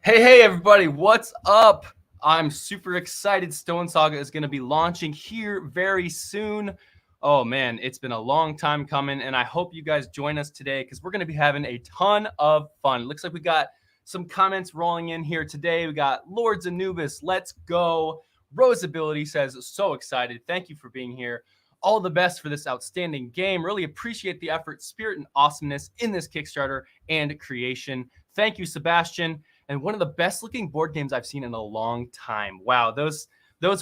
Hey, everybody, what's up? I'm super excited. Stonesaga is going to be launching here very soon. Oh, man, it's been a long time coming, and I hope you guys join us today because we're going to be having a ton of fun. It looks like we got some comments rolling in here today. We got Lords Anubis, let's go. Roseability says, so excited. Thank you for being here. All the best for this outstanding game. Really appreciate the effort, spirit, and awesomeness in this Kickstarter and creation. Thank you, Sebastian. And one of the best looking board games I've seen in a long time. Wow, those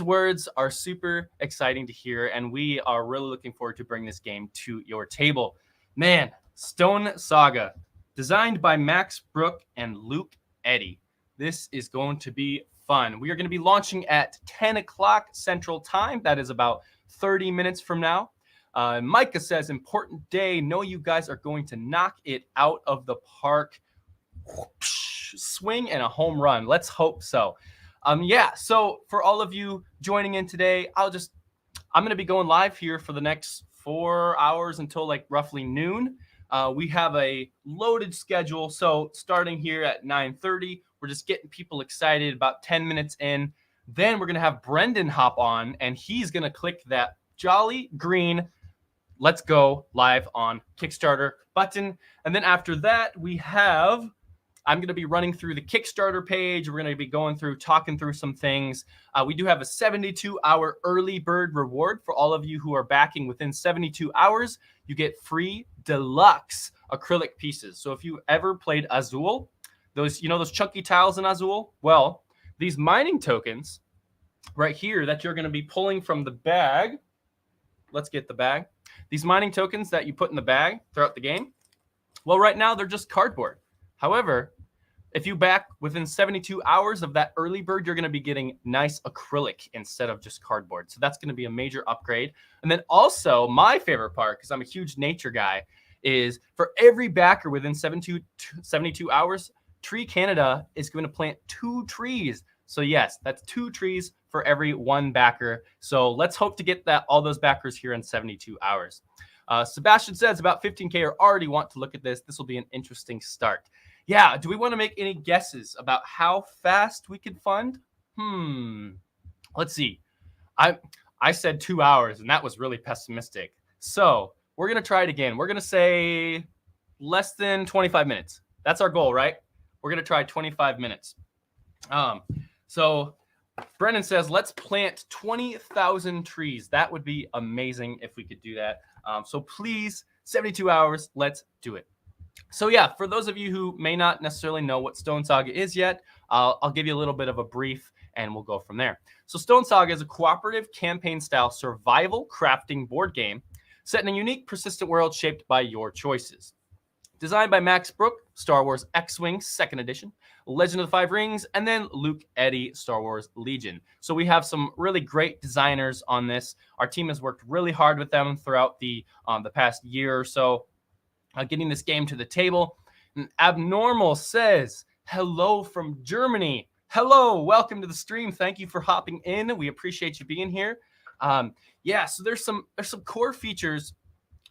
words are super exciting to hear, and we are really looking forward to bring this game to your table. Man, Stonesaga, designed by Max Brook and Luke Eddy. This is going to be fun. We are going to be launching at 10 o'clock Central Time. That is about 30 minutes from now. Micah says, important day. Know you guys are going to knock it out of the park. Swing and a home run. Let's hope so. So for all of you joining in today, I'm going to be going live here for the next 4 hours until like roughly noon. We have a loaded schedule. So starting here at 9:30, we're just getting people excited. About 10 minutes in, then we're going to have Brendan hop on, and he's going to click that jolly green let's go live on Kickstarter button. And then after that, I'm going to be running through the Kickstarter page. We're going to be talking through some things. We do have a 72-hour early bird reward for all of you who are backing within 72 hours. You get free deluxe acrylic pieces. So if you ever played Azul, those chunky tiles in Azul, well, these mining tokens right here that you're going to be pulling from the bag. Let's get the bag. These mining tokens that you put in the bag throughout the game, well, right now they're just cardboard. However, if you back within 72 hours of that early bird, you're going to be getting nice acrylic instead of just cardboard. So that's going to be a major upgrade. And then also my favorite part, because I'm a huge nature guy, is for every backer within 72 hours, Tree Canada is going to plant 2 trees. So yes, that's 2 trees for every 1 backer. So let's hope to get all those backers here in 72 hours. Sebastian says about 15K or already want to look at this. This will be an interesting start. Yeah, do we want to make any guesses about how fast we could fund? Let's see. I said 2 hours, and that was really pessimistic. So we're going to try it again. We're going to say less than 25 minutes. That's our goal, right? We're going to try 25 minutes. So Brennan says, let's plant 20,000 trees. That would be amazing if we could do that. So please, 72 hours, let's do it. So yeah, for those of you who may not necessarily know what Stonesaga is yet, I'll give you a little bit of a brief and we'll go from there. So Stonesaga is a cooperative campaign-style survival crafting board game set in a unique, persistent world shaped by your choices. Designed by Max Brook, Star Wars X-Wing 2nd Edition, Legend of the Five Rings, and then Luke Eddy, Star Wars Legion. So we have some really great designers on this. Our team has worked really hard with them throughout the past year or so, getting this game to the table. And Abnormal says, hello from Germany. Hello, welcome to the stream. Thank you for hopping in. We appreciate you being here. So there's some core features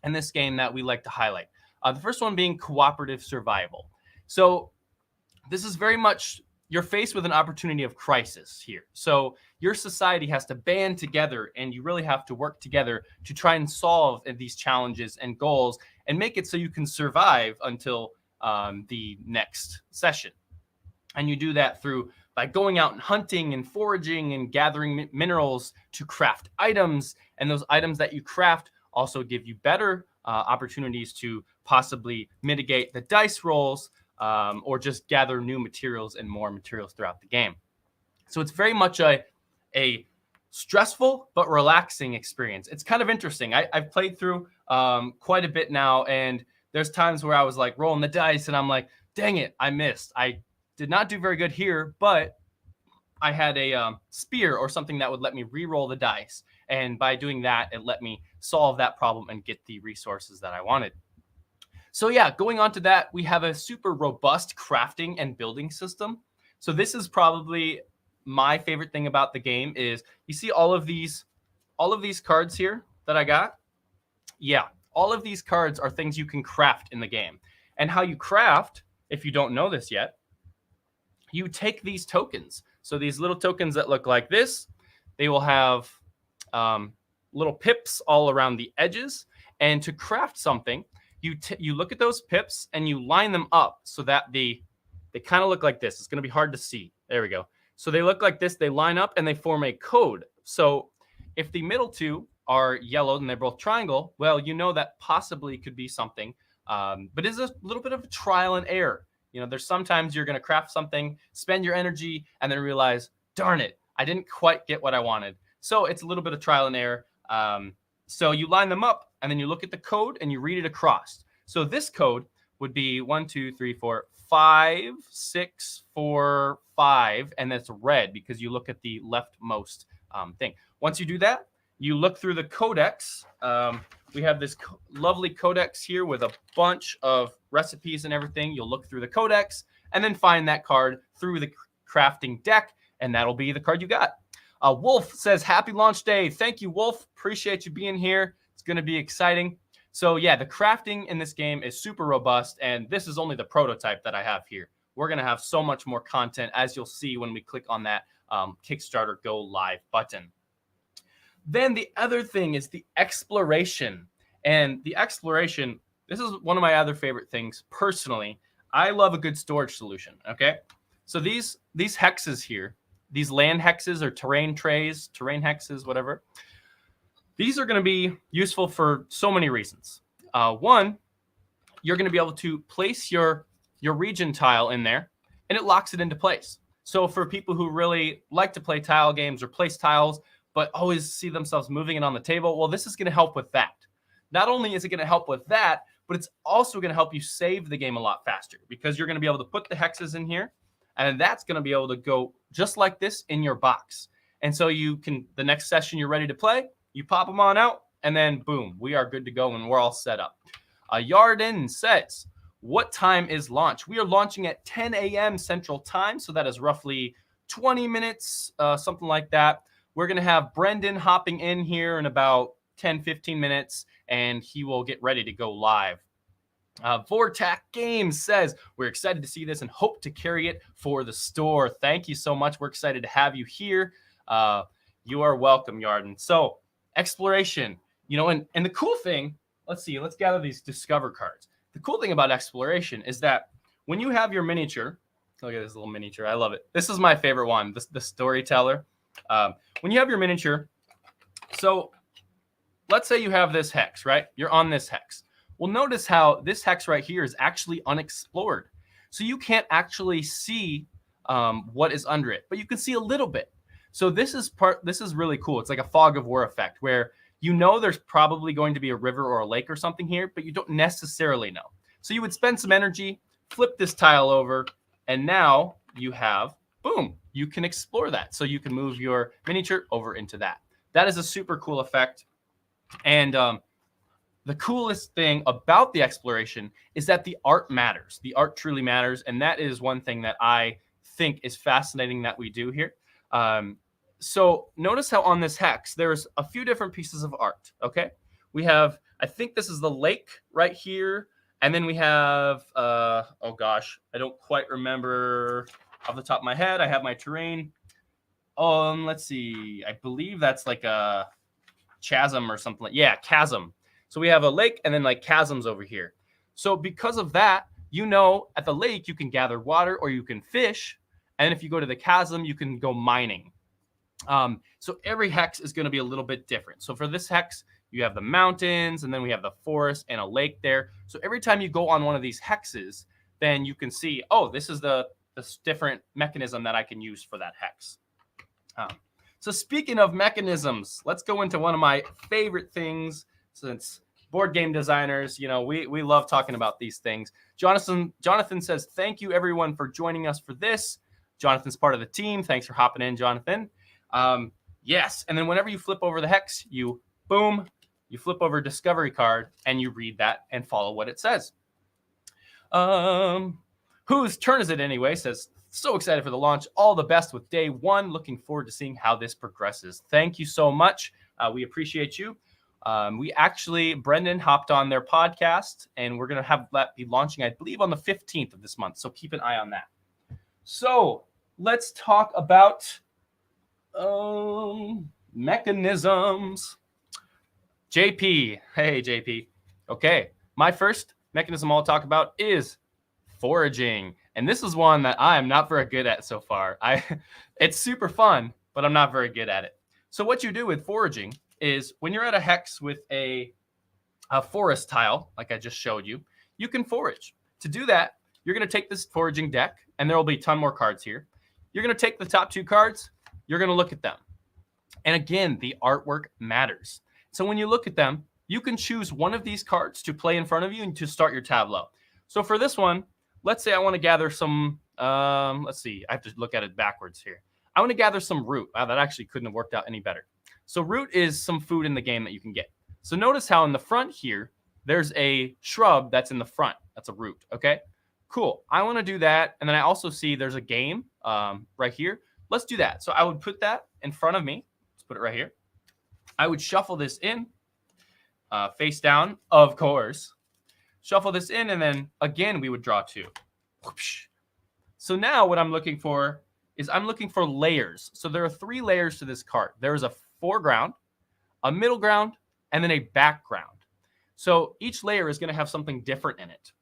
in this game that we like to highlight. The first one being cooperative survival. So this is very much, you're faced with an opportunity of crisis here. So your society has to band together, and you really have to work together to try and solve these challenges and goals and make it so you can survive until the next session. And you do that by going out and hunting and foraging and gathering minerals to craft items. And those items that you craft also give you better opportunities to possibly mitigate the dice rolls or just gather new materials and more materials throughout the game. So it's very much a stressful but relaxing experience. It's kind of interesting. I've played through quite a bit now, and there's times where I was like rolling the dice and I'm like, dang it, I missed. I did not do very good here, but I had a spear or something that would let me re-roll the dice. And by doing that, it let me solve that problem and get the resources that I wanted. So yeah, going on to that, we have a super robust crafting and building system. So this is probably my favorite thing about the game is you see all of these cards here that I got. Yeah, all of these cards are things you can craft in the game. And how you craft, if you don't know this yet, you take these tokens. So these little tokens that look like this, they will have little pips all around the edges. And to craft something, you look at those pips and you line them up so that they kind of look like this. It's going to be hard to see. There we go. So they look like this. They line up and they form a code. So if the middle two are yellow and they're both triangle, well, you know that possibly could be something. But it's a little bit of a trial and error. You know, there's sometimes you're going to craft something, spend your energy, and then realize, darn it, I didn't quite get what I wanted. So it's a little bit of trial and error. So you line them up, and then you look at the code, and you read it across. So this code would be 1, 2, 3, 4, 5, 6, 4, 5, and that's red because you look at the leftmost thing. Once you do that, you look through the codex. We have this lovely codex here with a bunch of recipes and everything. You'll look through the codex and then find that card through the crafting deck, and that'll be the card you got. Wolf says, happy launch day. Thank you, Wolf. Appreciate you being here. It's going to be exciting. So yeah, the crafting in this game is super robust, and this is only the prototype that I have here. We're going to have so much more content, as you'll see when we click on that Kickstarter Go Live button. Then the other thing is the exploration. And the exploration, this is one of my other favorite things personally. I love a good storage solution, okay? So these hexes here, these land hexes or terrain trays, terrain hexes, whatever, these are going to be useful for so many reasons. One, you're going to be able to place your region tile in there, and it locks it into place. So for people who really like to play tile games or place tiles, but always see themselves moving it on the table, well, this is going to help with that. Not only is it going to help with that, but it's also going to help you save the game a lot faster because you're going to be able to put the hexes in here, and that's going to be able to go just like this in your box. And so you can, the next session you're ready to play, you pop them on out, and then boom, we are good to go and we're all set up. Yarden says, what time is launch? We are launching at 10 a.m. Central Time, so that is roughly 20 minutes, something like that. We're going to have Brendan hopping in here in about 10, 15 minutes, and he will get ready to go live. Vortac Games says, we're excited to see this and hope to carry it for the store. Thank you so much. We're excited to have you here. You are welcome, Yarden. So exploration, you know, and the cool thing, let's gather these discover cards. The cool thing about exploration is that when you have your miniature, look at this little miniature. I love it. This is my favorite one, the storyteller. When you have your miniature, so let's say you have this hex, right? You're on this hex. Well, notice how this hex right here is actually unexplored. So you can't actually see what is under it, but you can see a little bit. So this is really cool. It's like a fog of war effect where you know there's probably going to be a river or a lake or something here, but you don't necessarily know. So you would spend some energy, flip this tile over, and now you have, boom, you can explore that. So you can move your miniature over into that. That is a super cool effect. And the coolest thing about the exploration is that the art matters. The art truly matters. And that is one thing that I think is fascinating that we do here. So notice how on this hex, there's a few different pieces of art, okay? We have, I think this is the lake right here. And then we have, oh gosh, I don't quite remember off the top of my head. I have my terrain. Let's see. I believe that's like a chasm or something. Yeah, chasm. So we have a lake and then like chasms over here. So because of that, you know, at the lake, you can gather water or you can fish. And if you go to the chasm, you can go mining. So every hex is going to be a little bit different. So for this hex, you have the mountains and then we have the forest and a lake there. So every time you go on one of these hexes, then you can see, oh, this is the different mechanism that I can use for that hex. So speaking of mechanisms, let's go into one of my favorite things since board game designers, you know, we love talking about these things. Jonathan says, thank you everyone for joining us for this. Jonathan's part of the team. Thanks for hopping in, Jonathan. Yes. And then whenever you flip over the hex, you flip over a discovery card and you read that and follow what it says. Whose turn is it anyway? Says, so excited for the launch. All the best with day one. Looking forward to seeing how this progresses. Thank you so much. We appreciate you. Brendan hopped on their podcast and we're going to have that be launching, I believe, on the 15th of this month. So keep an eye on that. So let's talk about mechanisms. JP, hey JP. Okay, my first mechanism I'll talk about is foraging, and this is one that I am not very good at so far. It's super fun, but I'm not very good at it. So what you do with foraging is when you're at a hex with a forest tile, like I just showed you, you can forage. To do that, you're going to take this foraging deck, and there will be a ton more cards here. You're going to take the top 2 cards. You're going to look at them. And again, the artwork matters. So when you look at them, you can choose one of these cards to play in front of you and to start your tableau. So for this one, let's say I want to gather some, let's see, I have to look at it backwards here. I want to gather some root. Wow, that actually couldn't have worked out any better. So root is some food in the game that you can get. So notice how in the front here, there's a shrub that's in the front. That's a root, okay? Cool, I want to do that. And then I also see there's a game right here. Let's do that. So I would put that in front of me. Let's put it right here. I would shuffle this in, face down, of course. Shuffle this in, and then again, we would draw 2. Whoosh. So now what I'm looking for is I'm looking for layers. So there are 3 layers to this card. There is a foreground, a middle ground, and then a background. So each layer is going to have something different in it.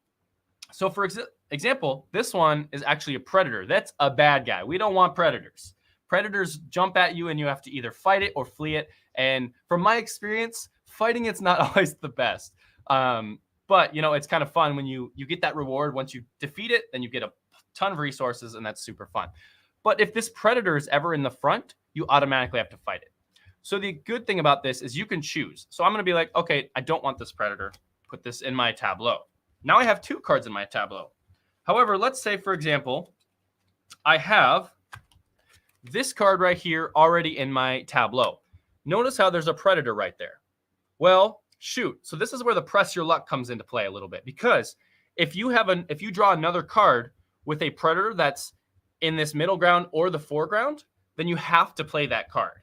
So for example, this one is actually a predator. That's a bad guy. We don't want predators. Predators jump at you and you have to either fight it or flee it. And from my experience, fighting it's not always the best. But, you know, it's kind of fun when you get that reward. Once you defeat it, then you get a ton of resources, and that's super fun. But if this predator is ever in the front, you automatically have to fight it. So the good thing about this is you can choose. So I'm going to be like, okay, I don't want this predator. Put this in my tableau. Now I have 2 cards in my tableau. However, let's say, for example, I have this card right here already in my tableau. Notice how there's a predator right there. Well, shoot. So this is where the press your luck comes into play a little bit, because if you draw another card with a predator that's in this middle ground or the foreground, then you have to play that card.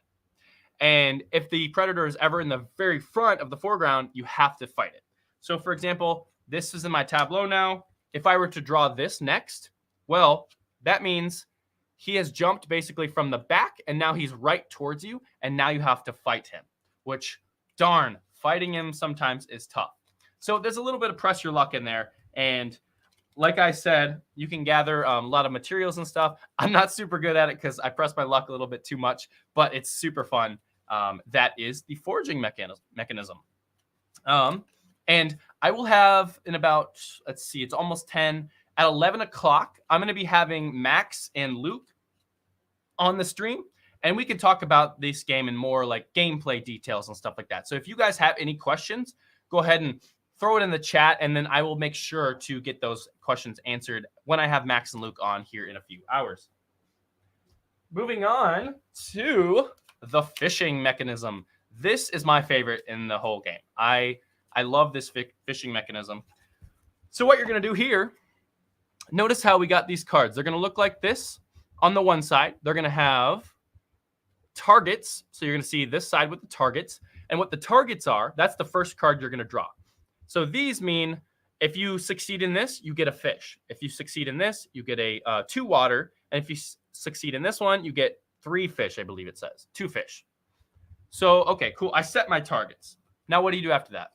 And if the predator is ever in the very front of the foreground, you have to fight it. So for example, this is in my tableau now. If I were to draw this next, well, that means he has jumped basically from the back, and now he's right towards you, and now you have to fight him, which, darn, fighting him sometimes is tough. So there's a little bit of press your luck in there, and like I said, you can gather a lot of materials and stuff. I'm not super good at it because I press my luck a little bit too much, but it's super fun. That is the foraging mechanism. And I will have in about, let's see, it's almost 10. At 11 o'clock, I'm going to be having Max and Luke on the stream, and we can talk about this game in more like gameplay details and stuff like that. So if you guys have any questions, go ahead and throw it in the chat, and then I will make sure to get those questions answered when I have Max and Luke on here in a few hours. Moving on to the fishing mechanism. This is my favorite in the whole game. I love this fishing mechanism. So what you're going to do here, notice how we got these cards. They're going to look like this. On the one side, they're going to have targets. So you're going to see this side with the targets. And what the targets are, that's the first card you're going to draw. So these mean if you succeed in this, you get a fish. If you succeed in this, you get a 2 water. And if you succeed in this one, you get 3 fish, I believe it says. 2 fish. So, okay, cool. I set my targets. Now what do you do after that?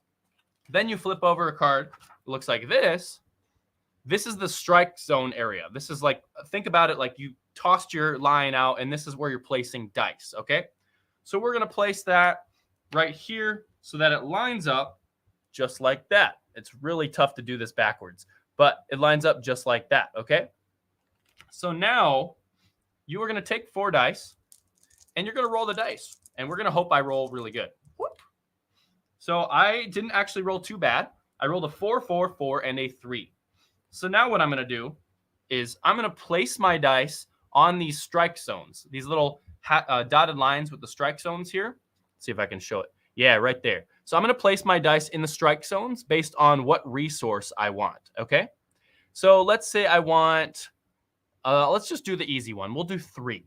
Then you flip over a card. It looks like this. This is the strike zone area. This is like, think about it like you tossed your line out, and this is where you're placing dice, okay? So we're going to place that right here so that it lines up just like that. It's really tough to do this backwards, but it lines up just like that, okay? So now you are going to take 4 dice, and you're going to roll the dice, and we're going to hope I roll really good. Whoop. So I didn't actually roll too bad. I rolled a 4, 4, 4, and a 3. So now what I'm going to do is I'm going to place my dice on these strike zones, these little dotted lines with the strike zones here. Let's see if I can show it. Yeah, right there. So I'm going to place my dice in the strike zones based on what resource I want, okay? So let's say I want, let's just do the easy one. We'll do 3.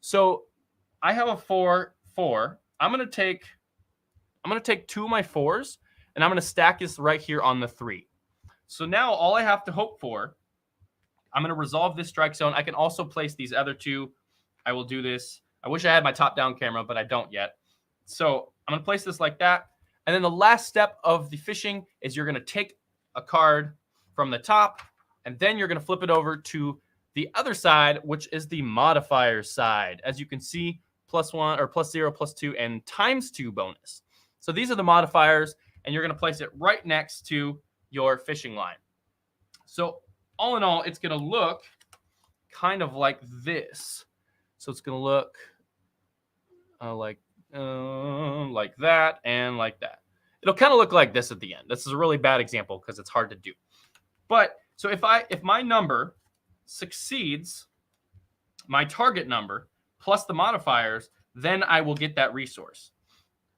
So I have a 4, 4. I'm going to take 2 of my 4s, and I'm going to stack this right here on the 3. So now all I have to hope for I'm going to resolve this strike zone. I can also place these other two. I will do this. I wish I had my top-down camera, but I don't yet. So I'm going to place this like that. And then the last step of the fishing is you're going to take a card from the top, and then you're going to flip it over to the other side, which is the modifier side. As you can see, +1 or +0, +2, and ×2 bonus. So these are the modifiers, and you're going to place it right next to your fishing line. So all in all, it's going to look kind of like this. So it's going to look like that and like that. It'll kind of look like this at the end. This is a really bad example because it's hard to do. But so if my number succeeds my target number plus the modifiers, then I will get that resource.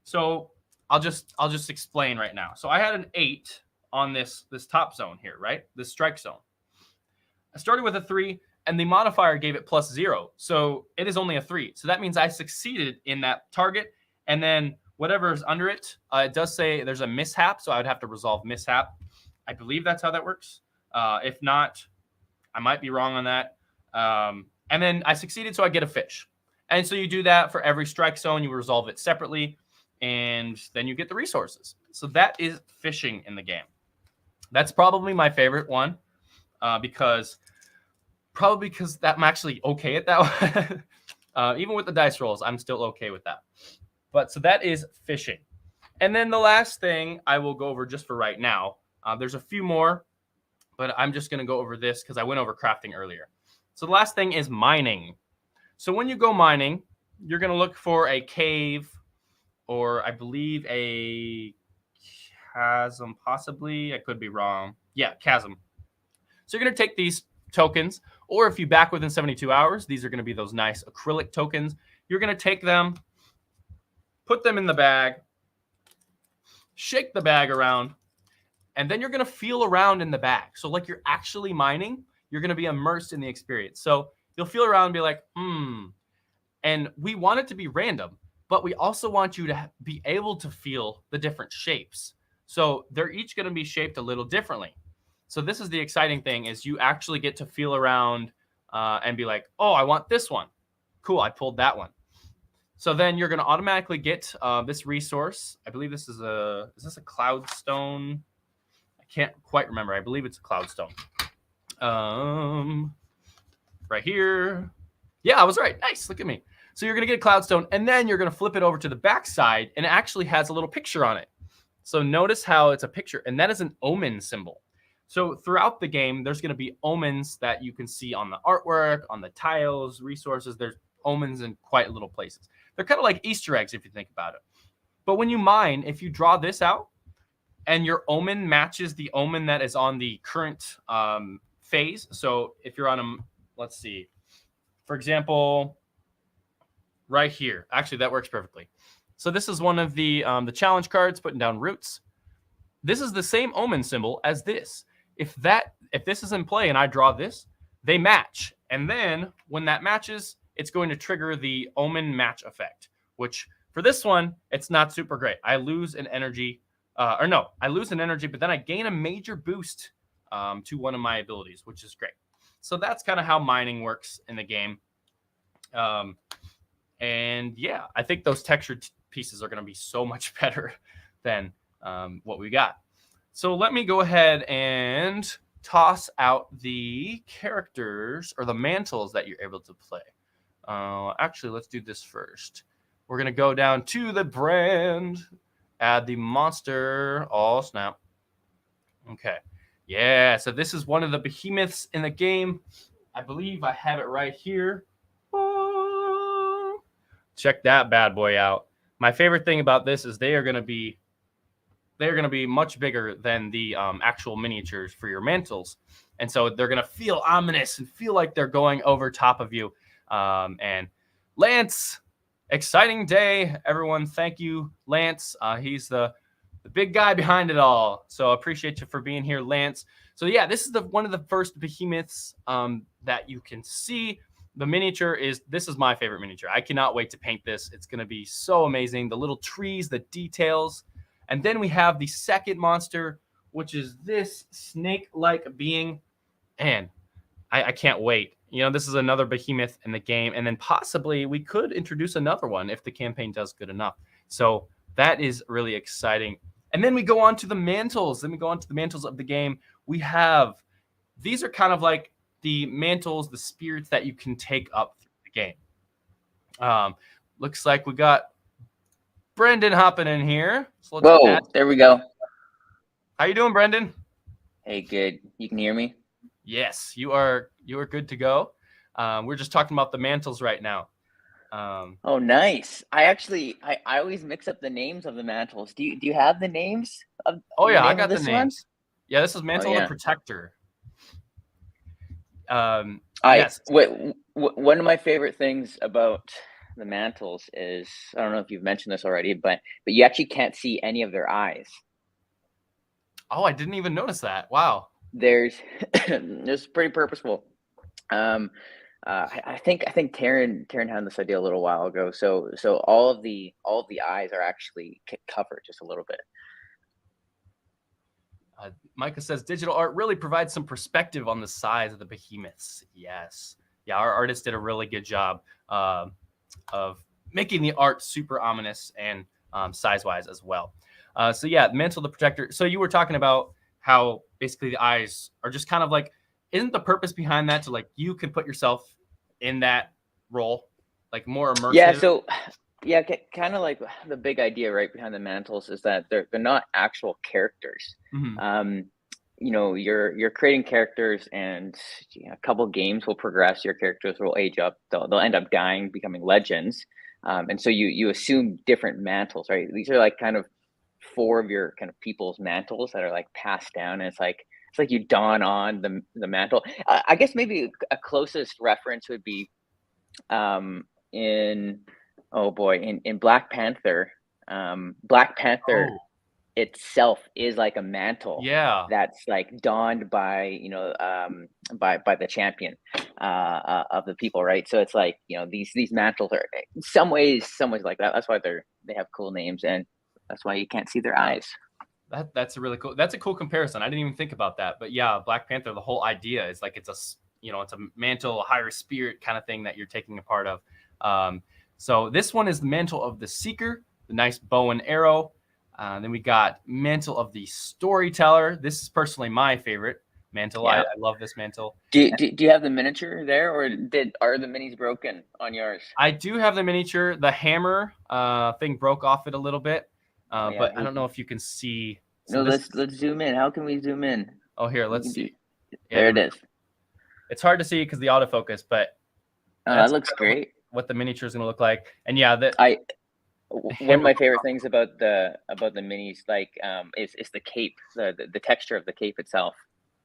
So I'll just explain right now. So I had an 8 on this top zone here, right? This strike zone. I started with a 3, and the modifier gave it +0. So it is only a 3. So that means I succeeded in that target. And then whatever is under it, it does say there's a mishap. So I would have to resolve mishap. I believe that's how that works. If not, I might be wrong on that. And then I succeeded, so I get a fish. And so you do that for every strike zone. You resolve it separately, and then you get the resources. So that is fishing in the game. That's probably my favorite one because I'm actually okay at that one. Even with the dice rolls, I'm still okay with that. But so that is fishing. And then the last thing I will go over just for right now, there's a few more, but I'm just going to go over this because I went over crafting earlier. So the last thing is mining. So when you go mining, you're going to look for a cave or I believe a chasm, possibly. I could be wrong. Yeah, chasm. So you're going to take these tokens, or if you back within 72 hours, these are going to be those nice acrylic tokens. You're going to take them, put them in the bag, shake the bag around, and then you're going to feel around in the bag. So like you're actually mining, you're going to be immersed in the experience. So you'll feel around and be like, And we want it to be random, but we also want you to be able to feel the different shapes. So they're each going to be shaped a little differently. So this is the exciting thing is you actually get to feel around and be like, oh, I want this one. Cool, I pulled that one. So then you're going to automatically get this resource. I believe this is this a cloud stone? I can't quite remember. I believe it's a cloud stone. Right here. Yeah, I was right. Nice. Look at me. So you're going to get a cloud stone, and then you're going to flip it over to the back side, and it actually has a little picture on it. So notice how it's a picture, and that is an omen symbol. So throughout the game, there's going to be omens that you can see on the artwork, on the tiles, resources. There's omens in quite little places. They're kind of like Easter eggs if you think about it. But when you mine, if you draw this out and your omen matches the omen that is on the current phase. So if you're on let's see, for example, right here. Actually, that works perfectly. So this is one of the challenge cards, putting down roots. This is the same omen symbol as this. If this is in play and I draw this, they match. And then when that matches, it's going to trigger the omen match effect, which for this one, it's not super great. I lose an energy, I lose an energy, but then I gain a major boost to one of my abilities, which is great. So that's kind of how mining works in the game. And yeah, I think those textured pieces are going to be so much better than what we got. So let me go ahead and toss out the characters or the mantles that you're able to play. Actually, let's do this first. We're going to go down to the brand, add the monster. Oh, snap. Okay. Yeah, so this is one of the behemoths in the game. I believe I have it right here. Oh. Check that bad boy out. My favorite thing about this is they are going to be much bigger than the actual miniatures for your mantles. And so they're going to feel ominous and feel like they're going over top of you. And Lance, exciting day, everyone. Thank you, Lance. He's the big guy behind it all. So I appreciate you for being here, Lance. So yeah, this is one of the first behemoths that you can see. The miniature this is my favorite miniature. I cannot wait to paint this. It's going to be so amazing. The little trees, the details. And then we have the second monster, which is this snake-like being. And I can't wait. You know, this is another behemoth in the game, and then possibly we could introduce another one if the campaign does good enough. So that is really exciting. And then we go on to the mantles. Then we go on to the mantles of the game. We have, these are kind of like the mantles, the spirits that you can take up through the game. Looks like we got Brendan hopping in here. So Whoa, there we go. How you doing, Brendan? Hey, good. You can hear me? Yes, you are good to go. We're just talking about the mantles right now. Oh, nice. I always mix up the names of the mantles. Do you have the names of I got the names. One? Yeah, this is Mantle the Protector. Yes. One of my favorite things about the mantles is, I don't know if you've mentioned this already, but you actually can't see any of their eyes. Oh, I didn't even notice that. Wow. There's it's pretty purposeful. I think Taryn had this idea a little while ago. So all of the eyes are actually covered just a little bit. Micah says digital art really provides some perspective on the size of the behemoths. Yes. Yeah, our artist did a really good job of making the art super ominous and size-wise as well. So yeah, Mantle the Protector. So you were talking about how basically the eyes are just kind of like, isn't the purpose behind that to like, you can put yourself in that role, like more immersive? Yeah, so yeah, kind of like the big idea right behind the mantles is that they're not actual characters. Mm-hmm. You know, you're creating characters, and a couple of games will progress. Your characters will age up. They'll end up dying, becoming legends. And so you assume different mantles, right? These are like kind of 4 of your kind of people's mantles that are like passed down, and it's like you don on the mantle. I guess maybe a closest reference would be in Black Panther. Black Panther itself is like a mantle, that's like donned by by the champion of the people, right? So it's like, these mantles are in some ways like that. That's why they have cool names, and that's why you can't see their eyes. That's a really cool. That's a cool comparison. I didn't even think about that. But yeah, Black Panther. The whole idea is like it's a mantle, a higher spirit kind of thing that you're taking a part of. So this one is the mantle of the Seeker, the nice bow and arrow. Then we got mantle of the Storyteller. This is personally my favorite mantle. Yeah. I love this mantle. Do you have the miniature there, or are the minis broken on yours? I do have the miniature. The hammer thing broke off it a little bit. But I don't know if you can see. So let's zoom in. How can we zoom in? Oh, here, let's see. There it is. It's hard to see because the autofocus, but that looks great. What the miniature is going to look like, and yeah, one of my favorite things about the minis, like, is the cape, the texture of the cape itself.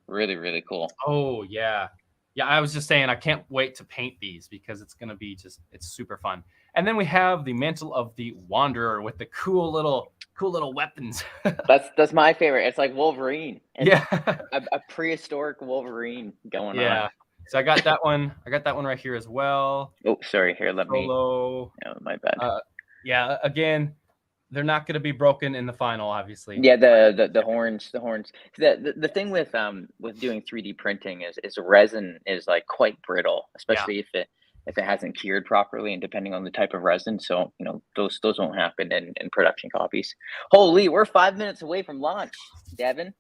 Really, really cool. Oh yeah. Yeah, I was just saying I can't wait to paint these because it's going to be it's super fun. And then we have the mantle of the Wanderer with the cool little weapons. That's my favorite. It's like Wolverine. Yeah. a prehistoric Wolverine going on. Yeah. So I got that one. I got that one right here as well. Oh, sorry. Here, let me. Oh, my bad. Yeah. Again, they're not going to be broken in the final, obviously. Yeah, the horns. The thing with doing 3D printing is resin is like quite brittle, especially if it hasn't cured properly, and depending on the type of resin. So those won't happen in production copies. Holy, we're 5 minutes away from launch, Devon.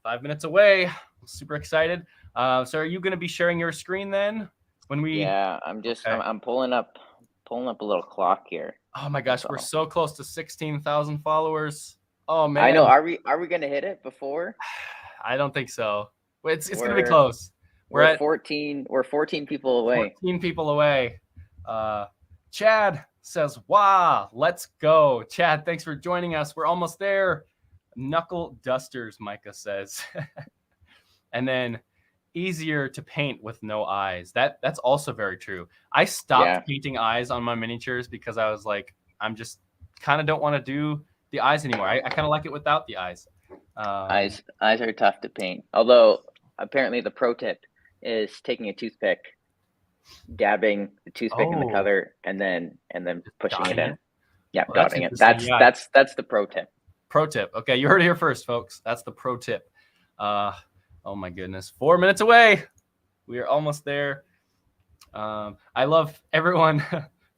5 minutes away. Super excited. So are you going to be sharing your screen then when we? Yeah, I'm pulling up a little clock here. Oh my gosh, we're so close to 16,000 followers. Oh man. I know. Are we going to hit it before? I don't think so. It's going to be close. We're at 14. We're 14 people away. 14 people away. Chad says, "Wow, let's go." Chad, thanks for joining us. We're almost there. Knuckle dusters, Micah says. And then easier to paint with no eyes. That's also very true. I stopped painting eyes on my miniatures because I was like, I'm just kind of don't want to do the eyes anymore. I kind of like it without the eyes. Eyes are tough to paint. Although apparently the pro tip is taking a toothpick, dabbing the toothpick in the color, and then pushing it in. Yeah, dotting it. That's the pro tip. Pro tip. Okay, you heard it here first, folks. That's the pro tip. Oh my goodness. 4 minutes away. We are almost there. I love everyone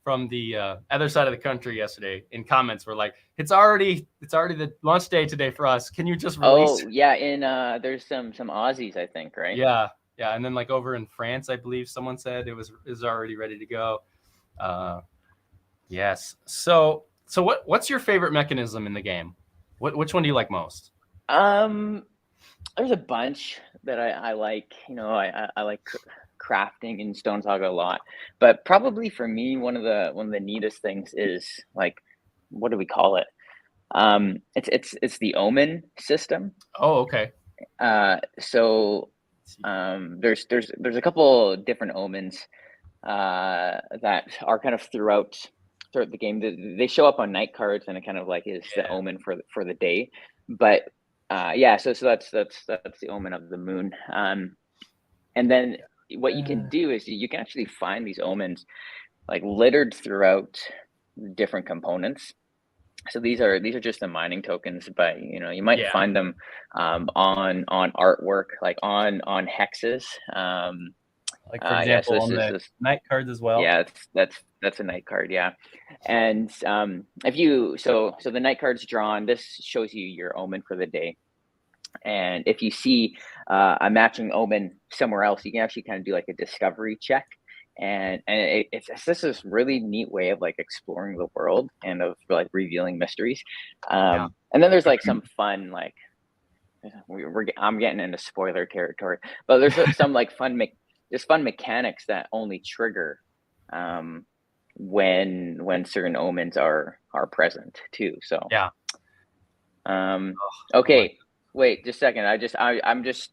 from the other side of the country yesterday in comments were like, it's already the launch day today for us. Can you just release? Oh yeah, in there's some Aussies, I think, right? Yeah, and then like over in France, I believe someone said it is already ready to go. Yes. So what's your favorite mechanism in the game? Which one do you like most? There's a bunch that I like. You know, I like crafting in Stonesaga a lot, but probably for me, one of the neatest things is like, what do we call it? It's the Omen system. Oh, okay. So there's a couple different omens that are kind of throughout the game. They show up on night cards, and it kind of like is the omen for the day. But yeah, so that's the omen of the moon. And then what you can do is you can actually find these omens like littered throughout different components. So these are just the mining tokens, but you know, you might find them on artwork, like on hexes. Like for example, on the night cards as well. Yeah, that's a night card, yeah. And if you so the night card's drawn, this shows you your omen for the day. And if you see a matching omen somewhere else, you can actually kind of do like a discovery check. And it's this is really neat way of like exploring the world and of like revealing mysteries. And then there's like some fun, like I'm getting into spoiler territory, but there's some like fun mechanics that only trigger when certain omens are present too. So okay, wait just a second.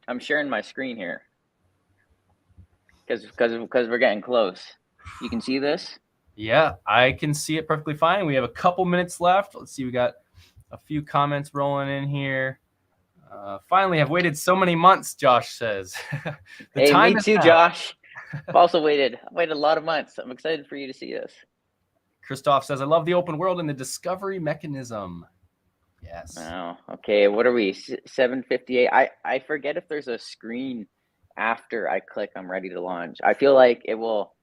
I'm sharing my screen here. Because we're getting close. You can see this? Yeah, I can see it perfectly fine. We have a couple minutes left. Let's see, we got a few comments rolling in here. Finally, I've waited so many months, Josh says. Hey, me too, Josh. I've also waited a lot of months. I'm excited for you to see this. Christoph says, I love the open world and the discovery mechanism. Yes. Oh, okay. What are we? 7:58. I forget if there's a screen after I click I'm ready to launch. I feel like it will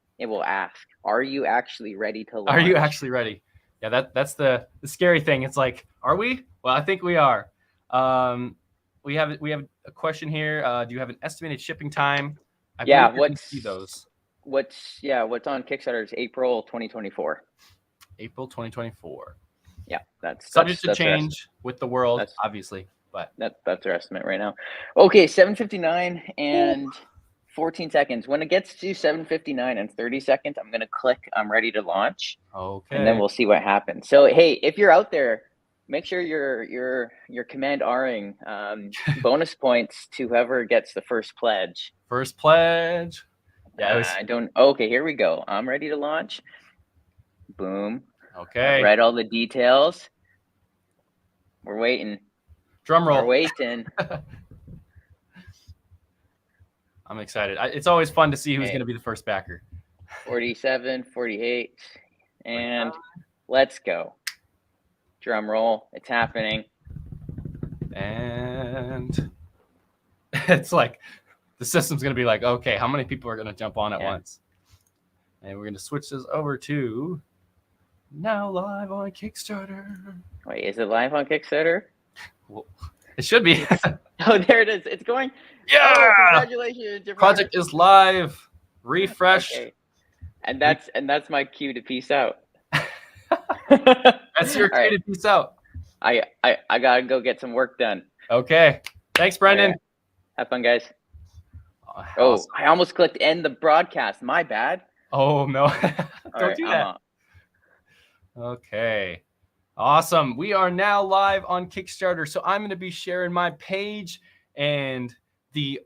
ask, are you actually ready to launch? Are you actually ready? Yeah, that's the scary thing. It's like, are we? Well, I think we are. We have a question here. Do you have an estimated shipping time? What's on Kickstarter is April 2024. April 2024. Yeah, that's subject to change with the world, obviously. But that's our estimate right now. Okay, 7:59 and 14 seconds. When it gets to 7:59 and 30 seconds, I'm gonna click I'm ready to launch. Okay. And then we'll see what happens. So hey, if you're out there, make sure you're command R-ing bonus points to whoever gets the first pledge. First pledge. Yeah. Okay, here we go. I'm ready to launch. Boom. Okay. Read all the details. We're waiting. Drum roll. We're waiting. I'm excited. It's always fun to see who's going to be the first backer. 47, 48, and let's go. Drum roll. It's happening. And it's like the system's going to be like, okay, how many people are going to jump on at once? And we're going to switch this over to now live on Kickstarter. Wait, is it live on Kickstarter? Well, it should be. Oh, there it is. It's going. Yeah. Oh, congratulations. Project is live. Refresh. Okay. And that's my cue to peace out. That's your cue to peace out. I gotta go get some work done. Okay. Thanks, Brendan. Right. Have fun, guys. Oh, I almost clicked end the broadcast. My bad. Oh no. Don't do that. Okay. Awesome. We are now live on Kickstarter. So I'm going to be sharing my page, and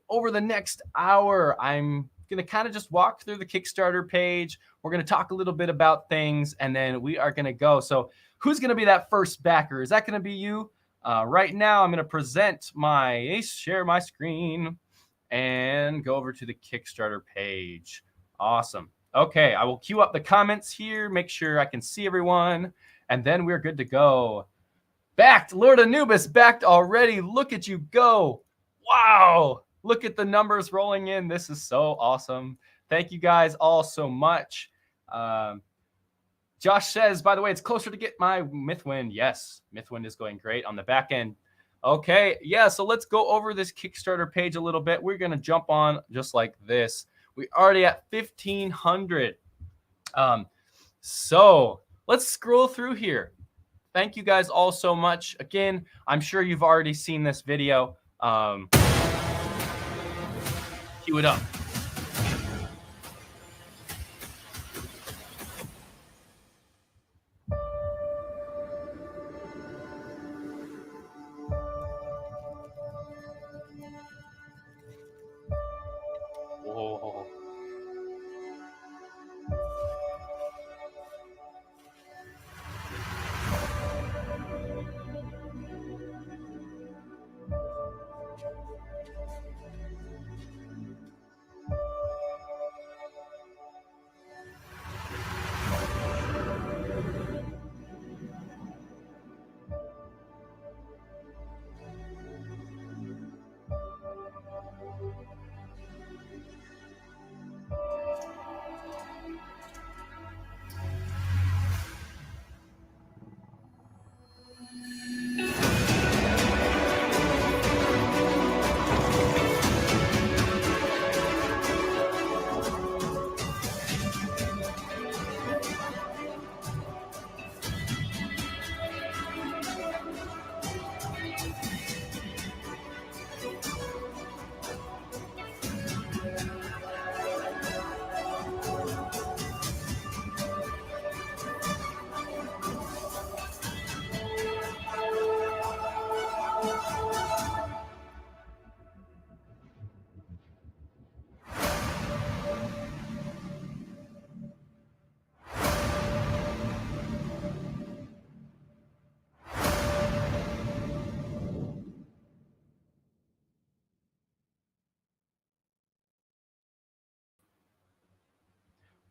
over the next hour, I'm going to kind of just walk through the Kickstarter page. We're going to talk a little bit about things, and then we are going to go. So who's going to be that first backer? Is that going to be you? Right now, I'm going to share my screen and go over to the Kickstarter page. Awesome. Okay, I will queue up the comments here, make sure I can see everyone, and then we're good to go. Backed, Lord Anubis, backed already. Look at you go. Wow. Look at the numbers rolling in. This is so awesome. Thank you guys all so much. Josh says, by the way, it's closer to get my Mythwind. Yes, Mythwind is going great on the back end. Okay, yeah, so let's go over this Kickstarter page a little bit. We're going to jump on just like this. We're already at 1,500. So let's scroll through here. Thank you guys all so much. Again, I'm sure you've already seen this video. Cue it up. Whoa.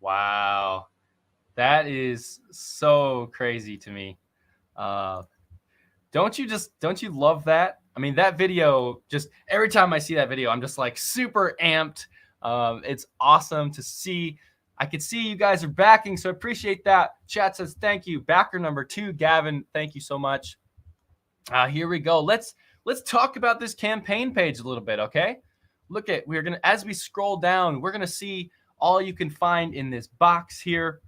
Wow, that is so crazy to me. Don't you love that? I mean, that video, just every time I see that video, I'm just like super amped. It's awesome to see. I can see you guys are backing, so I appreciate that. Chat says thank you. Backer number 2, Gavin, thank you so much. Here we go. Let's talk about this campaign page a little bit, okay? Look at, we're gonna, as we scroll down, we're gonna see all you can find in this box here.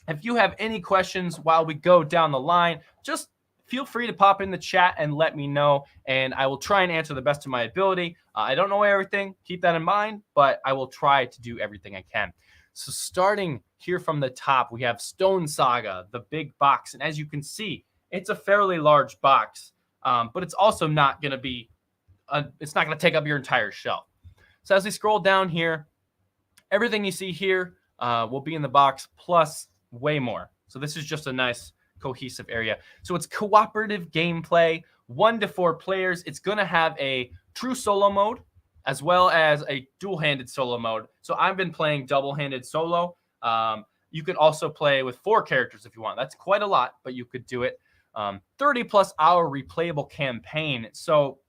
If you have any questions while we go down the line, just feel free to pop in the chat and let me know, and I will try and answer the best of my ability. I don't know everything, keep that in mind, but I will try to do everything I can. So starting here from the top, we have Stonesaga, the big box, and as you can see, it's a fairly large box, but it's also not going to be, it's not going to take up your entire shelf. So as we scroll down here, everything you see here will be in the box, plus way more. So this is just a nice cohesive area. So it's cooperative gameplay, 1 to 4 players. It's going to have a true solo mode as well as a dual-handed solo mode. So I've been playing double-handed solo. You can also play with 4 characters if you want. That's quite a lot, but you could do it. 30+ hour replayable campaign. So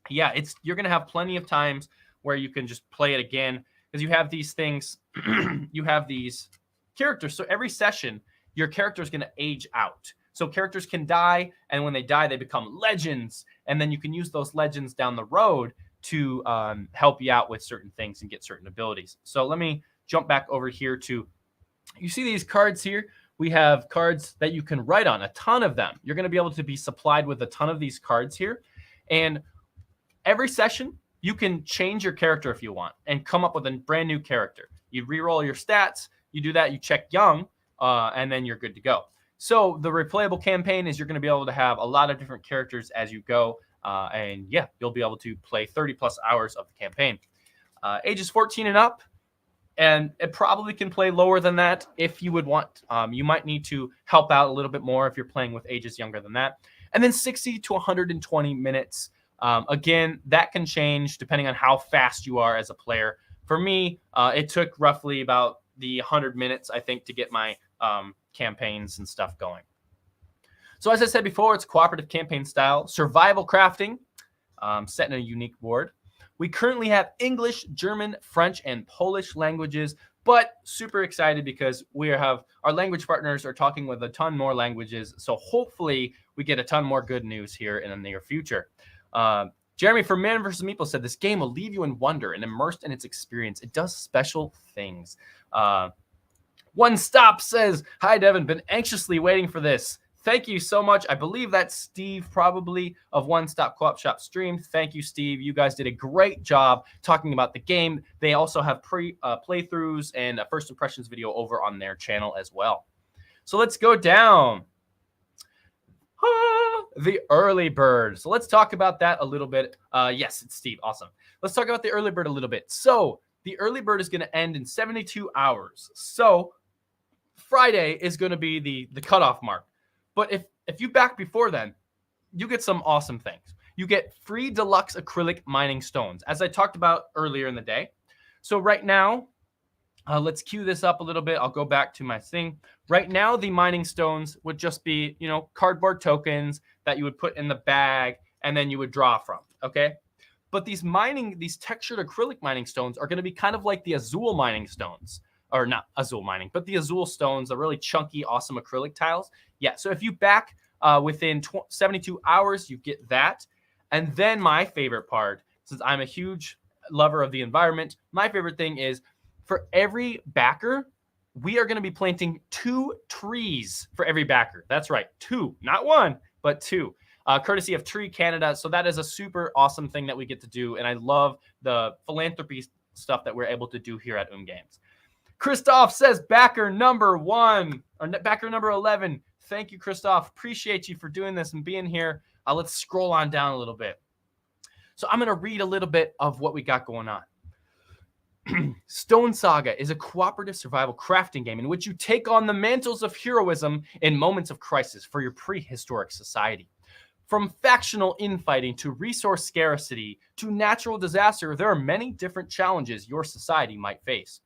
yeah, you're going to have plenty of times where you can just play it again, because you have these things, you have these characters. So every session, your character is going to age out. So characters can die, and when they die, they become legends. And then you can use those legends down the road to help you out with certain things and get certain abilities. So let me jump back over here to, you see these cards here? We have cards that you can write on, a ton of them. You're going to be able to be supplied with a ton of these cards here. And every session, you can change your character if you want and come up with a brand new character. You re-roll your stats, you do that, you check young, and then you're good to go. So the replayable campaign is you're going to be able to have a lot of different characters as you go. And yeah, you'll be able to play 30+ hours of the campaign. Ages 14 and up, and it probably can play lower than that if you would want. You might need to help out a little bit more if you're playing with ages younger than that. And then 60 to 120 minutes. Again, that can change depending on how fast you are as a player. For me, it took roughly about the 100 minutes, I think, to get my campaigns and stuff going. So as I said before, it's cooperative campaign style, survival crafting, set in a unique board. We currently have English, German, French, and Polish languages, but super excited because we have our language partners are talking with a ton more languages. So hopefully we get a ton more good news here in the near future. Jeremy from Man vs. Meeple said, this game will leave you in wonder and immersed in its experience. It does special things. One Stop says, hi, Devon. Been anxiously waiting for this. Thank you so much. I believe that's Steve, probably, of One Stop Co-op Shop Stream. Thank you, Steve. You guys did a great job talking about the game. They also have playthroughs and a first impressions video over on their channel as well. So let's go down. The early bird. So let's talk about that a little bit. Yes, it's Steve. Awesome. Let's talk about the early bird a little bit. So the early bird is going to end in 72 hours. So Friday is going to be the cutoff mark. But if you back before then, you get some awesome things. You get free deluxe acrylic mining stones, as I talked about earlier in the day. So right now, let's cue this up a little bit. I'll go back to my thing. Right now, the mining stones would just be, cardboard tokens that you would put in the bag and then you would draw from, okay? But these textured acrylic mining stones are going to be kind of like the Azul mining stones. Or not Azul mining, but the Azul stones, the really chunky, awesome acrylic tiles. Yeah, so if you back within 72 hours, you get that. And then my favorite part, since I'm a huge lover of the environment, my favorite thing is for every backer, we are going to be planting 2 trees for every backer. That's right, 2, not 1, but 2. Courtesy of Tree Canada. So that is a super awesome thing that we get to do. And I love the philanthropy stuff that we're able to do here at Games. Christoph says backer number 1 or backer number 11. Thank you, Christoph. Appreciate you for doing this and being here. Let's scroll on down a little bit. So I'm going to read a little bit of what we got going on. Stonesaga is a cooperative survival crafting game in which you take on the mantles of heroism in moments of crisis for your prehistoric society. From factional infighting to resource scarcity to natural disaster, there are many different challenges your society might face.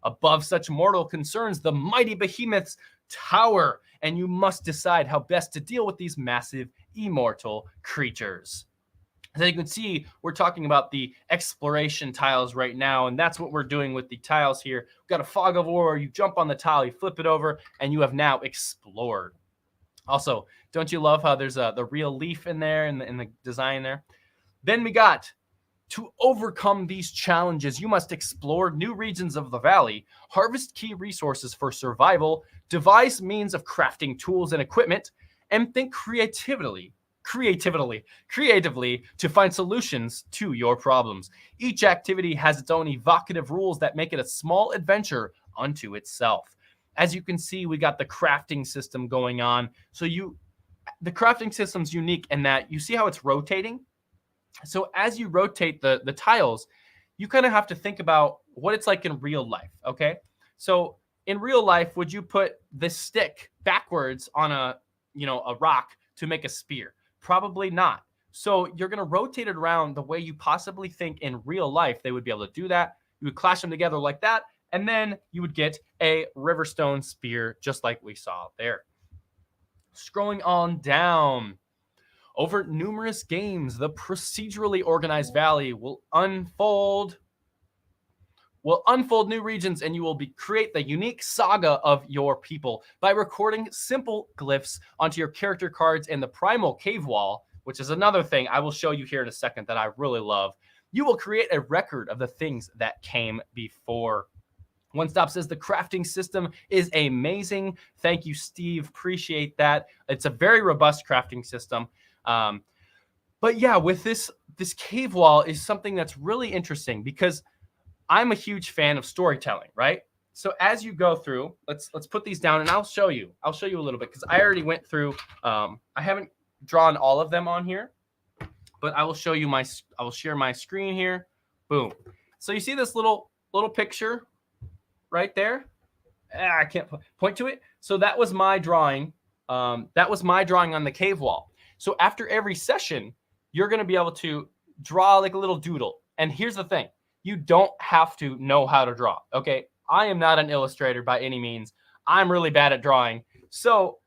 Above such mortal concerns, the mighty behemoths tower, and you must decide how best to deal with these massive, immortal creatures. As you can see, we're talking about the exploration tiles right now, and that's what we're doing with the tiles here. We've got a fog of war. You jump on the tile, you flip it over, and you have now explored. Also, don't you love how there's the real leaf in there in the design there? Then we got, to overcome these challenges, you must explore new regions of the valley, harvest key resources for survival, devise means of crafting tools and equipment, and think creatively to find solutions to your problems. Each activity has its own evocative rules that make it a small adventure unto itself. As you can see, we got the crafting system going on. So the crafting system's unique in that you see how it's rotating? So as you rotate the tiles, you kind of have to think about what it's like in real life, okay? So in real life, would you put this stick backwards on a rock to make a spear? Probably not. So you're going to rotate it around the way you possibly think in real life they would be able to do that. You would clash them together like that, and then you would get a Riverstone spear just like we saw there. Scrolling on down. Over numerous games, the procedurally organized valley will unfold new regions, and you will create the unique saga of your people by recording simple glyphs onto your character cards in the primal cave wall, which is another thing I will show you here in a second that I really love. You will create a record of the things that came before. One Stop says the crafting system is amazing. Thank you, Steve. Appreciate that. It's a very robust crafting system. But yeah, with this cave wall is something that's really interesting because I'm a huge fan of storytelling, right? So as you go through, let's put these down and I'll show you a little bit because I already went through. I haven't drawn all of them on here, but I will show you I will share my screen here. Boom. So you see this little picture right there? I can't point to it. So that was my drawing. That was my drawing on the cave wall. So after every session, you're going to be able to draw like a little doodle. And here's the thing. You don't have to know how to draw, okay? I am not an illustrator by any means. I'm really bad at drawing. So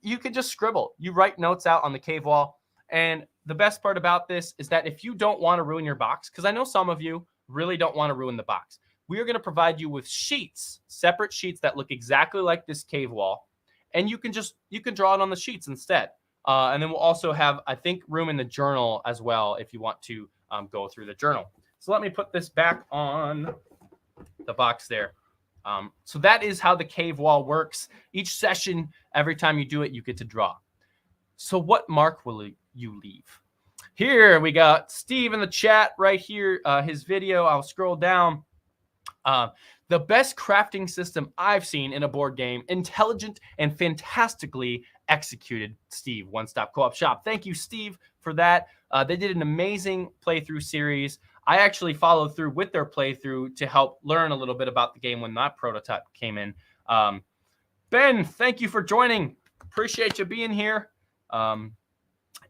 you can just scribble. You write notes out on the cave wall. And the best part about this is that if you don't want to ruin your box, because I know some of you really don't want to ruin the box, we are going to provide you with sheets, separate sheets that look exactly like this cave wall. And you can draw it on the sheets instead. And then we'll also have, I think, room in the journal as well if you want to go through the journal. So let me put this back on the box there. So that is how the cave wall works. Each session, every time you do it, you get to draw. So what mark will you leave? Here we got Steve in the chat right here, his video. I'll scroll down. The best crafting system I've seen in a board game, intelligent and fantastically executed. Steve, One Stop Co-op Shop. Thank you, Steve, for that. They did an amazing playthrough series. I actually followed through with their playthrough to help learn a little bit about the game when that prototype came in. Ben, thank you for joining. Appreciate you being here.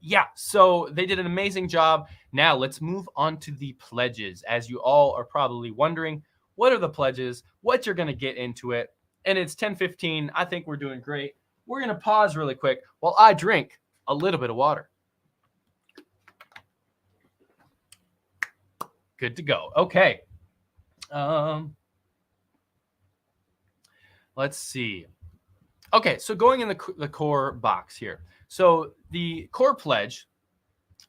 Yeah, so they did an amazing job. Now let's move on to the pledges. As you all are probably wondering, what are the pledges? What you're going to get into it? And it's 10:15. I think we're doing great. We're going to pause really quick while I drink a little bit of water. Good to go. Okay. Let's see. Okay, so going in the core box here. So the core pledge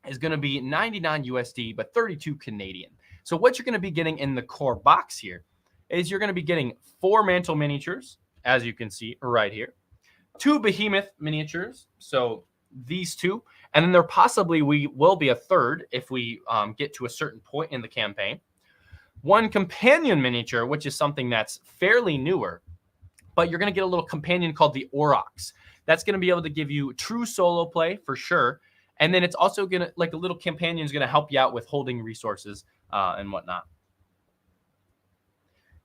is going to be 99 USD, but 32 Canadian. So what you're going to be getting in the core box here is you're going to be getting 4 mantle miniatures, as you can see right here, 2 behemoth miniatures, so these 2, and then there possibly will be a third if we get to a certain point in the campaign. 1 companion miniature, which is something that's fairly newer, but you're going to get a little companion called the Aurochs. That's going to be able to give you true solo play for sure. And then it's also going to, like a little companion is going to help you out with holding resources and whatnot.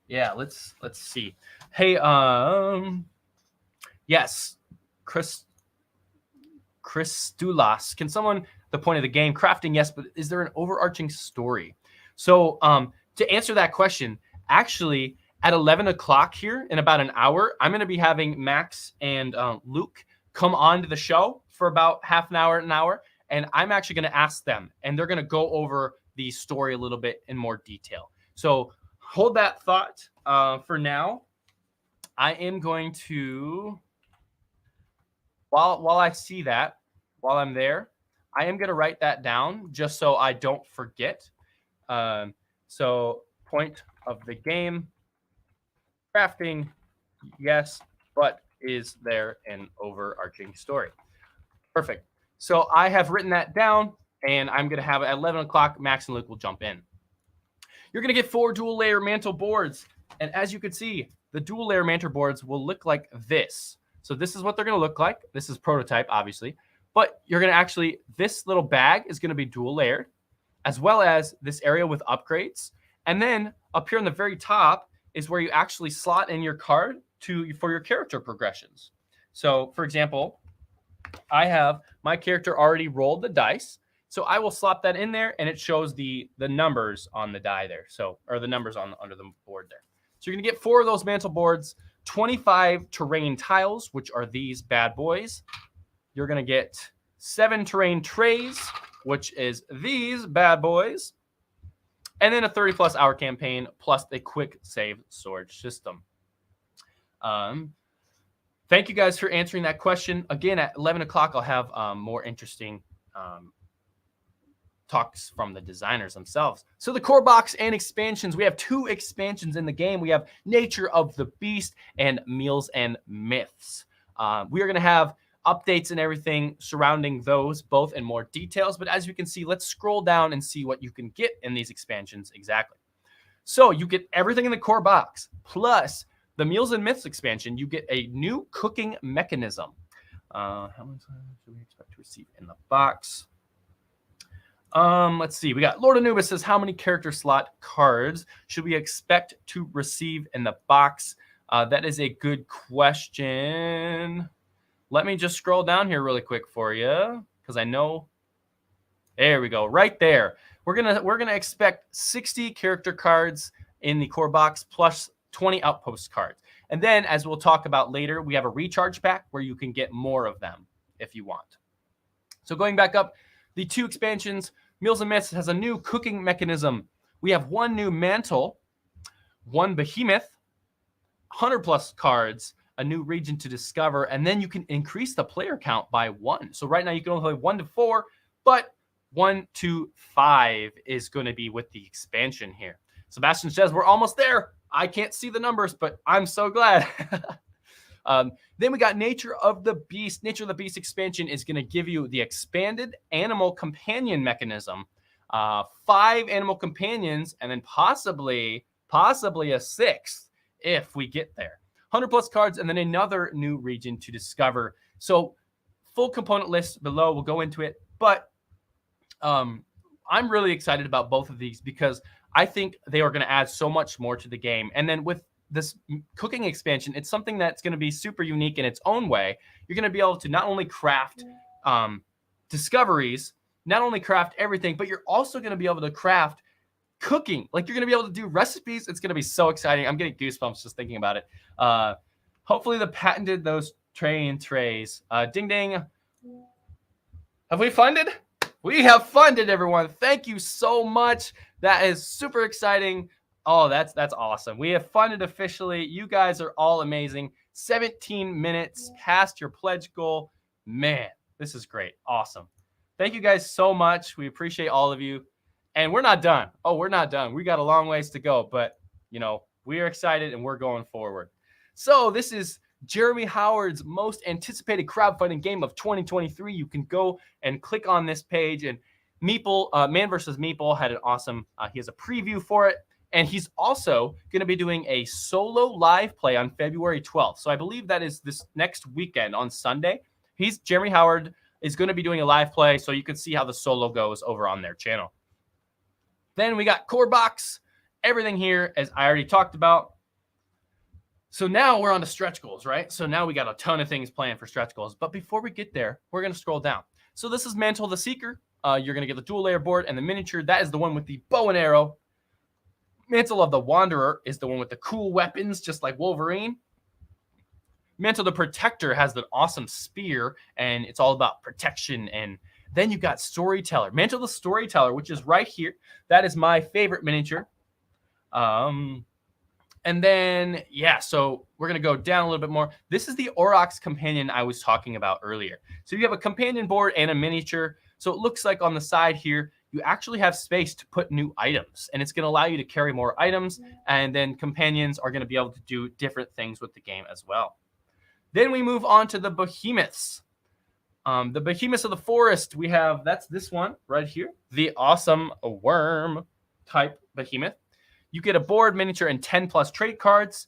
Yeah, let's see. Hey, yes, Christulas. Can someone, the point of the game, crafting, yes, but is there an overarching story? So to answer that question, actually, at 11 o'clock here in about an hour, I'm going to be having Max and Luke come on to the show for about half an hour, and I'm actually going to ask them, and they're going to go over the story a little bit in more detail. So hold that thought for now. I am going to, while I see that, while I'm there, I am going to write that down just so I don't forget. So point of the game, crafting, yes, but is there an overarching story? Perfect. So I have written that down, and I'm going to have it at 11 o'clock. Max and Luke will jump in. You're going to get 4 dual layer mantle boards. And as you can see, the dual layer mantle boards will look like this. So this is what they're going to look like. This is prototype, obviously. But you're going to actually, this little bag is going to be dual layered, as well as this area with upgrades. And then up here on the very top is where you actually slot in your card for your character progressions. So for example, I have my character already rolled the dice. So I will slot that in there, and it shows the numbers on the die there. So, or the numbers under the board there. So you're going to get 4 of those mantle boards, 25 terrain tiles, which are these bad boys. You're going to get 7 terrain trays, which is these bad boys. And then a 30+ hour campaign, plus a quick save storage system. Thank you guys for answering that question. Again, at 11 o'clock, I'll have more interesting talks from the designers themselves. So the core box and expansions, we have 2 expansions in the game. We have Nature of the Beast and Meals and Myths. We are going to have updates and everything surrounding those, both in more details. But as you can see, let's scroll down and see what you can get in these expansions exactly. So you get everything in the core box, plus the Meals and Myths expansion. You get a new cooking mechanism. How much do we expect to receive in the box? Let's see. We got Lord Anubis says, how many character slot cards should we expect to receive in the box? That is a good question. Let me just scroll down here really quick for you, because I know. There we go, right there. We're gonna expect 60 character cards in the core box plus 20 outpost cards. And then, as we'll talk about later, we have a recharge pack where you can get more of them if you want. So going back up The 2 expansions, Meals and Myths, has a new cooking mechanism. We have 1 new mantle, 1 behemoth, 100 plus cards, a new region to discover, and then you can increase the player count by 1. So right now you can only play 1 to 4, but 1 to 5 is going to be with the expansion here. Sebastian says we're almost there. I can't see the numbers, but I'm so glad. Then we got Nature of the Beast. Nature of the Beast expansion is going to give you the expanded animal companion mechanism, 5 animal companions, and then possibly a 6th if we get there. 100 plus cards, and then another new region to discover. So full component list below. We'll go into it, but I'm really excited about both of these because I think they are going to add so much more to the game. And then with this cooking expansion, it's something that's going to be super unique in its own way. You're going to be able to not only craft discoveries, not only craft everything, but you're also going to be able to craft cooking. Like, you're going to be able to do recipes. It's going to be so exciting. I'm getting goosebumps just thinking about it. Hopefully the patented those trays. Ding ding. Have we funded? We have funded, everyone. Thank you so much. That is super exciting. Oh, that's awesome. We have funded officially. You guys are all amazing. 17 minutes past your pledge goal. Man, this is great. Awesome. Thank you guys so much. We appreciate all of you. And we're not done. Oh, we're not done. We got a long ways to go, but you know, we are excited and we're going forward. So this is Jeremy Howard's most anticipated crowdfunding game of 2023. You can go and click on this page, and Meeple, Man vs. Meeple had an awesome, he has a preview for it. And he's also going to be doing a solo live play on February 12th. So I believe that is this next weekend on Sunday. Jeremy Howard is going to be doing a live play, so you can see how the solo goes over on their channel. Then we got Core Box, everything here, as I already talked about. So now we're on to stretch goals, right? So now we got a ton of things planned for stretch goals. But before we get there, we're going to scroll down. So this is Mantle the Seeker. You're going to get the dual layer board and the miniature. That is the one with the bow and arrow. Mantle of the Wanderer is the one with the cool weapons, just like Wolverine. Mantle the Protector has the awesome spear, and it's all about protection. And then you got Storyteller. Mantle the Storyteller, which is right here. That is my favorite miniature. And then, yeah, so we're going to go down a little bit more. This is the Aurochs Companion I was talking about earlier. So you have a companion board and a miniature. So it looks like on the side here, you actually have space to put new items, and it's going to allow you to carry more items, and then companions are going to be able to do different things with the game as well. Then we move on to the Behemoths. The Behemoths of the Forest, we have, that's this one right here, the awesome worm type Behemoth. You get a board, miniature, and 10 plus trait cards.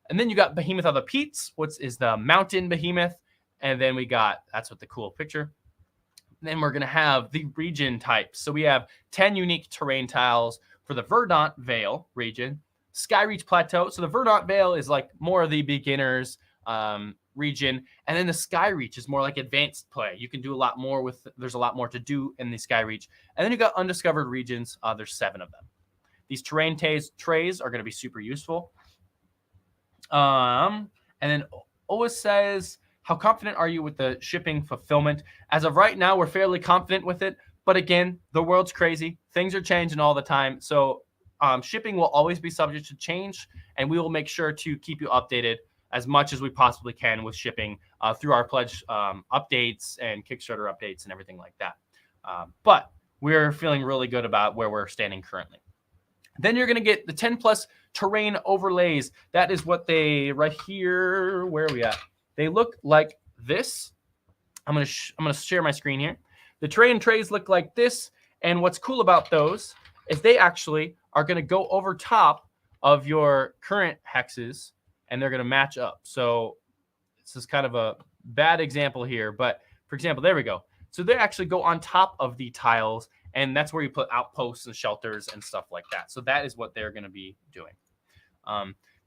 And then you got Behemoth of the Peats, which is the mountain behemoth. And then we got, that's what the cool picture. Then we're going to have the region types. So we have 10 unique terrain tiles for the Verdant Vale region, Skyreach Plateau. So the Verdant Vale is like more of the beginners region. And then the Skyreach is more like advanced play. You can do a lot more with, there's a lot more to do in the Skyreach. And then you got undiscovered regions. There's 7 of them. These terrain trays are going to be super useful. And then Ois says, how confident are you with the shipping fulfillment? As of right now, we're fairly confident with it. But again, the world's crazy. Things are changing all the time. So shipping will always be subject to change. And we will make sure to keep you updated as much as we possibly can with shipping through our pledge updates and Kickstarter updates and everything like that. But we're feeling really good about where we're standing currently. Then you're going to get the 10 plus terrain overlays. That is what they, right here, where are we at? They look like this. I'm going to share my screen here. The terrain trays look like this. And what's cool about those is they actually are going to go over top of your current hexes, and they're going to match up. So this is kind of a bad example here. But for example, there we go. So they actually go on top of the tiles, and that's where you put outposts and shelters and stuff like that. So that is what they're going to be doing.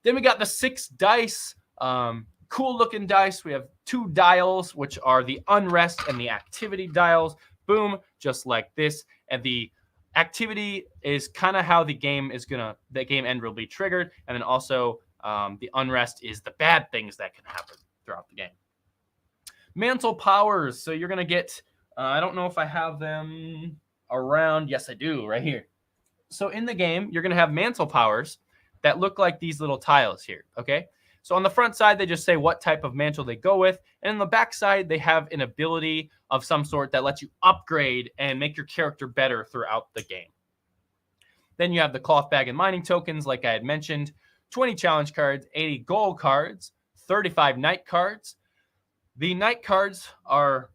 Then we got the 6 dice. Cool looking dice. We have 2 dials, which are the unrest and the activity dials. Boom, just like this. And the activity is kind of how the game end will be triggered. And then also the unrest is the bad things that can happen throughout the game. Mantle powers. So you're going to get I don't know if I have them around. Yes, I do, right here. So in the game, you're going to have mantle powers that look like these little tiles here, okay? So on the front side, they just say what type of mantle they go with. And on the back side, they have an ability of some sort that lets you upgrade and make your character better throughout the game. Then you have the cloth bag and mining tokens, like I had mentioned, 20 challenge cards, 80 gold cards, 35 night cards. The night cards are,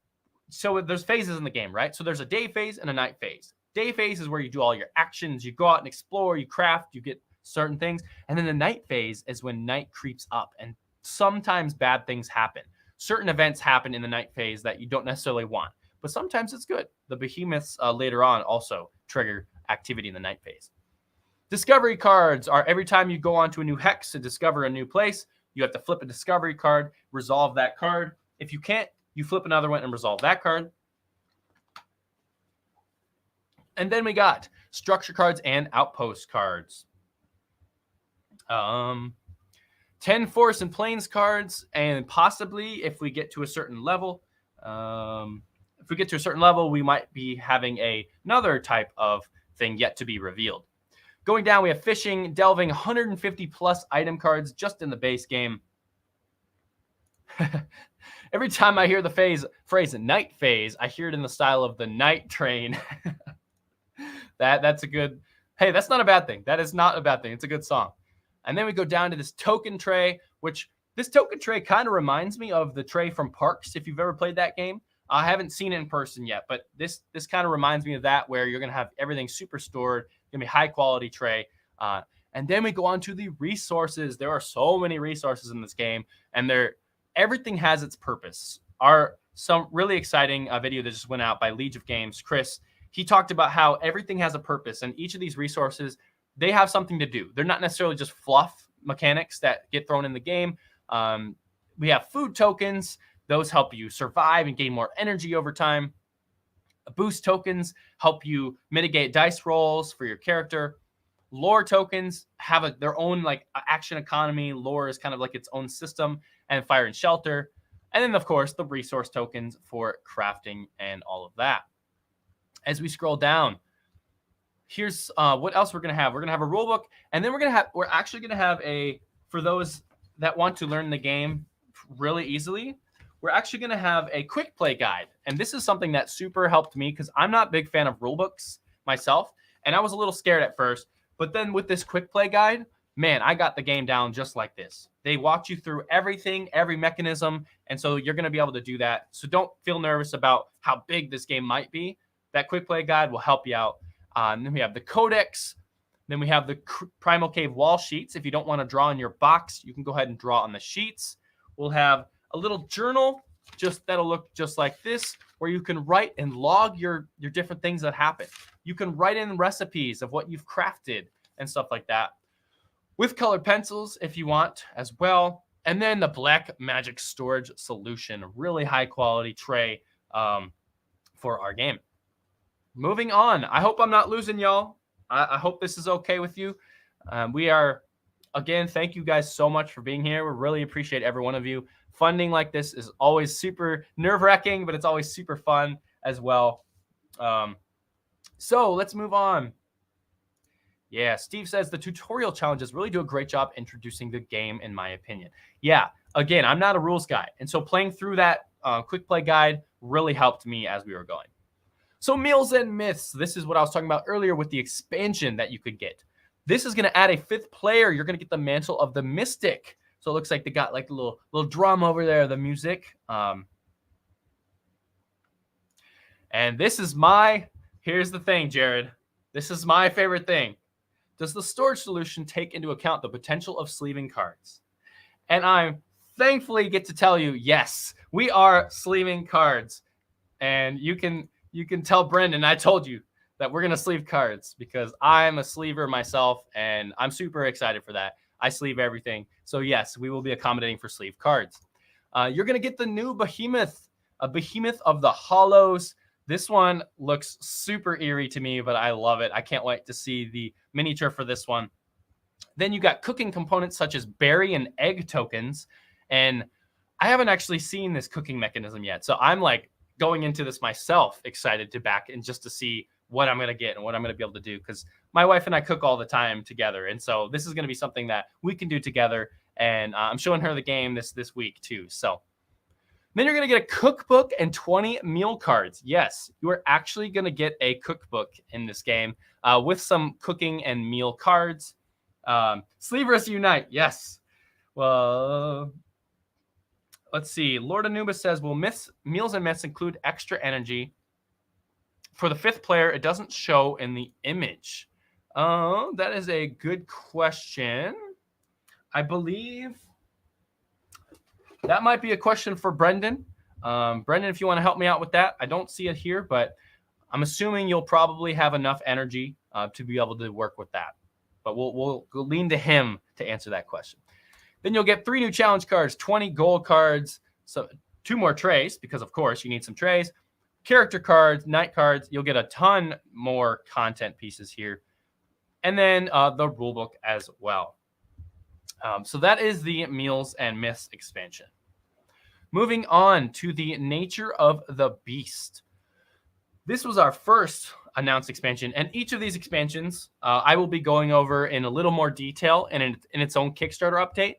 so there's phases in the game, right? So there's a day phase and a night phase. Day phase is where you do all your actions. You go out and explore, you craft, you get certain things. And then the night phase is when night creeps up and sometimes bad things happen. Certain events happen in the night phase that you don't necessarily want, but sometimes it's good. The Behemoths later on also trigger activity in the night phase. Discovery cards are every time you go onto a new hex to discover a new place, you have to flip a discovery card, resolve that card. If you can't, you flip another one and resolve that card. And then we got structure cards and outpost cards. 10 forest and plains cards, and possibly if we get to a certain level, we might be having another type of thing yet to be revealed. Going down, we have fishing, delving, 150 plus item cards just in the base game. Every time I hear the phrase night phase, I hear it in the style of the night train. That's a good, hey, that's not a bad thing. That is not a bad thing. It's a good song. And then we go down to this token tray, which this token tray kind of reminds me of the tray from Parks, if you've ever played that game. I haven't seen it in person yet, but this kind of reminds me of that, where you're going to have everything super stored, going to be high quality tray. And then we go on to the resources. There are so many resources in this game, and everything has its purpose. Some really exciting video that just went out by Legion of Games, Chris, he talked about how everything has a purpose, and each of these resources, they have something to do. They're not necessarily just fluff mechanics that get thrown in the game. We have food tokens. Those help you survive and gain more energy over time. Boost tokens help you mitigate dice rolls for your character. Lore tokens have their own action economy. Lore is kind of like its own system, and fire and shelter. And then, of course, the resource tokens for crafting and all of that. As we scroll down, here's what else we're going to have. We're going to have a rule book, and then we're actually going to have for those that want to learn the game really easily, we're actually going to have a quick play guide. And this is something that super helped me because I'm not a big fan of rule books myself, and I was a little scared at first. But then with this quick play guide, man, I got the game down just like this. They walked you through everything, every mechanism, and so you're going to be able to do that. So don't feel nervous about how big this game might be. That quick play guide will help you out. And then we have the codex. Then we have the Primal Cave wall sheets. If you don't want to draw in your box, you can go ahead and draw on the sheets. We'll have a little journal that'll look just like this, where you can write and log your different things that happen. You can write in recipes of what you've crafted and stuff like that, with colored pencils if you want as well. And then the Black Magic Storage Solution, really high quality tray for our game. Moving on. I hope I'm not losing y'all. I hope this is okay with you. We are, again, thank you guys so much for being here. We really appreciate every one of you. Funding like this is always super nerve-wracking, but it's always super fun as well. So let's move on. Yeah, Steve says the tutorial challenges really do a great job introducing the game, in my opinion. Yeah, again, I'm not a rules guy, and so playing through that quick play guide really helped me as we were going. So meals and myths, this is what I was talking about earlier with the expansion that you could get. This is going to add a 5th player. You're going to get the Mantle of the Mystic. So it looks like they got like a little drum over there, the music. And this is here's the thing, Jared. This is my favorite thing. Does the storage solution take into account the potential of sleeving cards? And I thankfully get to tell you, yes, we are sleeving cards. And you can tell Brendan I told you that we're going to sleeve cards because I'm a sleever myself, and I'm super excited for that. I sleeve everything. So yes, we will be accommodating for sleeve cards. You're going to get the new Behemoth, a Behemoth of the Hollows. This one looks super eerie to me, but I love it. I can't wait to see the miniature for this one. Then you got cooking components such as berry and egg tokens. And I haven't actually seen this cooking mechanism yet. So I'm like going into this myself excited to back and just to see what I'm going to get and what I'm going to be able to do, because my wife and I cook all the time together. And so this is going to be something that we can do together. And I'm showing her the game this week too. So then you're going to get a cookbook and 20 meal cards. Yes, you are actually going to get a cookbook in this game with some cooking and meal cards. Sleevers Unite. Yes. Well, let's see. Lord Anubis says, will meals and myths include extra energy? For the 5th player, it doesn't show in the image. That is a good question. I believe that might be a question for Brendan. Brendan, if you want to help me out with that. I don't see it here, but I'm assuming you'll probably have enough energy to be able to work with that. But we'll lean to him to answer that question. Then you'll get 3 new challenge cards, 20 gold cards, so 2 more trays, because of course you need some trays, character cards, night cards. You'll get a ton more content pieces here. And then the rulebook as well. So that is the Meals and Myths expansion. Moving on to the Nature of the Beast. This was our first announced expansion, and each of these expansions I will be going over in a little more detail in its own Kickstarter update.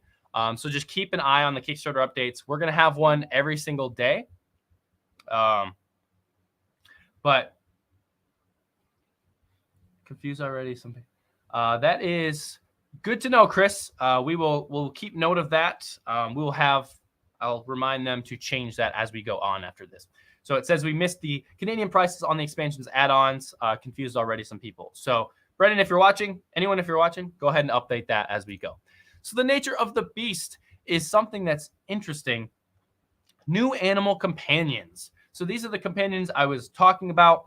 So just keep an eye on the Kickstarter updates. We're going to have one every single day. But confused already something. That is good to know, Chris. We'll keep note of that. I'll remind them to change that as we go on after this. So it says we missed the Canadian prices on the expansions add-ons. Confused already some people. So Brendan, if you're watching, anyone, if you're watching, go ahead and update that as we go. So the Nature of the Beast is something that's interesting. New animal companions. So these are the companions I was talking about.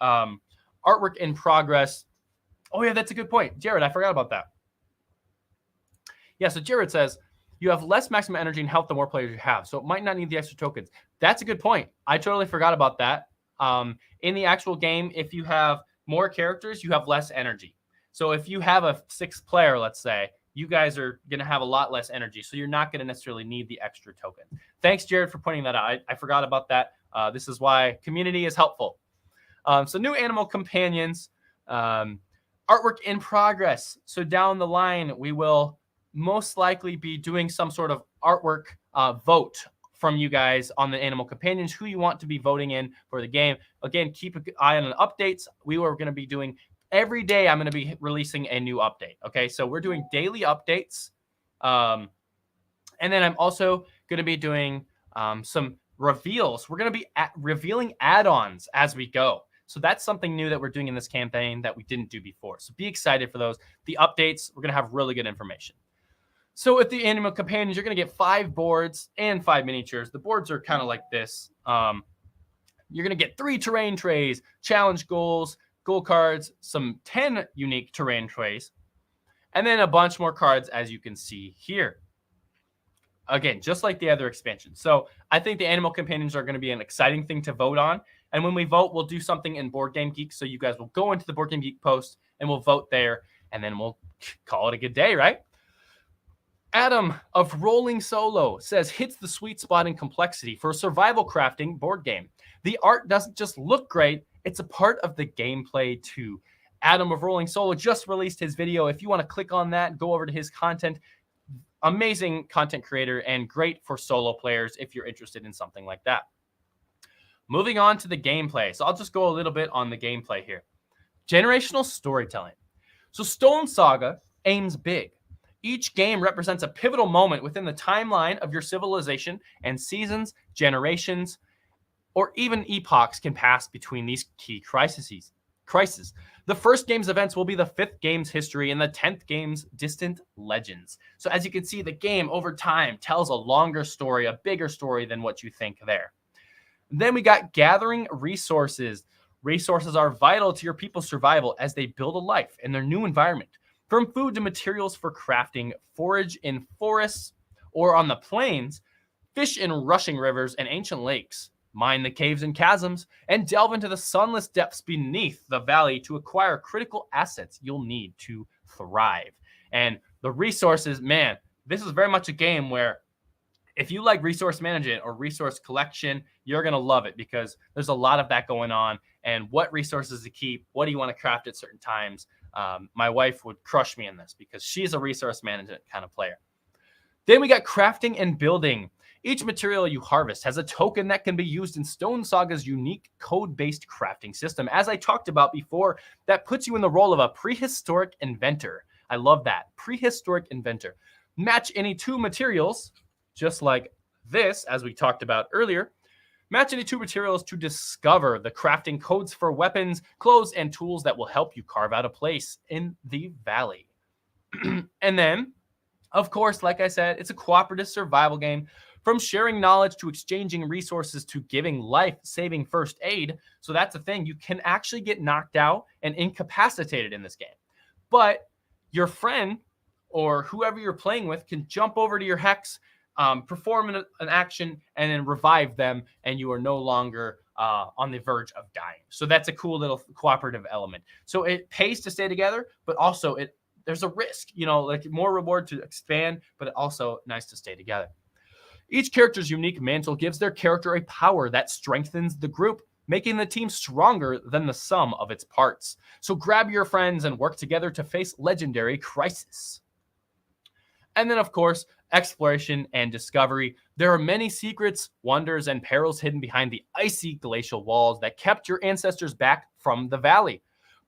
Artwork in progress. Oh yeah, that's a good point. Jared, I forgot about that. Yeah, so Jared says, you have less maximum energy and health the more players you have, so it might not need the extra tokens. That's a good point. I totally forgot about that. In the actual game, if you have more characters, you have less energy. So if you have a 6th player, let's say, you guys are going to have a lot less energy, so you're not going to necessarily need the extra token. Thanks, Jared, for pointing that out. I forgot about that. This is why community is helpful. So new animal companions, artwork in progress. So down the line, we will most likely be doing some sort of artwork vote from you guys on the animal companions, who you want to be voting in for the game. Again, keep an eye on the updates. We are going to be doing every day. I'm going to be releasing a new update. Okay, so we're doing daily updates. And then I'm also going to be doing some reveals. We're going to be revealing add-ons as we go. So that's something new that we're doing in this campaign that we didn't do before. So be excited for those. The updates, we're going to have really good information. So with the animal companions, you're going to get 5 boards and 5 miniatures. The boards are kind of like this. You're going to get 3 terrain trays, challenge goals, gold cards, some 10 unique terrain trays, and then a bunch more cards, as you can see here. Again, just like the other expansions. So I think the animal companions are going to be an exciting thing to vote on. And when we vote, we'll do something in Board Game Geek. So you guys will go into the Board Game Geek post and we'll vote there. And then we'll call it a good day, right? Adam of Rolling Solo says, hits the sweet spot in complexity for a survival crafting board game. The art doesn't just look great, it's a part of the gameplay too. Adam of Rolling Solo just released his video. If you want to click on that, go over to his content. Amazing content creator and great for solo players if you're interested in something like that. Moving on to the gameplay. So I'll just go a little bit on the gameplay here. Generational storytelling. So Stonesaga aims big. Each game represents a pivotal moment within the timeline of your civilization, and seasons, generations, or even epochs can pass between these key crises. The first game's events will be the 5th game's history and the 10th game's distant legends. So as you can see, the game over time tells a longer story, a bigger story than what you think there. Then we got gathering resources. Resources are vital to your people's survival as they build a life in their new environment. From food to materials for crafting, forage in forests or on the plains, fish in rushing rivers and ancient lakes, mine the caves and chasms, and delve into the sunless depths beneath the valley to acquire critical assets you'll need to thrive. And the resources, man, this is very much a game where If you like resource management or resource collection, you're going to love it because there's a lot of that going on. And what resources to keep, what do you want to craft at certain times? My wife would crush me in this because she's a resource management kind of player. Then we got crafting and building. Each material you harvest has a token that can be used in Stonesaga's unique code-based crafting system. As I talked about before, that puts you in the role of a prehistoric inventor. I love that. Prehistoric inventor. Match any two materials, just like this, as we talked about earlier. Match any two materials to discover the crafting codes for weapons, clothes, and tools that will help you carve out a place in the valley. And then, of course, like I said, it's a cooperative survival game. From sharing knowledge to exchanging resources to giving life-saving first aid. So that's the thing. You can actually get knocked out and incapacitated in this game. But your friend or whoever you're playing with can jump over to your hex, perform an action, and then revive them, and you are no longer on the verge of dying. So that's a cool little cooperative element. So it pays to stay together, but also there's a risk, like more reward to expand, but also nice to stay together. Each character's unique mantle gives their character a power that strengthens the group, making the team stronger than the sum of its parts. So grab your friends and work together to face legendary crisis. And then, of course, exploration and discovery. There are many secrets, wonders, and perils hidden behind the icy glacial walls that kept your ancestors back from the valley.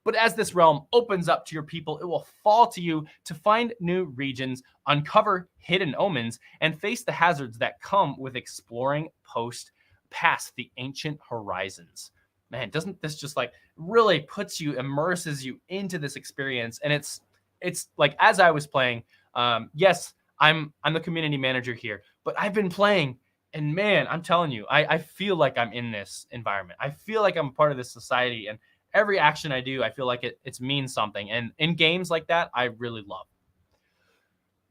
But as this realm opens up to your people, it will fall to you to find new regions, uncover hidden omens, and face the hazards that come with exploring past the ancient horizons. Man, doesn't this just really immerses you into this experience? And it's like, as I was playing, yes, I'm the community manager here, but I've been playing, and man, I'm telling you, I feel like I'm in this environment. I feel like I'm a part of this society, and every action I do, I feel like it means something. And in games like that, I really love.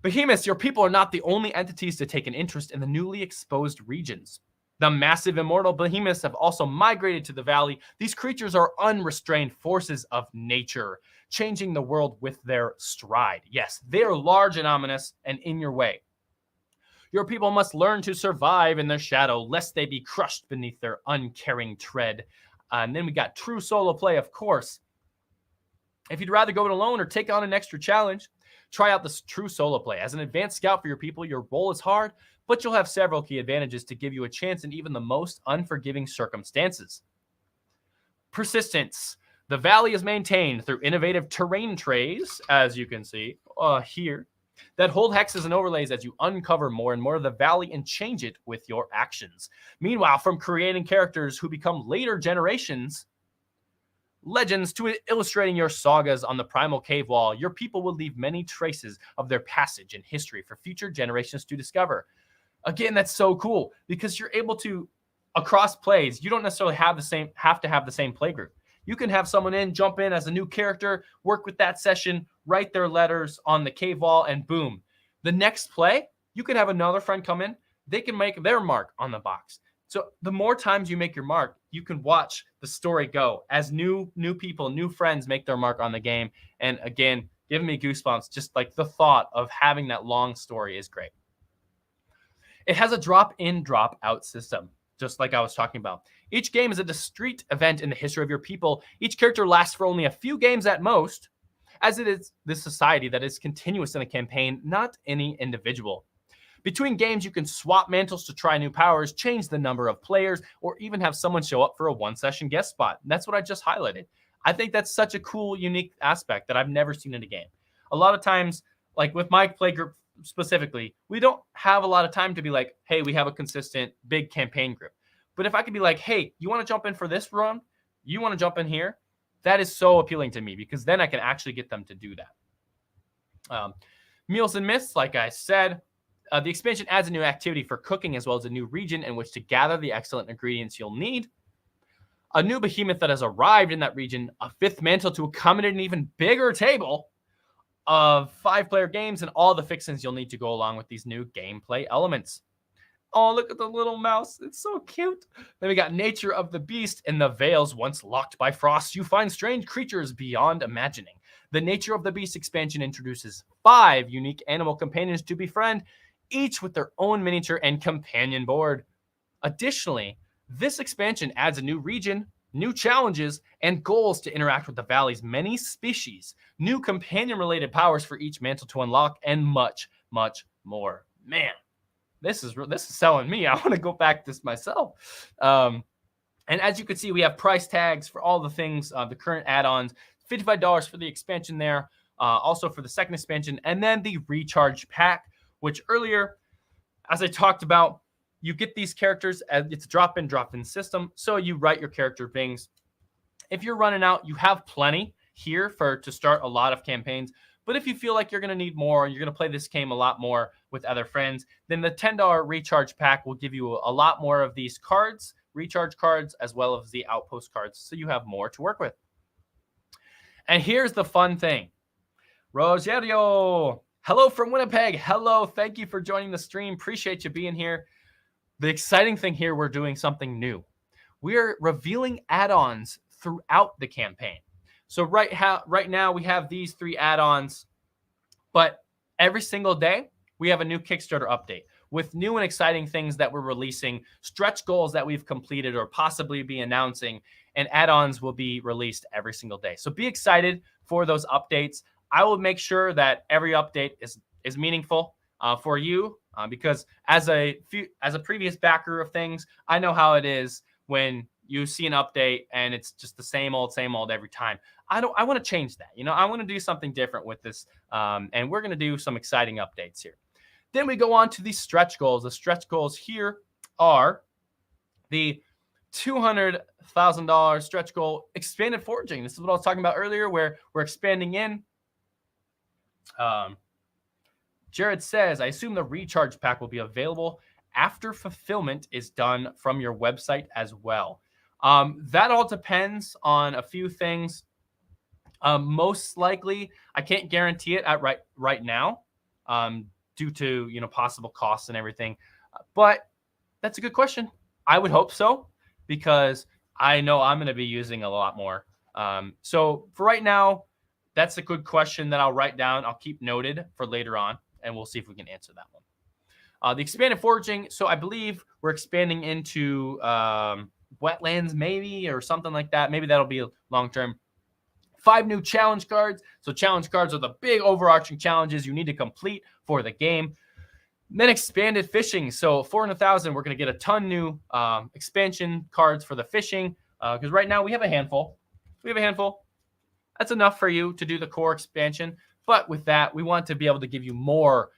Behemoths, your people are not the only entities to take an interest in the newly exposed regions. The massive immortal behemoths have also migrated to the valley. These creatures are unrestrained forces of nature, changing the world with their stride. Yes, they are large and ominous and in your way. Your people must learn to survive in their shadow, lest they be crushed beneath their uncaring tread. And then we got true solo play, of course. If you'd rather go it alone or take on an extra challenge, try out this true solo play. As an advanced scout for your people, your role is hard, but you'll have several key advantages to give you a chance in even the most unforgiving circumstances. Persistence. The valley is maintained through innovative terrain trays, as you can see here, that hold hexes and overlays as you uncover more and more of the valley and change it with your actions. Meanwhile, from creating characters who become later generations, legends, to illustrating your sagas on the primal cave wall, your people will leave many traces of their passage in history for future generations to discover. Again, that's so cool because you're able to, across plays, you don't necessarily have to have the same play group. You can have someone jump in as a new character, work with that session, write their letters on the cave wall, and boom. The next play, you can have another friend come in. They can make their mark on the box. So the more times you make your mark, you can watch the story go as new people, new friends make their mark on the game. And again, giving me goosebumps. Just like the thought of having that long story is great. It has a drop-in, drop-out system, just like I was talking about. Each game is a discrete event in the history of your people. Each character lasts for only a few games at most, as it is this society that is continuous in a campaign, not any individual. Between games, you can swap mantles to try new powers, change the number of players, or even have someone show up for a one-session guest spot. And that's what I just highlighted. I think that's such a cool, unique aspect that I've never seen in a game. A lot of times, like with my play group specifically, we don't have a lot of time to be like, hey, we have a consistent big campaign group. But if I could be like, hey, you want to jump in for this run? You want to jump in here? That is so appealing to me because then I can actually get them to do that. Meals and Myths, like I said, the expansion adds a new activity for cooking as well as a new region in which to gather the excellent ingredients you'll need. A new behemoth that has arrived in that region, a fifth mantle to accommodate an even bigger table of 5-player games, and all the fixings you'll need to go along with these new gameplay elements. Oh, look at the little mouse. It's so cute. Then we got Nature of the Beast. In the Vales, once locked by frost, you find strange creatures beyond imagining. The Nature of the Beast expansion introduces 5 unique animal companions to befriend. each with their own miniature and companion board. Additionally, this expansion adds a new region, new challenges, and goals to interact with the valley's many species, new companion-related powers for each mantle to unlock, and much, much more. Man, this is selling me. I want to go back this myself. And as you can see, we have price tags for all the things, the current add-ons, $55 for the expansion there, also for the second expansion, and then the recharge pack, which earlier, as I talked about, you get these characters, it's a drop-in system, so you write your character things. If you're running out, you have plenty here to start a lot of campaigns. But if you feel like you're going to need more, and you're going to play this game a lot more with other friends, then the $10 recharge pack will give you a lot more of these cards, recharge cards, as well as the outpost cards, so you have more to work with. And here's the fun thing. Rogerio, hello from Winnipeg. Hello, thank you for joining the stream. Appreciate you being here. The exciting thing here, we're doing something new. We're revealing add-ons throughout the campaign. So right now we have these 3 add-ons, but every single day we have a new Kickstarter update with new and exciting things that we're releasing, stretch goals that we've completed or possibly be announcing, and add-ons will be released every single day. So be excited for those updates. I will make sure that every update is meaningful for you. Because as a previous backer of things, I know how it is when you see an update and it's just the same old every time. I want to change that. I want to do something different with this, and we're going to do some exciting updates here. Then we go on to the stretch goals. The stretch goals here are the $200,000 stretch goal, expanded foraging. This is what I was talking about earlier, where we're expanding in. Jared says, I assume the recharge pack will be available after fulfillment is done from your website as well. That all depends on a few things. Most likely, I can't guarantee it at right now due to possible costs and everything. But that's a good question. I would hope so, because I know I'm going to be using a lot more. So for right now, that's a good question that I'll write down. I'll keep noted for later on, and we'll see if we can answer that one. The expanded foraging. So I believe we're expanding into wetlands maybe, or something like that. Maybe that'll be long-term. 5 new challenge cards. So challenge cards are the big overarching challenges you need to complete for the game. Then expanded fishing. So 400,000, we're going to get a ton new expansion cards for the fishing, because right now we have a handful. That's enough for you to do the core expansion. But with that, we want to be able to give you more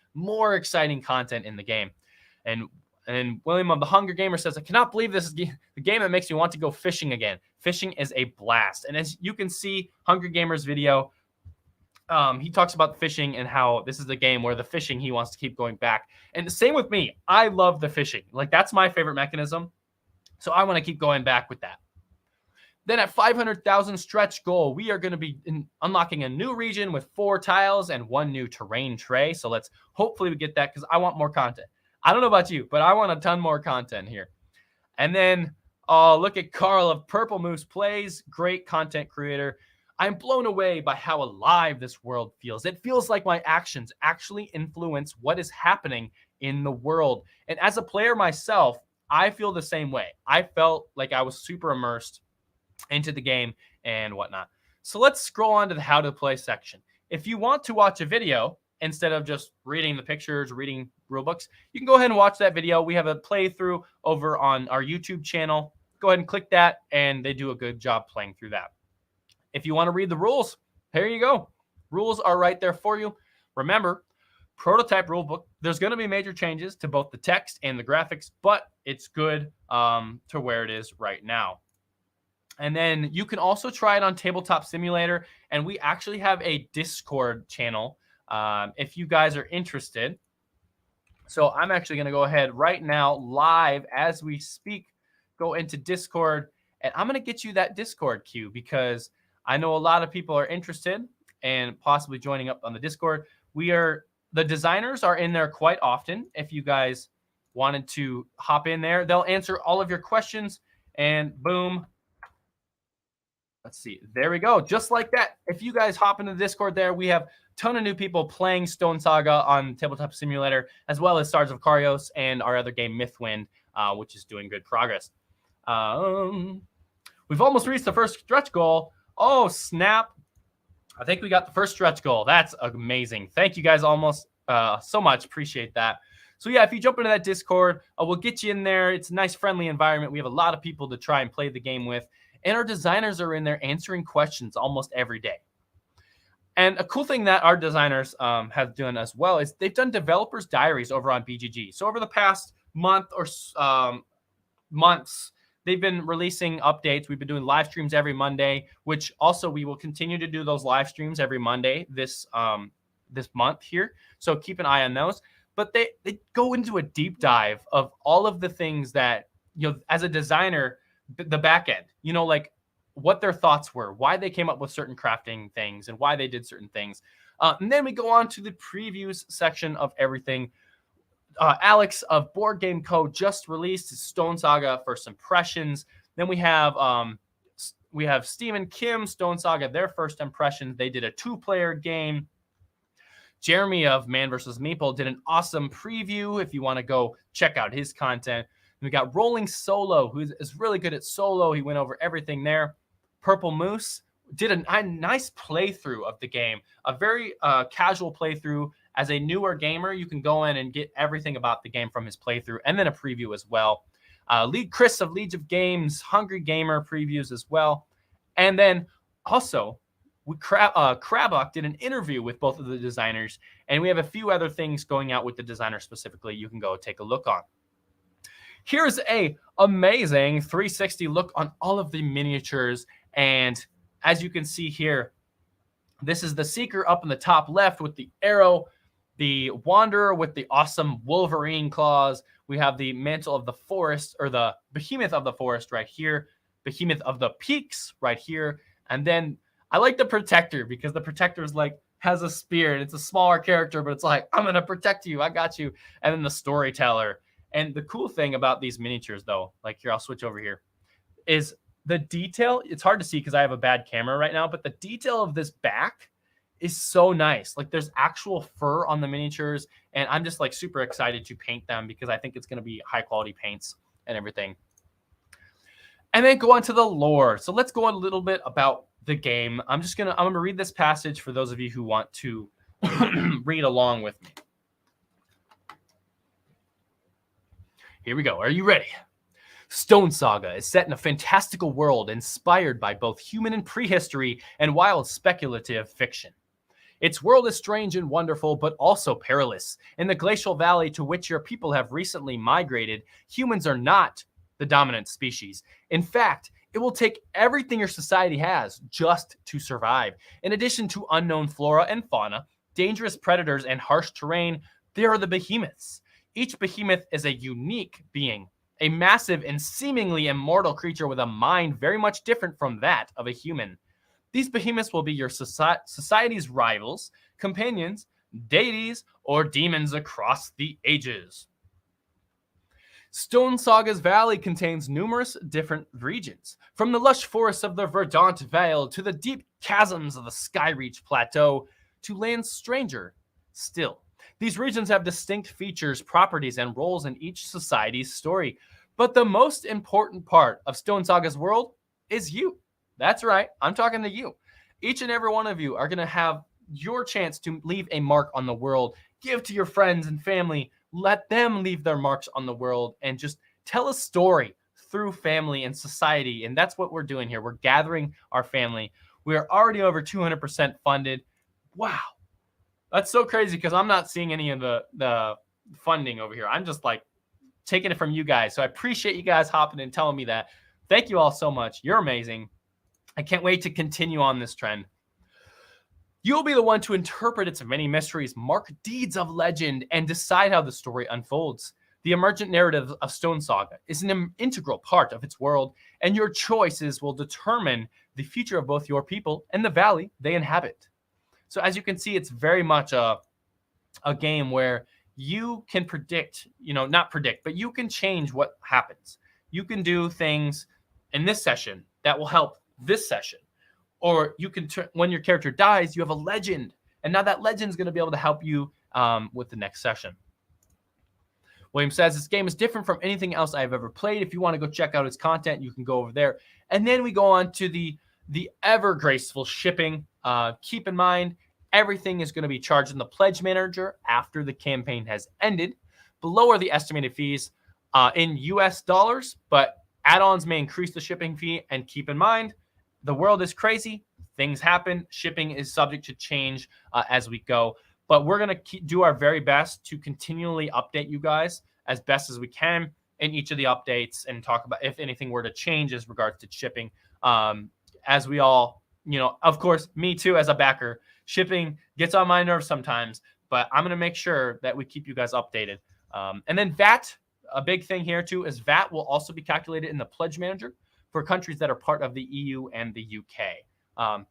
exciting content in the game. And William of the Hunger Gamer says, I cannot believe this is the game that makes me want to go fishing again. Fishing is a blast. And as you can see, Hunger Gamer's video, he talks about fishing and how this is the game where the fishing, he wants to keep going back. And the same with me. I love the fishing. Like, that's my favorite mechanism. So I want to keep going back with that. Then at 500,000 stretch goal, we are going to be unlocking a new region with 4 tiles and 1 new terrain tray. So let's hopefully we get that, because I want more content. I don't know about you, but I want a ton more content here. And then look at Carl of Purple Moose Plays. Great content creator. I'm blown away by how alive this world feels. It feels like my actions actually influence what is happening in the world. And as a player myself, I feel the same way. I felt like I was super immersed into the game and whatnot. So let's scroll on to the how to play section. If you want to watch a video instead of just reading the pictures, reading rule books, you can go ahead and watch that video. We have a playthrough over on our YouTube channel. Go ahead and click that, and they do a good job playing through that. If you want to read the rules, here you go. Rules are right there for you. Remember, prototype rulebook, there's going to be major changes to both the text and the graphics, but it's good to where it is right now. And then you can also try it on Tabletop Simulator, and we actually have a Discord channel if you guys are interested. So I'm actually going to go ahead right now, live as we speak, go into Discord, and I'm going to get you that Discord queue, because I know a lot of people are interested and possibly joining up on the Discord. The designers are in there quite often. If you guys wanted to hop in there, they'll answer all of your questions, and boom, Let's see. There we go. Just like that. If you guys hop into the Discord there, we have a ton of new people playing Stonesaga on Tabletop Simulator, as well as Stars of Karios and our other game, Mythwind, which is doing good progress. We've almost reached the first stretch goal. Oh, snap. I think we got the first stretch goal. That's amazing. Thank you guys so much. Appreciate that. So yeah, if you jump into that Discord, we'll get you in there. It's a nice, friendly environment. We have a lot of people to try and play the game with. And our designers are in there answering questions almost every day. And a cool thing that our designers have done as well is they've done developers' diaries over on BGG. So over the past month or months, they've been releasing updates. We've been doing live streams every Monday, which also we will continue to do those live streams every Monday this month here. So keep an eye on those. But they go into a deep dive of all of the things that, as a designer, the back end, like what their thoughts were, why they came up with certain crafting things and why they did certain things. And then we go on to the previews section of everything. Alex of Board Game Co. just released his Stonesaga First Impressions. Then we have Steve and Kim, Stonesaga, their first impressions. They did a 2-player game. Jeremy of Man vs. Meeple did an awesome preview if you want to go check out his content. We got Rolling Solo, who is really good at solo. He went over everything there. Purple Moose did a nice playthrough of the game, a very casual playthrough. As a newer gamer, you can go in and get everything about the game from his playthrough, and then a preview as well. Chris of League of Games, Hungry Gamer previews as well. And then also, Krabok did an interview with both of the designers, and we have a few other things going out with the designer specifically you can go take a look on. Here's a amazing 360 look on all of the miniatures. And as you can see here, this is the Seeker up in the top left with the arrow, the Wanderer with the awesome Wolverine claws. We have the Mantle of the Forest, or the Behemoth of the Forest right here, Behemoth of the Peaks right here. And then I like the Protector because the Protector is has a spear, and it's a smaller character, but it's like, I'm going to protect you. I got you. And then the Storyteller. And the cool thing about these miniatures, though, here, I'll switch over here, is the detail. It's hard to see because I have a bad camera right now, but the detail of this back is so nice. There's actual fur on the miniatures, and I'm just super excited to paint them because I think it's going to be high quality paints and everything. And then go on to the lore. So let's go on a little bit about the game. I'm going to read this passage for those of you who want to read along with me. Here we go. Are you ready? Stonesaga is set in a fantastical world inspired by both human and prehistory and wild speculative fiction. Its world is strange and wonderful, but also perilous. In the glacial valley to which your people have recently migrated, humans are not the dominant species. In fact, it will take everything your society has just to survive. In addition to unknown flora and fauna, dangerous predators, and harsh terrain, there are the behemoths. Each behemoth is a unique being, a massive and seemingly immortal creature with a mind very much different from that of a human. These behemoths will be your society's rivals, companions, deities, or demons across the ages. Stonesaga's valley contains numerous different regions, from the lush forests of the Verdant Vale to the deep chasms of the Skyreach Plateau to lands stranger still. These regions have distinct features, properties, and roles in each society's story. But the most important part of Stonesaga's world is you. That's right. I'm talking to you. Each and every one of you are going to have your chance to leave a mark on the world. Give to your friends and family. Let them leave their marks on the world and just tell a story through family and society. And that's what we're doing here. We're gathering our family. We are already over 200% funded. Wow. That's so crazy because I'm not seeing any of the funding over here. I'm just taking it from you guys. So I appreciate you guys hopping and telling me that. Thank you all so much. You're amazing. I can't wait to continue on this trend. You'll be the one to interpret its many mysteries, mark deeds of legend, and decide how the story unfolds. The emergent narrative of Stonesaga is an integral part of its world, and your choices will determine the future of both your people and the valley they inhabit. So as you can see, it's very much a game where you can predict, not predict, but you can change what happens. You can do things in this session that will help this session. or you can when your character dies, you have a legend, and now that legend is going to be able to help you with the next session. William says, this game is different from anything else I've ever played. If you want to go check out its content, you can go over there. And then we go on to the ever graceful shipping. Keep in mind, everything is going to be charged in the pledge manager after the campaign has ended. Below are the estimated fees in US dollars, but add-ons may increase the shipping fee. And keep in mind, the world is crazy. Things happen. Shipping is subject to change as we go. But we're going to do our very best to continually update you guys as best as we can in each of the updates and talk about if anything were to change as regards to shipping. As we all, of course, me too, as a backer, shipping gets on my nerves sometimes, but I'm going to make sure that we keep you guys updated. And then VAT, a big thing here too, is VAT will also be calculated in the pledge manager for countries that are part of the EU and the UK.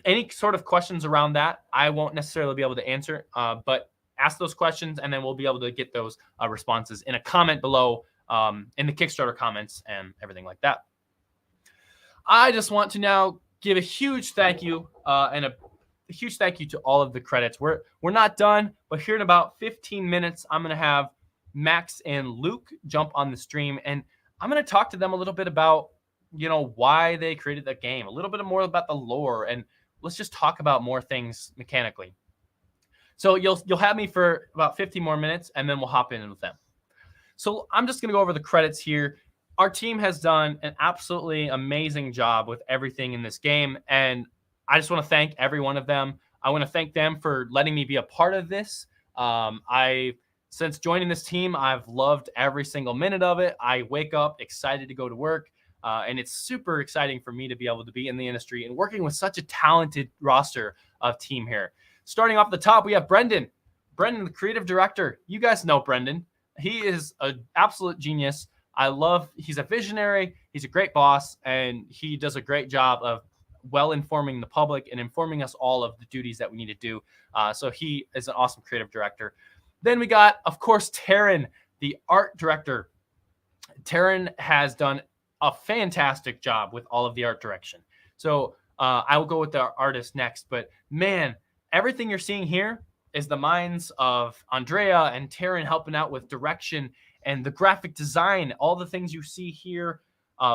Any sort of questions around that, I won't necessarily be able to answer, but ask those questions and then we'll be able to get those responses in a comment below in the Kickstarter comments and everything like that. I just want to now give a huge thank you and a huge thank you to all of the credits. We're not done, but here in about 15 minutes, I'm going to have Max and Luke jump on the stream, and I'm going to talk to them a little bit about why they created the game, a little bit more about the lore, and let's just talk about more things mechanically. So you'll have me for about 15 more minutes, and then we'll hop in with them. So I'm just going to go over the credits here. Our team has done an absolutely amazing job with everything in this game, and I just want to thank every one of them. I want to thank them for letting me be a part of this. Since joining this team, I've loved every single minute of it. I wake up excited to go to work. And it's super exciting for me to be able to be in the industry and working with such a talented roster of team here. Starting off the top, we have Brendan. Brendan, the creative director. You guys know Brendan. He is an absolute genius. He's a visionary. He's a great boss, and he does a great job of well informing the public and informing us all of the duties that we need to do. So he is an awesome creative director. Then we got, of course, Taryn, the art director. Taryn has done a fantastic job with all of the art direction. So I will go with the artist next, but man, everything you're seeing here is the minds of Andrea and Taryn helping out with direction and the graphic design. All the things you see here,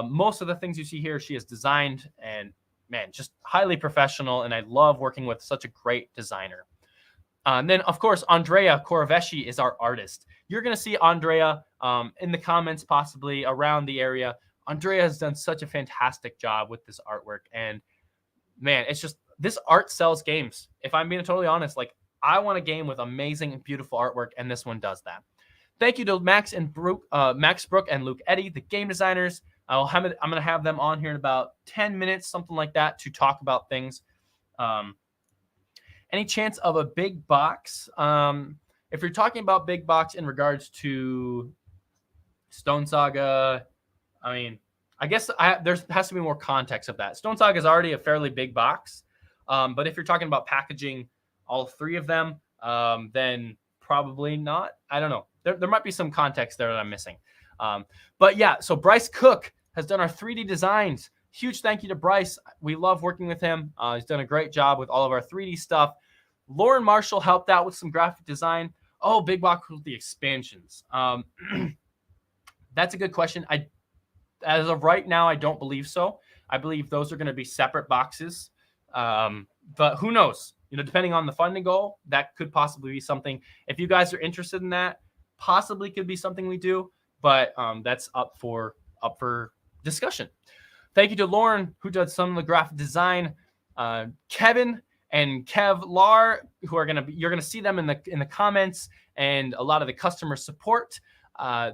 most of the things you see here, she has designed, and man, just highly professional. And I love working with such a great designer. And then, of course, Andrea Koraveshi is our artist. You're going to see Andrea in the comments, possibly around the area. Andrea has done such a fantastic job with this artwork. And man, it's just, this art sells games. If I'm being totally honest, like, I want a game with amazing and beautiful artwork, and this one does that. Thank you to Max Brook and Luke Eddy, the game designers. I'm going to have them on here in about 10 minutes, something like that, to talk about things. Any chance of a big box? If you're talking about big box in regards to Stonesaga, I mean, I guess there has to be more context of that. Stonesaga is already a fairly big box, but if you're talking about packaging all three of them, then probably not. I don't know. There might be some context there that I'm missing. But yeah, so Bryce Cook has done our 3D designs. Huge thank you to Bryce. We love working with him. He's done a great job with all of our 3D stuff. Lauren Marshall helped out with some graphic design. Oh, big box with the expansions. That's a good question. As of right now, I don't believe so. I believe those are going to be separate boxes. But who knows? Depending on the funding goal, that could possibly be something. If you guys are interested in that, possibly could be something we do. But that's up for discussion. Thank you to Lauren, who does some of the graphic design. Kevin and Kev Lar, who you're gonna see them in the comments, and a lot of the customer support.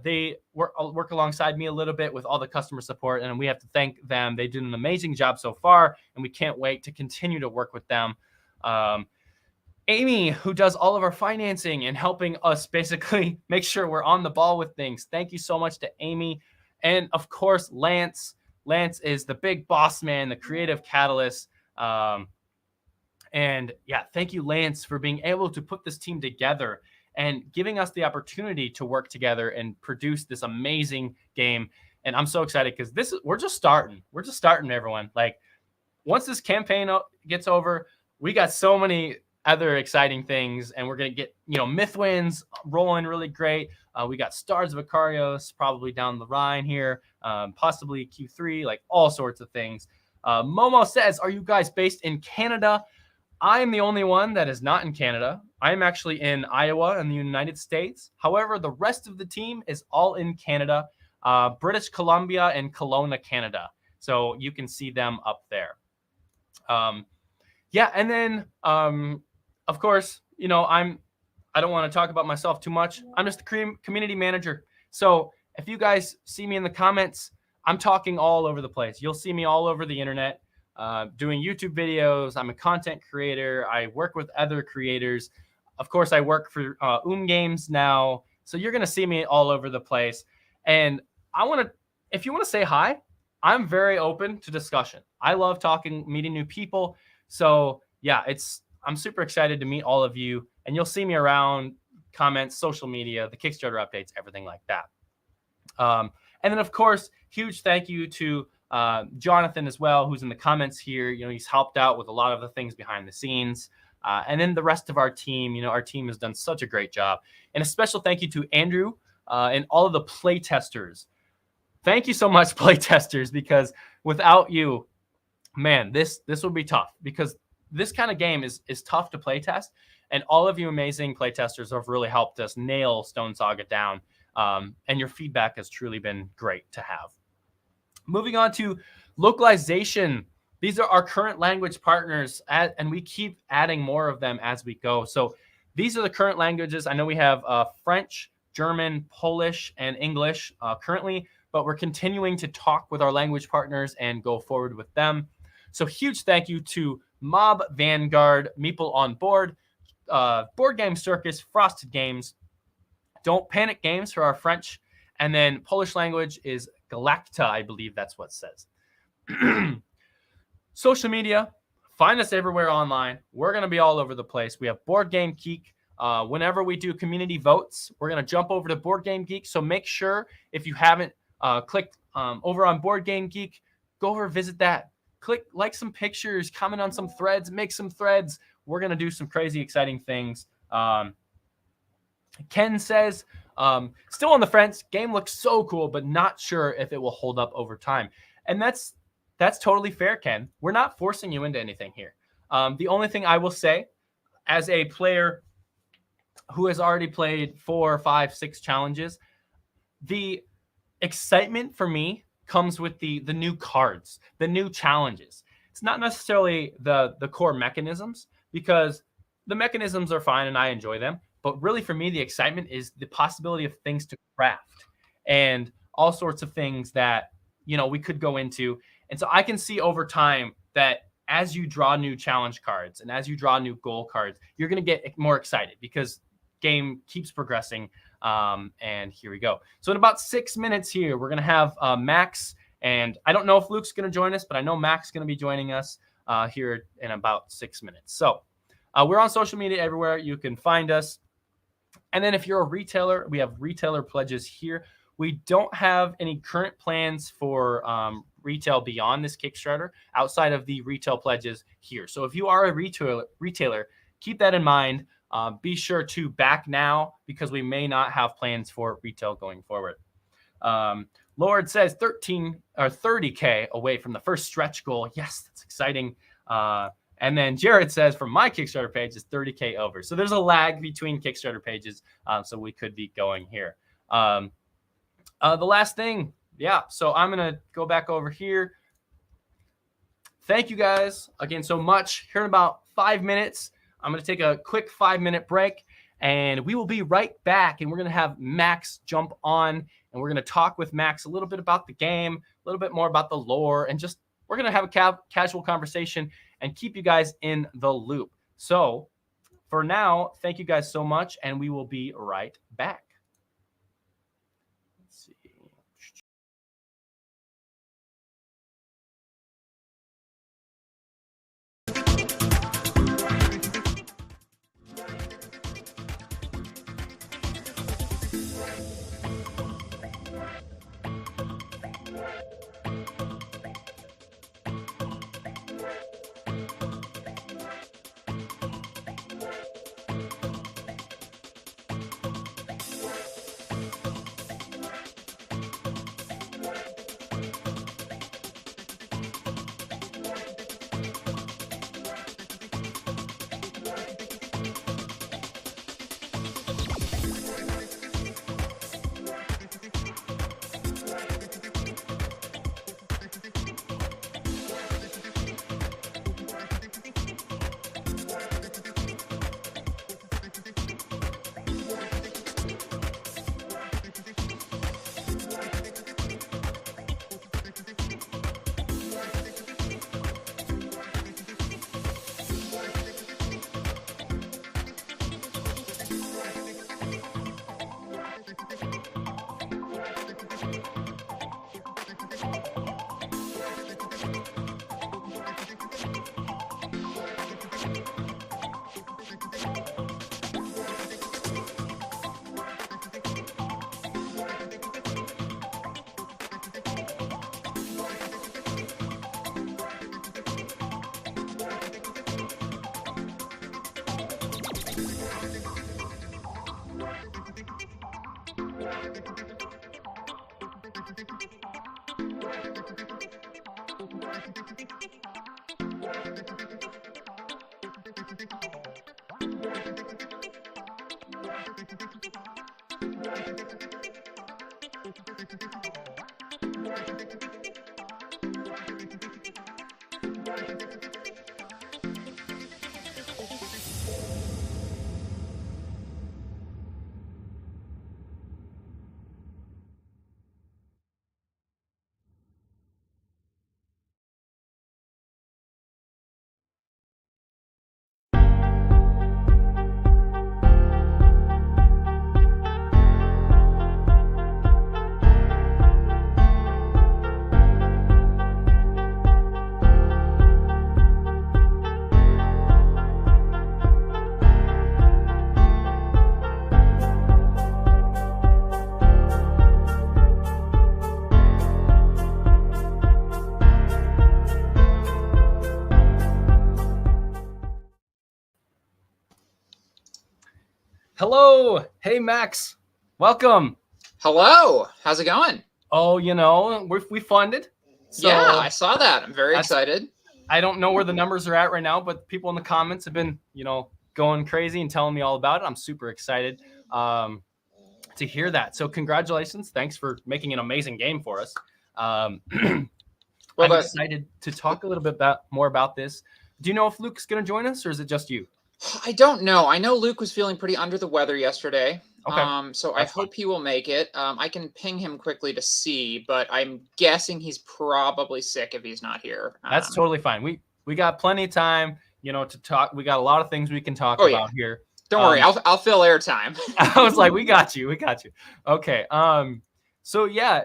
They work alongside me a little bit with all the customer support, and we have to thank them. They did an amazing job so far, and we can't wait to continue to work with them. Amy, who does all of our financing and helping us basically make sure we're on the ball with things. Thank you so much to Amy. And of course, Lance. Lance is the big boss man, the creative catalyst. And yeah, thank you, Lance, for being able to put this team together and giving us the opportunity to work together and produce this amazing game. And I'm so excited because we're just starting. We're just starting, everyone. Like, once this campaign gets over, we got so many other exciting things, and we're going to get, Mythwinds rolling really great. We got Stars of Ikarios probably down the Rhine here, possibly Q3, like all sorts of things. Momo says, are you guys based in Canada? I am the only one that is not in Canada. I am actually in Iowa in the United States. However, the rest of the team is all in Canada, British Columbia and Kelowna, Canada. So you can see them up there. Yeah, and then of course, I don't want to talk about myself too much. I'm just the community manager. So if you guys see me in the comments, I'm talking all over the place. You'll see me all over the internet, doing YouTube videos. I'm a content creator. I work with other creators. Of course, I work for Games now. So you're going to see me all over the place. And if you want to say hi, I'm very open to discussion. I love talking, meeting new people. So yeah, I'm super excited to meet all of you, and you'll see me around, comments, social media, the Kickstarter updates, everything like that. And then, of course, huge thank you to Jonathan as well, who's in the comments here. He's helped out with a lot of the things behind the scenes. And then the rest of our team, our team has done such a great job. And a special thank you to Andrew and all of the play testers. Thank you so much, play testers, because without you, man, this would be tough, because this kind of game is tough to play test. And all of you amazing play testers have really helped us nail Stonesaga down. And your feedback has truly been great to have. Moving on to localization. These are our current language partners, and we keep adding more of them as we go. So these are the current languages. I know we have French, German, Polish, and English currently, but we're continuing to talk with our language partners and go forward with them. So huge thank you to Mob, Vanguard, Meeple on Board, Board Game Circus, Frosted Games, Don't Panic Games for our French, and then Polish language is Galacta, I believe that's what it says. Social media, find us everywhere online. We're going to be all over the place. We have Board Game Geek. Whenever we do community votes, we're going to jump over to Board Game Geek. So make sure, if you haven't clicked over on Board Game Geek, go over, visit that. Click, like some pictures, comment on some threads, make some threads. We're going to do some crazy, exciting things. Ken says, still on the fence. Game looks so cool, but not sure if it will hold up over time. And that's totally fair, Ken. We're not forcing you into anything here. The only thing I will say, as a player who has already played 4, 5, 6 challenges, the excitement for me comes with the new cards, the new challenges. It's not necessarily the core mechanisms, because the mechanisms are fine and I enjoy them. But really, for me, the excitement is the possibility of things to craft and all sorts of things that, we could go into. And so I can see over time that as you draw new challenge cards and as you draw new goal cards, you're going to get more excited, because game keeps progressing. And here we go. So in about 6 minutes here, we're going to have Max. And I don't know if Luke's going to join us, but I know Max is going to be joining us here in about 6 minutes. So we're on social media everywhere. You can find us. And then if you're a retailer, we have retailer pledges here. We don't have any current plans for retail beyond this Kickstarter outside of the retail pledges here. So if you are a retailer, keep that in mind. Be sure to back now, because we may not have plans for retail going forward. Lord says 30K away from the first stretch goal. Yes, that's exciting. And then Jared says, from my Kickstarter page, is 30K over. So there's a lag between Kickstarter pages. So we could be going here. The last thing. Yeah. So I'm going to go back over here. Thank you guys again so much. Here in about 5 minutes, I'm going to take a quick 5-minute break, and we will be right back. And we're going to have Max jump on, and we're going to talk with Max a little bit about the game, a little bit more about the lore, and just we're going to have a casual conversation and keep you guys in the loop. So for now, thank you guys so much, and we will be right back. Let's see. Hello. Hey, Max. Welcome. Hello. How's it going? Oh, we funded. So yeah, I saw that. I'm very excited. I don't know where the numbers are at right now, but people in the comments have been, going crazy and telling me all about it. I'm super excited to hear that. So congratulations. Thanks for making an amazing game for us. I'm excited to talk a little bit more about this. Do you know if Luke's going to join us, or is it just you? I don't know. I know Luke was feeling pretty under the weather yesterday. Okay. So I hope he will make it. I can ping him quickly to see, but I'm guessing he's probably sick if he's not here. That's totally fine. We got plenty of time, to talk. We got a lot of things we can talk about here. Don't worry, I'll fill airtime. I was like, we got you. Okay. So yeah,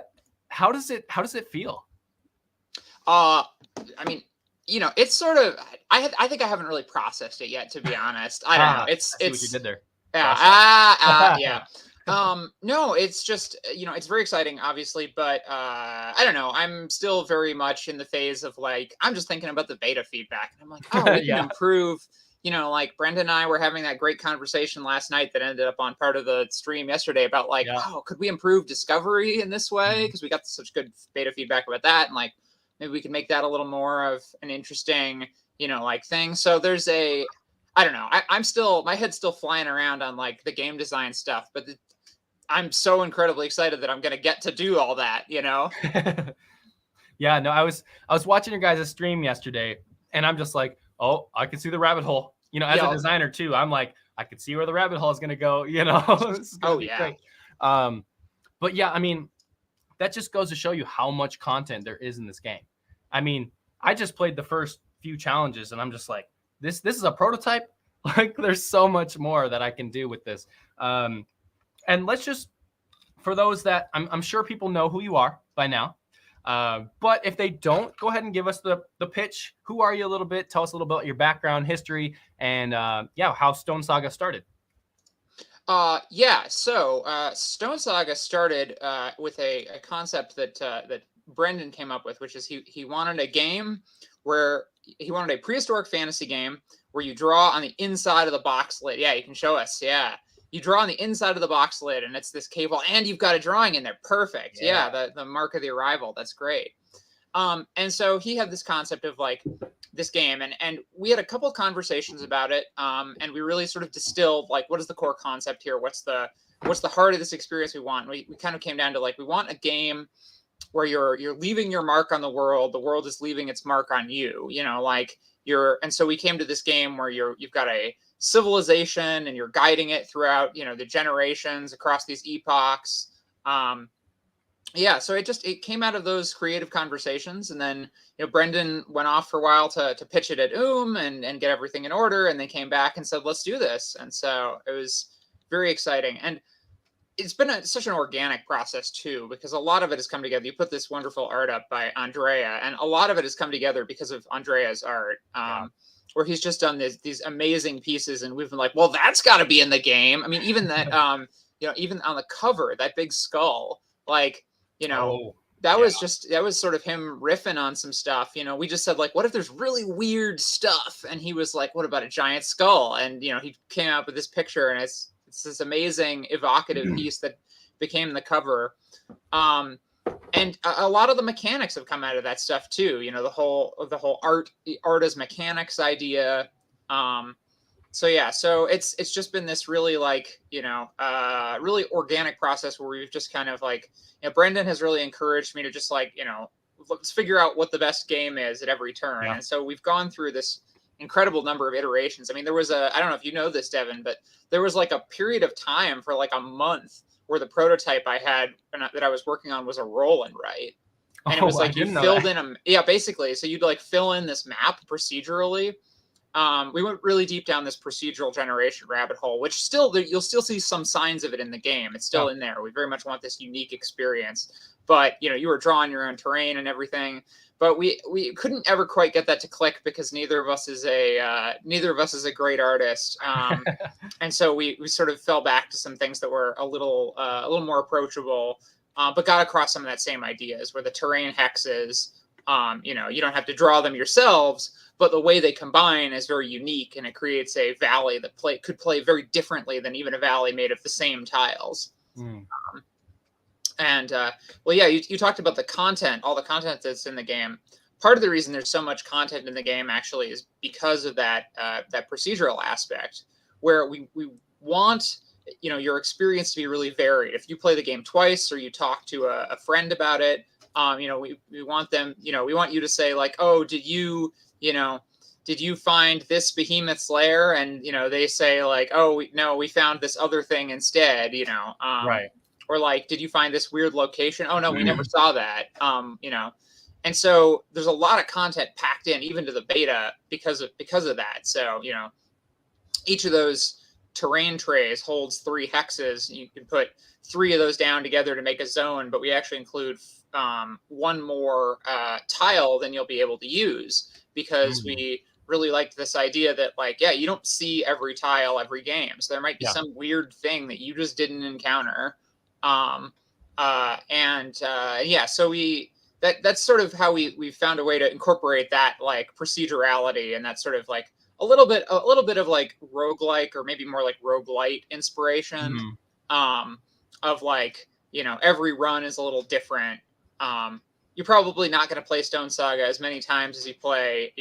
how does it feel? I mean, it's sort of. I think I haven't really processed it yet, to be honest. I don't know. It's what you did there. Yeah. No, it's just, it's very exciting, obviously, but I don't know. I'm still very much in the phase of like, I'm just thinking about the beta feedback. And I'm like, oh, we can improve. Like Brenda and I were having that great conversation last night that ended up on part of the stream yesterday about like, oh, could we improve discovery in this way? Because we got such good beta feedback about that. And like, maybe we can make that a little more of an interesting, like thing. So there's I don't know. I'm still, my head's still flying around on like the game design stuff, but I'm so incredibly excited that I'm going to get to do all that, Yeah, no, I was watching your guys' stream yesterday, and I'm just like, oh, I can see the rabbit hole. As a designer too, I'm like, I could see where the rabbit hole is going to go, This is gonna be great. But yeah, I mean, that just goes to show you how much content there is in this game. I mean, I just played the first few challenges, and I'm just like, this is a prototype. Like, there's so much more that I can do with this. And let's just, for those that I'm sure people know who you are by now, but if they don't, go ahead and give us the pitch. Who are you a little bit? Tell us a little bit about your background, history, and how Stonesaga started. So Stonesaga started with a concept that Brendan came up with, which is he wanted a game where he wanted a prehistoric fantasy game where you draw on the inside of the box lid. Yeah, you can show us. Yeah. You draw on the inside of the box lid, and it's this cave wall, and you've got a drawing in there. Perfect. Yeah, the mark of the arrival. That's great. And so he had this concept of like this game, and we had a couple of conversations about it, and we really sort of distilled like, what is the core concept here? What's the heart of this experience we want? We kind of came down to like, we want a game where you're leaving your mark on the world is leaving its mark on you, and so we came to this game where you've got a civilization and you're guiding it throughout, the generations across these epochs. So it came out of those creative conversations, and then Brendan went off for a while to pitch it at and get everything in order, and they came back and said, let's do this. And so it was very exciting, and it's been such an organic process too, because a lot of it has come together. You put this wonderful art up by Andrea, and a lot of it has come together because of Andrea's art, where he's just done these amazing pieces, and we've been like, well, that's got to be in the game. I mean, even that, even on the cover, that big skull, like, that was sort of him riffing on some stuff. We just said like, what if there's really weird stuff? And he was like, what about a giant skull? And, he came up with this picture, and it's this amazing evocative piece that became the cover. And a lot of the mechanics have come out of that stuff too. The whole art as mechanics idea. So it's just been this really like, really organic process where we've just kind of like, Brendan has really encouraged me to just like, let's figure out what the best game is at every turn. Yeah. And so we've gone through this incredible number of iterations. I mean, there was I don't know if you know this, Devon, but there was like a period of time for like a month where the prototype I had that I was working on was a roll and write. And it was like you filled in basically. So you'd like fill in this map procedurally. We went really deep down this procedural generation rabbit hole, which you'll still see some signs of it in the game. It's still in there. We very much want this unique experience, but you were drawing your own terrain and everything. But we couldn't ever quite get that to click because neither of us is a great artist, and so we sort of fell back to some things that were a little more approachable, but got across some of that same ideas where the terrain hexes, you don't have to draw them yourselves. But the way they combine is very unique, and it creates a valley that could play very differently than even a valley made of the same tiles. You talked about the content, all the content that's in the game. Part of the reason there's so much content in the game actually is because of that procedural aspect, where we want your experience to be really varied. If you play the game twice or you talk to a friend about it, we want them, we want you to say like, oh, did you find this behemoth's lair? And, they say like, oh, no, we found this other thing instead, right. Or like, did you find this weird location? Oh, no, we never saw that, And so there's a lot of content packed in, even to the beta, because of that. So, each of those terrain trays holds 3 hexes. You can put 3 of those down together to make a zone, but we actually include one more tile than you'll be able to use, because we really liked this idea that like, you don't see every tile every game. So there might be some weird thing that you just didn't encounter. So that's sort of how we found a way to incorporate that like procedurality, and that sort of like a little bit of like roguelike, or maybe more like roguelite inspiration, of like, every run is a little different. You're probably not going to play Stonesaga as many times as you play,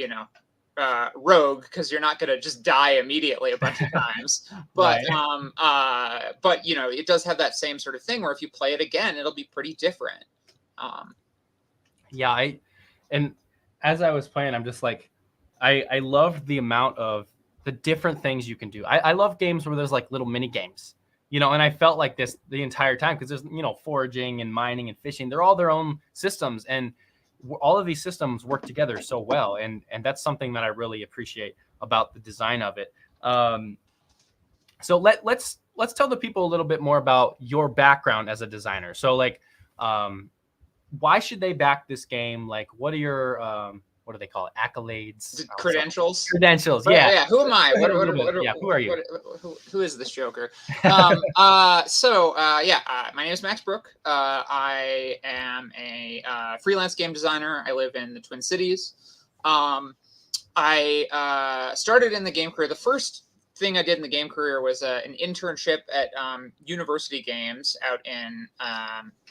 Rogue, because you're not going to just die immediately a bunch of times. But but it does have that same sort of thing where if you play it again, it'll be pretty different. And as I was playing, I'm just like, I loved the amount of the different things you can do. I love games where there's like little mini games. And I felt like this the entire time, because there's, foraging and mining and fishing. They're all their own systems, and all of these systems work together so well. And that's something that I really appreciate about the design of it. So let's tell the people a little bit more about your background as a designer. So like, why should they back this game? Like, what are your, what do they call it? Accolades? Credentials? Credentials, yeah. Yeah, who am I? Who are you? Who is this joker? My name is Max Brook. I am a freelance game designer. I live in the Twin Cities. I started in the game career. The first thing I did in the game career was an internship at University Games out in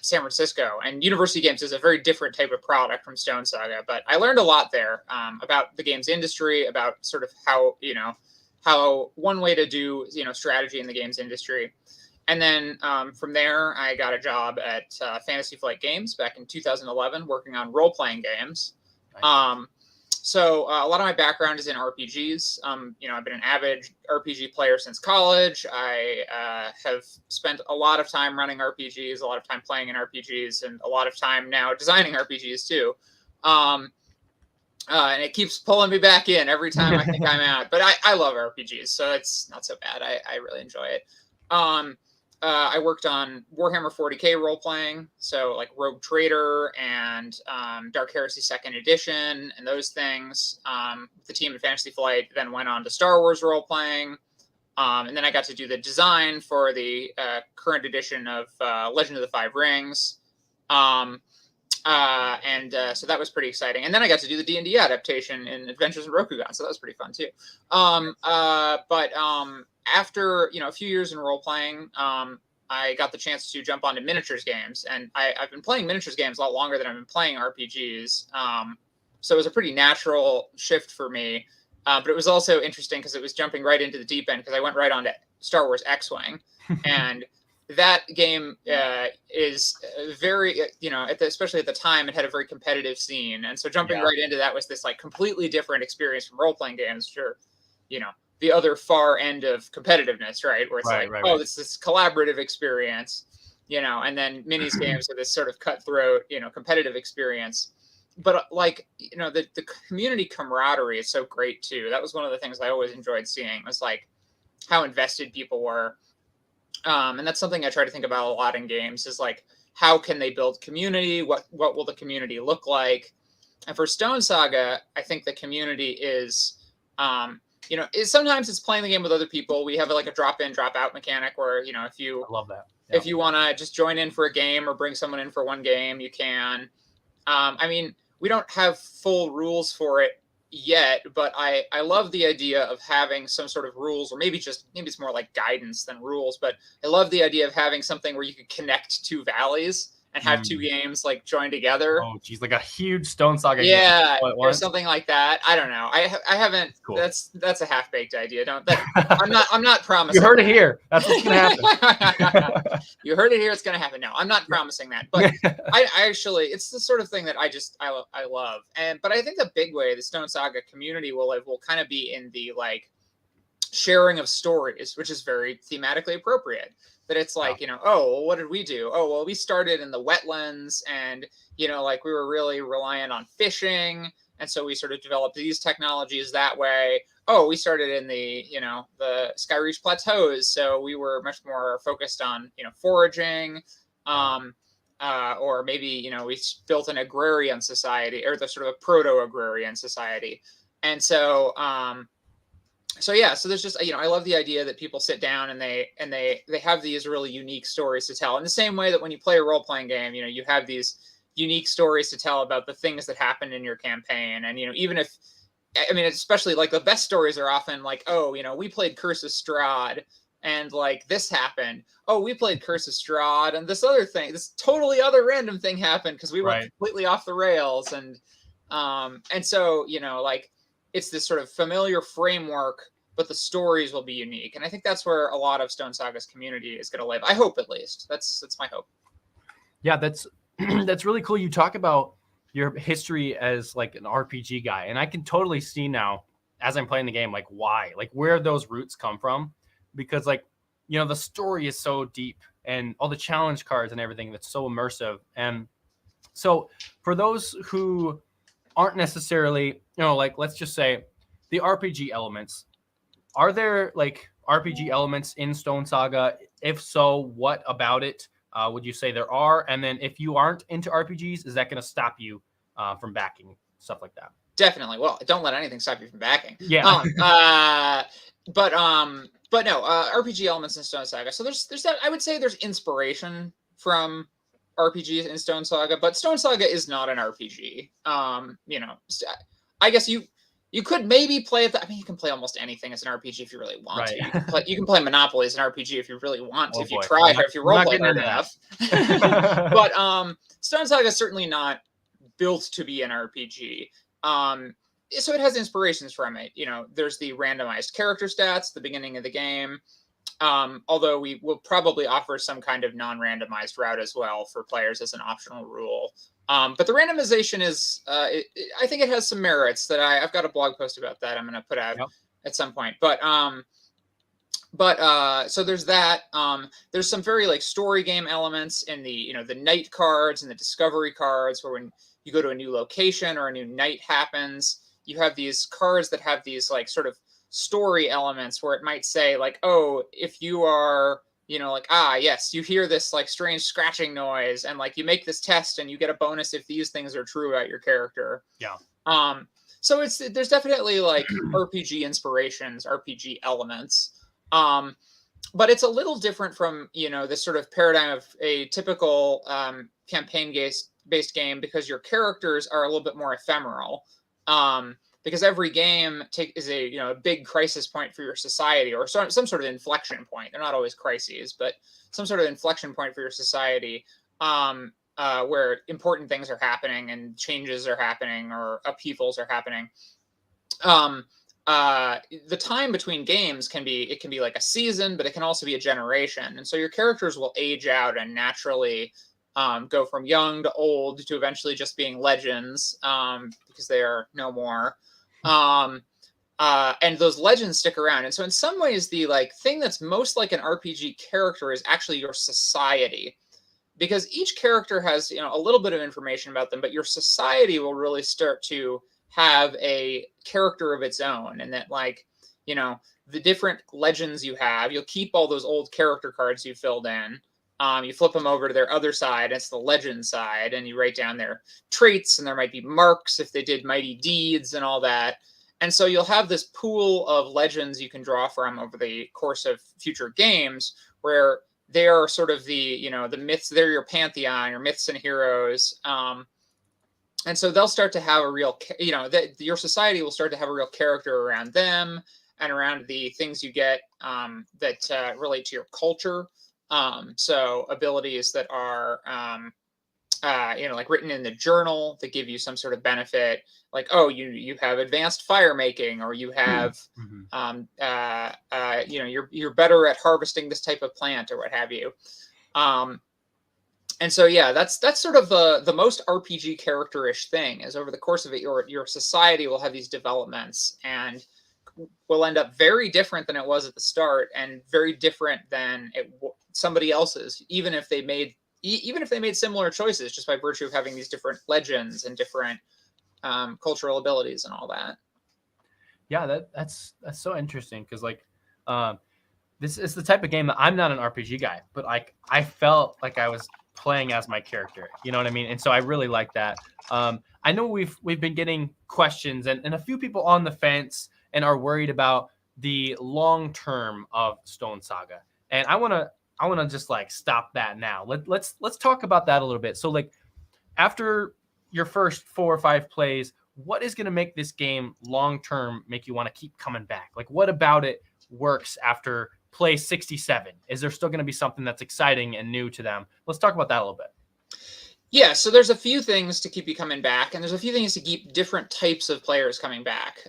San Francisco. And University Games is a very different type of product from Stonesaga, but I learned a lot there about the games industry, about sort of how one way to do strategy in the games industry. And then from there, I got a job at Fantasy Flight Games back in 2011, working on role-playing games. Nice. So a lot of my background is in RPGs. I've been an avid RPG player since college. I have spent a lot of time running RPGs, a lot of time playing in RPGs, and a lot of time now designing RPGs too. And it keeps pulling me back in every time I think I'm out. But I love RPGs, so it's not so bad. I really enjoy it. I worked on Warhammer 40K role-playing, so like Rogue Trader and Dark Heresy 2nd Edition and those things. The team at Fantasy Flight then went on to Star Wars role-playing. And then I got to do the design for the current edition of Legend of the Five Rings. So that was pretty exciting. And then I got to do the D&D adaptation in Adventures in Rokugan, so that was pretty fun too. After a few years in role playing, I got the chance to jump onto miniatures games, and I've been playing miniatures games a lot longer than I've been playing RPGs. So it was a pretty natural shift for me. But it was also interesting because it was jumping right into the deep end, because I went right on to Star Wars X-Wing, and that game is very, especially at the time, it had a very competitive scene, and so jumping right into that was this like completely different experience from role-playing games, which are, the other far end of competitiveness, right? Where it's it's this collaborative experience, and then minis games are this sort of cutthroat, competitive experience. But the community camaraderie is so great too. That was one of the things I always enjoyed seeing, was like how invested people were. And that's something I try to think about a lot in games, is like, how can they build community? What will the community look like? And for Stonesaga, I think the community is, sometimes it's playing the game with other people. We have like a drop in, drop out mechanic where, if you, I love that. If you want to just join in for a game or bring someone in for one game, you can. We don't have full rules for it yet, but I love the idea of having some sort of rules, or maybe it's more like guidance than rules, but I love the idea of having something where you could connect two valleys and have two games like join together. Oh geez, like a huge Stonesaga game. Yeah, or something like that. I don't know. I haven't. Cool. That's a half-baked idea. I'm not promising. You heard it here. That's what's gonna happen. You heard it here. It's gonna happen. No, I'm not promising that. But I actually, it's the sort of thing that I love. But I think the big way the Stonesaga community will live will kind of be in the like sharing of stories, which is very thematically appropriate. That it's like, what did we do? Oh, well, we started in the wetlands, and, we were really reliant on fishing. And so we sort of developed these technologies that way. Oh, we started in the Skyreach Plateaus. So we were much more focused on, foraging. Or maybe, we built an agrarian society, or the sort of a proto-agrarian society. And so, so there's just, I love the idea that people sit down and they have these really unique stories to tell, in the same way that when you play a role-playing game, you have these unique stories to tell about the things that happened in your campaign. And, even if, especially like the best stories are often like, oh, we played Curse of Strahd and like this happened. Oh, we played Curse of Strahd and this other thing, this totally other random thing happened because we went completely off the rails. And so, like, it's this sort of familiar framework, but the stories will be unique. And I think that's where a lot of Stonesaga's community is going to live. I hope, at least. That's my hope. Yeah, that's that's really cool. You talk about your history as like an RPG guy, and I can totally see now as I'm playing the game, like why, like where those roots come from, because like, the story is so deep and all the challenge cards and everything that's so immersive. And so for those who aren't necessarily, like, let's just say the RPG elements, are there like RPG elements in Stonesaga? If so, what about it would you say there are? And then if you aren't into RPGs, is that going to stop you from backing stuff like that? Definitely. Well, don't let anything stop you from backing. Yeah. But no, RPG elements in Stonesaga. So there's that. I would say there's inspiration from RPGs in Stonesaga, but Stonesaga is not an RPG. I guess you could maybe play it. You can play almost anything as an RPG if you really want to. You can play Monopoly as an RPG if you really want to. If you try hard, if you role play hard enough. But Stonesaga is certainly not built to be an RPG. So it has inspirations from it. There's the randomized character stats at the beginning of the game. Although we will probably offer some kind of non-randomized route as well for players as an optional rule. But the randomization is, I think it has some merits that I've got a blog post about that I'm going to put out at some point. But so there's that. There's some very like story game elements in the, the night cards and the discovery cards, where when you go to a new location or a new night happens, you have these cards that have these like sort of story elements where it might say like, oh, if you are, like, yes, you hear this like strange scratching noise, and like you make this test and you get a bonus if these things are true about your character. Yeah. So there's definitely like RPG inspirations, RPG elements. But it's a little different from, this sort of paradigm of a typical campaign-based game, because your characters are a little bit more ephemeral. Because every game is a big crisis point for your society, or some sort of inflection point. They're not always crises, but some sort of inflection point for your society, where important things are happening and changes are happening or upheavals are happening. the time between games can be like a season, but it can also be a generation. And so your characters will age out and naturally go from young to old to eventually just being legends, because they are no more. And those legends stick around. And so in some ways, the like thing that's most like an RPG character is actually your society, because each character has, you know, a little bit of information about them, but your society will really start to have a character of its own. And that, like, you know, the different legends you have, you'll keep all those old character cards you filled in. You flip them over to their other side. It's the legend side, and you write down their traits, and there might be marks if they did mighty deeds and all that. And so you'll have this pool of legends you can draw from over the course of future games, where they are sort of the, you know, the myths. They're your pantheon, your myths and heroes. And so they'll start to have a real, you know, that your society will start to have a real character around them and around the things you get that relate to your culture. So abilities that are, you know, like written in the journal that give you some sort of benefit, like, oh, you have advanced fire making, or you have, you know, you're better at harvesting this type of plant, or what have you. And so, yeah, that's sort of the most RPG character-ish thing, is over the course of it, your society will have these developments and will end up very different than it was at the start, and very different than somebody else's, even if they made similar choices, just by virtue of having these different legends and different cultural abilities and all that. Yeah, that's so interesting, because like this is the type of game that I'm not an RPG guy, but like I felt like I was playing as my character, you know what I mean? And so I really like that. I know we've been getting questions and a few people on the fence and are worried about the long term of Stonesaga, and I want to just like stop that now. Let's talk about that a little bit. So like after your first 4 or 5 plays, what is going to make this game long term make you want to keep coming back? Like, what about it works after play 67? Is there still going to be something that's exciting and new to them? Let's talk about that a little bit. Yeah, so there's a few things to keep you coming back, and there's a few things to keep different types of players coming back.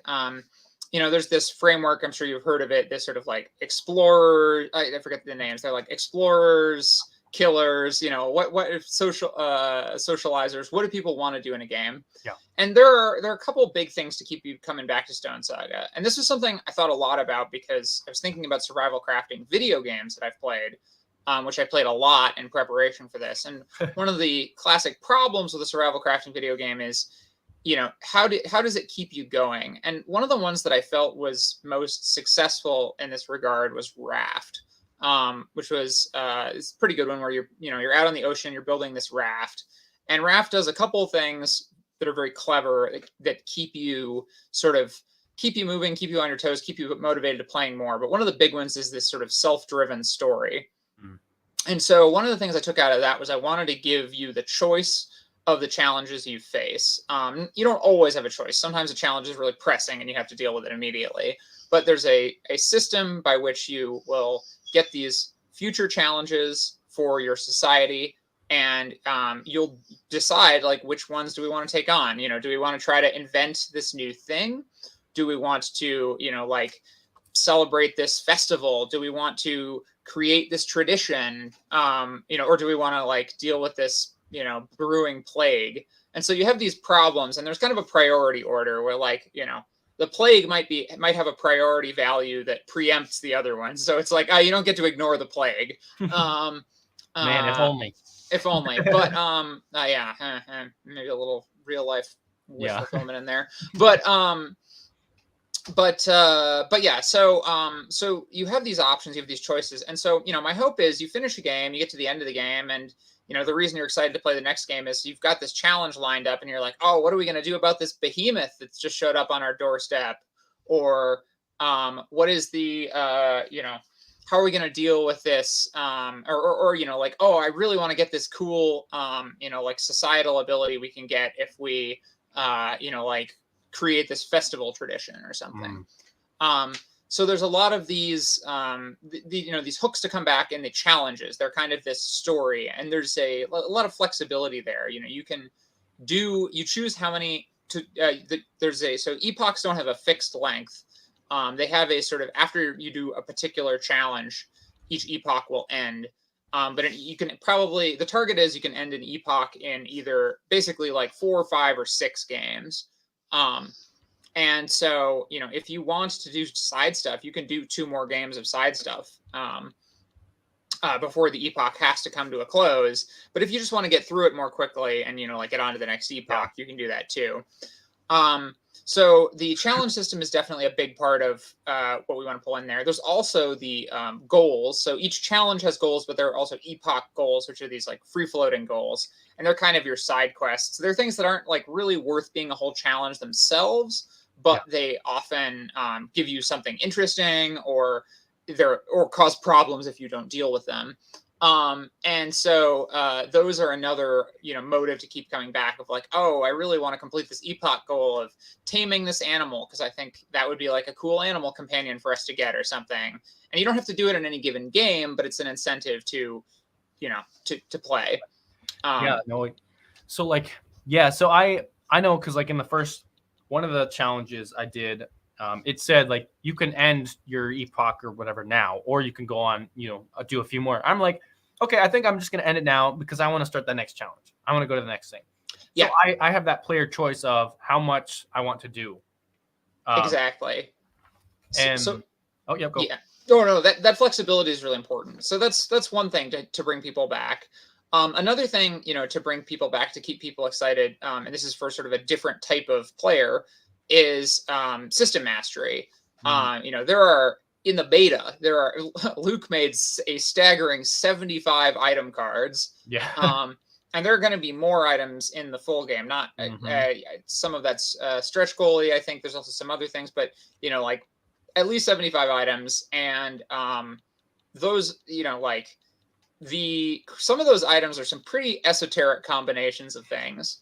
You know, there's this framework, I'm sure you've heard of it, this sort of like explorer, I forget the names, they're like explorers, killers, you know, what if socializers, what do people want to do in a game? Yeah. And there are a couple of big things to keep you coming back to Stonesaga. And this was something I thought a lot about, because I was thinking about survival crafting video games that I've played, which I played a lot in preparation for this. And one of the classic problems with a survival crafting video game is, you know, how does it keep you going? And one of the ones that I felt was most successful in this regard was Raft, which was it's a pretty good one, where you're out on the ocean, you're building this raft, and Raft does a couple of things that are very clever that keep you moving, keep you on your toes, keep you motivated to playing more. But one of the big ones is this sort of self-driven story. And so one of the things I took out of that was I wanted to give you the choice of the challenges you face. You don't always have a choice. Sometimes a challenge is really pressing and you have to deal with it immediately. But there's a system by which you will get these future challenges for your society, and you'll decide, like, which ones do we want to take on? You know, do we want to try to invent this new thing? Do we want to, you know, like, celebrate this festival? Do we want to create this tradition? You know, or do we want to, like, deal with this, you know, brewing plague? And so you have these problems, and there's kind of a priority order where, like, you know, the plague might have a priority value that preempts the other ones. So it's like, you don't get to ignore the plague. Man, if only. If only. But yeah, maybe a little real life wish fulfillment in there. But yeah, so you have these options, you have these choices. And so, you know, my hope is you finish a game, you get to the end of the game, and, you know, the reason you're excited to play the next game is you've got this challenge lined up, and you're like, oh, what are we going to do about this behemoth that's just showed up on our doorstep? Or what is the, you know, how are we going to deal with this? Or, you know, like, oh, I really want to get this cool, you know, like, societal ability we can get if we, you know, like, create this festival tradition or something. So there's a lot of these, you know, these hooks to come back in the challenges. They're kind of this story, and there's a lot of flexibility there. You know, you choose how many so epochs don't have a fixed length. They have a sort of, after you do a particular challenge, each epoch will end. But you can probably, the target is you can end an epoch in either basically like 4, 5, or 6 games. And so, you know, if you want to do side stuff, you can do 2 more games of side stuff before the epoch has to come to a close. But if you just want to get through it more quickly and, you know, like get on to the next epoch, you can do that too. So the challenge system is definitely a big part of what we want to pull in there. There's also the goals. So each challenge has goals, but there are also epoch goals, which are these like free-floating goals. And they're kind of your side quests. They're things that aren't like really worth being a whole challenge themselves, but they often give you something interesting or cause problems if you don't deal with them. And so those are another, you know, motive to keep coming back of like, oh, I really want to complete this epoch goal of taming this animal because I think that would be like a cool animal companion for us to get or something. And you don't have to do it in any given game, but it's an incentive to, you know, to play. So like, so I know because like in the first one of the challenges I did, it said like you can end your epoch or whatever now, or you can go on, you know, do a few more. I'm like, okay, I think I'm just going to end it now because I want to start the next challenge. I want to go to the next thing. So I have that player choice of how much I want to do. Exactly. And go. Yeah. No, that flexibility is really important. So that's one thing to bring people back. Another thing, you know, to bring people back, to keep people excited, and this is for sort of a different type of player, is system mastery. You know, in the beta, Luke made a staggering 75 item cards. And there are going to be more items in the full game. Not some of that's stretch goalie. I think there's also some other things, but you know, like at least 75 items, and those, you know, like some of those items are some pretty esoteric combinations of things.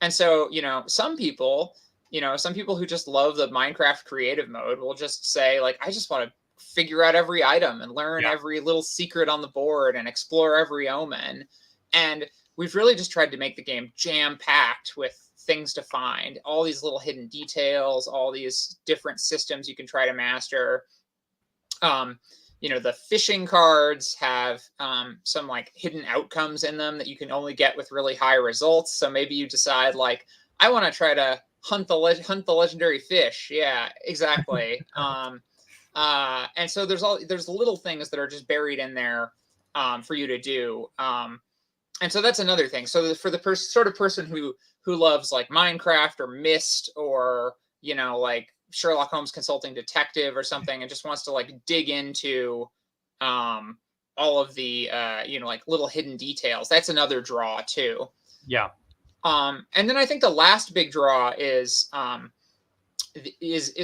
And so, you know, some people who just love the Minecraft creative mode will just say like, I just want to figure out every item and learn every little secret on the board and explore every omen. And we've really just tried to make the game jam-packed with things to find, all these little hidden details, all these different systems you can try to master. You know, the fishing cards have some like hidden outcomes in them that you can only get with really high results. So maybe you decide like, I want to try to hunt the legendary fish. Yeah, exactly. And so there's little things that are just buried in there for you to do. And so that's another thing. So for the sort of person who loves like Minecraft or Myst or, you know, like Sherlock Holmes Consulting Detective or something, and just wants to like dig into all of the you know, like little hidden details, that's another draw too. And then I think the last big draw is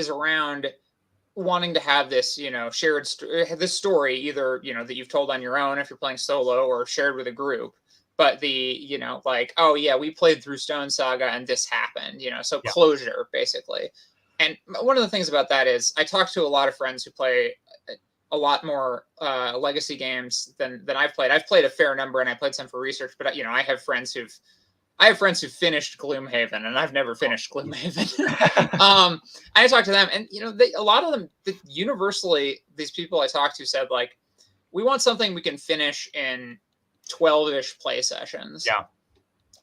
around wanting to have this, you know, shared this story, either, you know, that you've told on your own if you're playing solo, or shared with a group. But you know, like, oh yeah, we played through Stonesaga and this happened, you know, so closure basically. And one of the things about that is I talk to a lot of friends who play a lot more legacy games than I've played. I've played a fair number and I played some for research, but you know, I have friends who've finished Gloomhaven, and I've never finished Gloomhaven. I talked to them, and you know, a lot of them, universally, these people I talked to said like, we want something we can finish in 12-ish play sessions.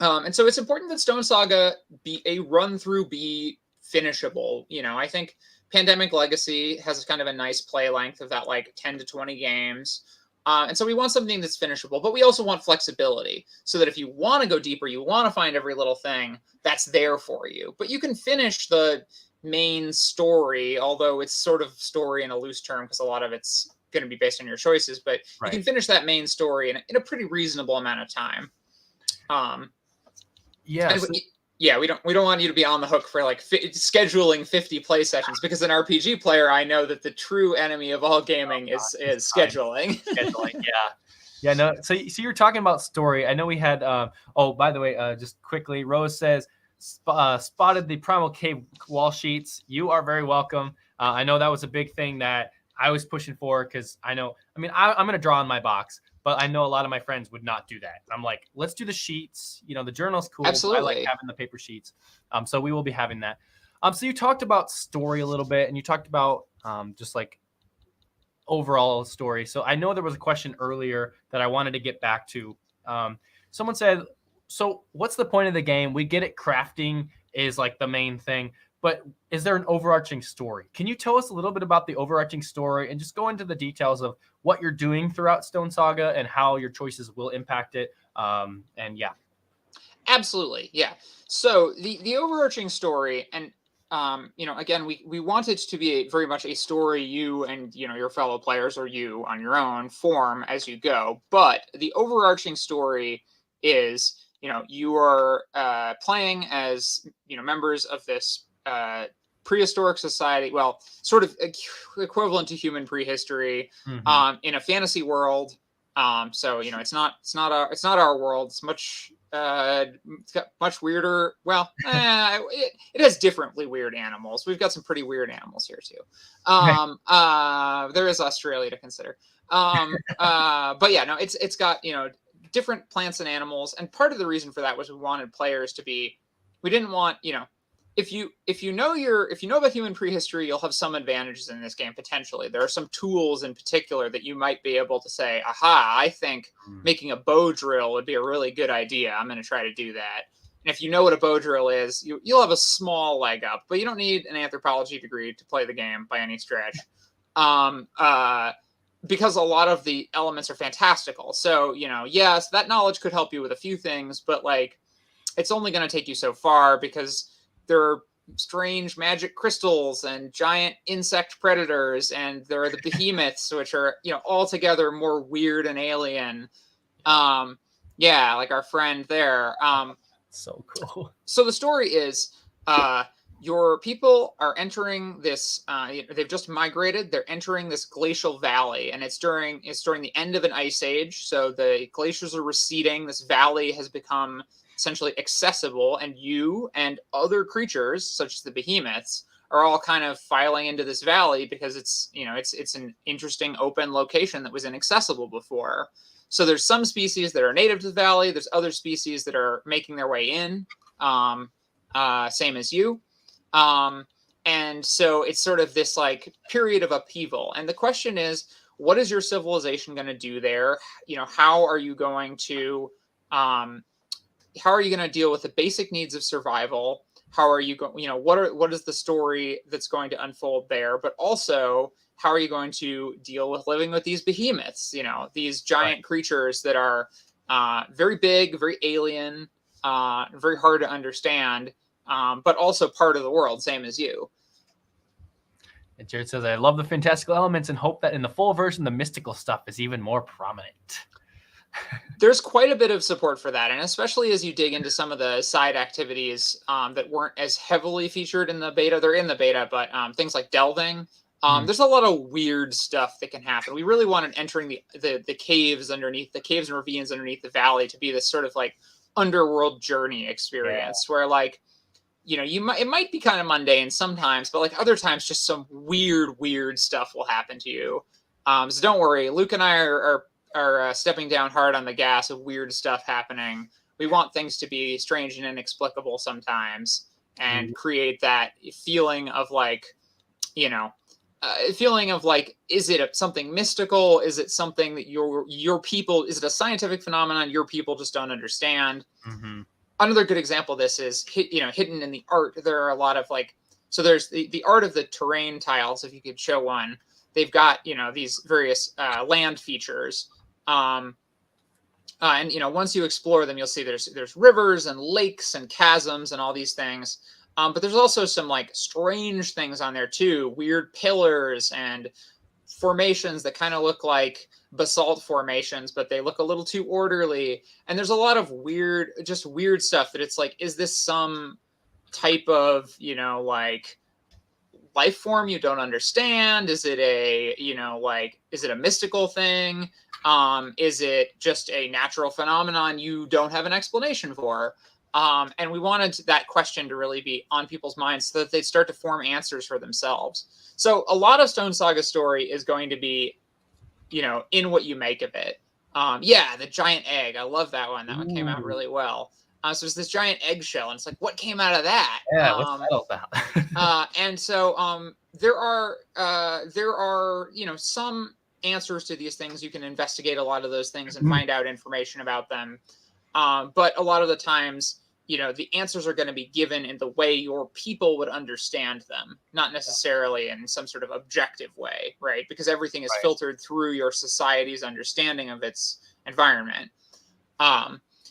And so it's important that Stonesaga be a run through, be finishable. You know, I think Pandemic Legacy has kind of a nice play length of that like 10 to 20 games. And so we want something that's finishable, but we also want flexibility so that if you want to go deeper, you want to find every little thing, that's there for you. But you can finish the main story, although it's sort of story in a loose term because a lot of it's going to be based on your choices, but you can finish that main story in a pretty reasonable amount of time. We don't want you to be on the hook for like scheduling 50 play sessions, because an RPG player, I know that the true enemy of all gaming is scheduling. No. So you're talking about story. I know we had. Oh, by the way, just quickly, Rose says spotted the Primal Cave wall sheets. You are very welcome. I know that was a big thing that I was pushing for, because I know. I mean, I'm going to draw on my box. But I know a lot of my friends would not do that. I'm like, let's do the sheets. You know, the journal's cool. Absolutely. I like having the paper sheets. So we will be having that. So you talked about story a little bit, and you talked about just like overall story. So I know there was a question earlier that I wanted to get back to. Someone said, so what's the point of the game? We get it, crafting is like the main thing, but is there an overarching story? Can you tell us a little bit about the overarching story and just go into the details of what you're doing throughout Stonesaga and how your choices will impact it? And yeah. Absolutely. Yeah. So the overarching story, and again, we want it to be very much a story you and your fellow players, or you on your own, form as you go. But the overarching story is, you are playing as members of this prehistoric society. Well, sort of equivalent to human prehistory, in a fantasy world. So it's not our world. It's much weirder. Well, it has differently weird animals. We've got some pretty weird animals here too. There is Australia to consider. But yeah, no, it's got different plants and animals, and part of the reason for that was we wanted players to be. We didn't want if you know about human prehistory, you'll have some advantages in this game potentially. There are some tools in particular that you might be able to say, aha, I think making a bow drill would be a really good idea. I'm going to try to do that. And if you know what a bow drill is, you'll have a small leg up, but you don't need an anthropology degree to play the game by any stretch. Because a lot of the elements are fantastical. So, yes, that knowledge could help you with a few things, but like, it's only going to take you so far because there are strange magic crystals and giant insect predators, and there are the behemoths, which are altogether more weird and alien. Like our friend there. So cool. So the story is, your people are entering this. They've just migrated. They're entering this glacial valley, and it's during the end of an ice age. So the glaciers are receding. This valley has become essentially accessible, and you and other creatures such as the behemoths are all kind of filing into this valley because it's an interesting open location that was inaccessible before. So there's some species that are native to the valley, there's other species that are making their way in, same as you, and so it's sort of this like period of upheaval, and the question is, what is your civilization going to do there? How are you going to deal with the basic needs of survival? How are you going, what is the story that's going to unfold there? But also, how are you going to deal with living with these behemoths, these giant creatures that are very big, very alien, very hard to understand, but also part of the world, same as you. And Jared says, I love the fantastical elements and hope that in the full version, the mystical stuff is even more prominent. There's quite a bit of support for that, and especially as you dig into some of the side activities that weren't as heavily featured in the beta. They're in the beta, but things like delving. There's a lot of weird stuff that can happen. We really wanted entering the caves and ravines underneath the valley to be this sort of like underworld journey experience where like, it might be kind of mundane sometimes, but like other times just some weird stuff will happen to you. So don't worry, Luke and I are stepping down hard on the gas of weird stuff happening. We want things to be strange and inexplicable sometimes, and create that feeling of like, is it something mystical? Is it something that your people? Is it a scientific phenomenon your people just don't understand? Another good example of this is hidden in the art. There are a lot of so there's the art of the terrain tiles. If you could show one, they've got these various land features. And once you explore them, you'll see there's rivers and lakes and chasms and all these things. But there's also some like strange things on there too, weird pillars and formations that kind of look like basalt formations, but they look a little too orderly. And there's a lot of weird stuff that it's like, is this some type of like life form you don't understand? Is it is it a mystical thing? Is it just a natural phenomenon you don't have an explanation for? And we wanted that question to really be on people's minds so that they'd start to form answers for themselves. So a lot of Stonesaga story is going to be, in what you make of it. The giant egg. I love that one. That one came out really well. So there's this giant eggshell, and it's like, what came out of that? Yeah, what's that all about? And so there are some answers to these things. You can investigate a lot of those things and find out information about them. But a lot of the times, the answers are going to be given in the way your people would understand them, not necessarily in some sort of objective way, right? Because everything is filtered through your society's understanding of its environment.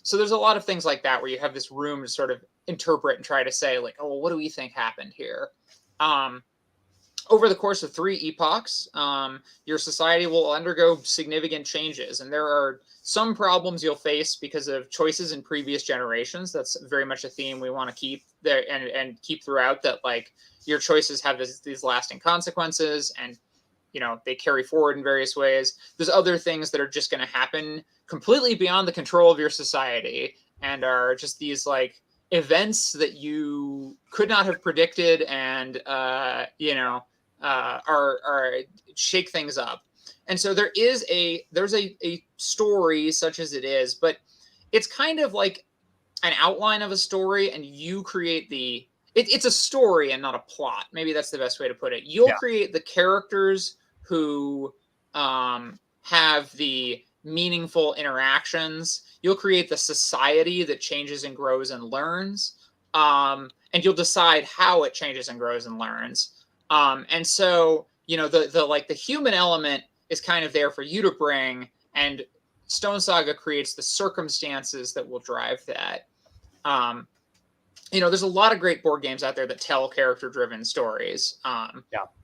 So there's a lot of things like that where you have this room to sort of interpret and try to say, like, oh, well, what do we think happened here? Over the course of 3 epochs, your society will undergo significant changes, and there are some problems you'll face because of choices in previous generations. That's very much a theme we want to keep there and keep throughout, that like your choices have these lasting consequences, and they carry forward in various ways. There's other things that are just going to happen completely beyond the control of your society and are just these like events that you could not have predicted, and are shake things up. And so there's a story such as it is, but it's kind of like an outline of a story, and you create it's a story and not a plot. Maybe that's the best way to put it. You'll create the characters who have the meaningful interactions. You'll create the society that changes and grows and learns. And you'll decide how it changes and grows and learns. And so, the human element is kind of there for you to bring, and Stonesaga creates the circumstances that will drive that. There's a lot of great board games out there that tell character-driven stories. And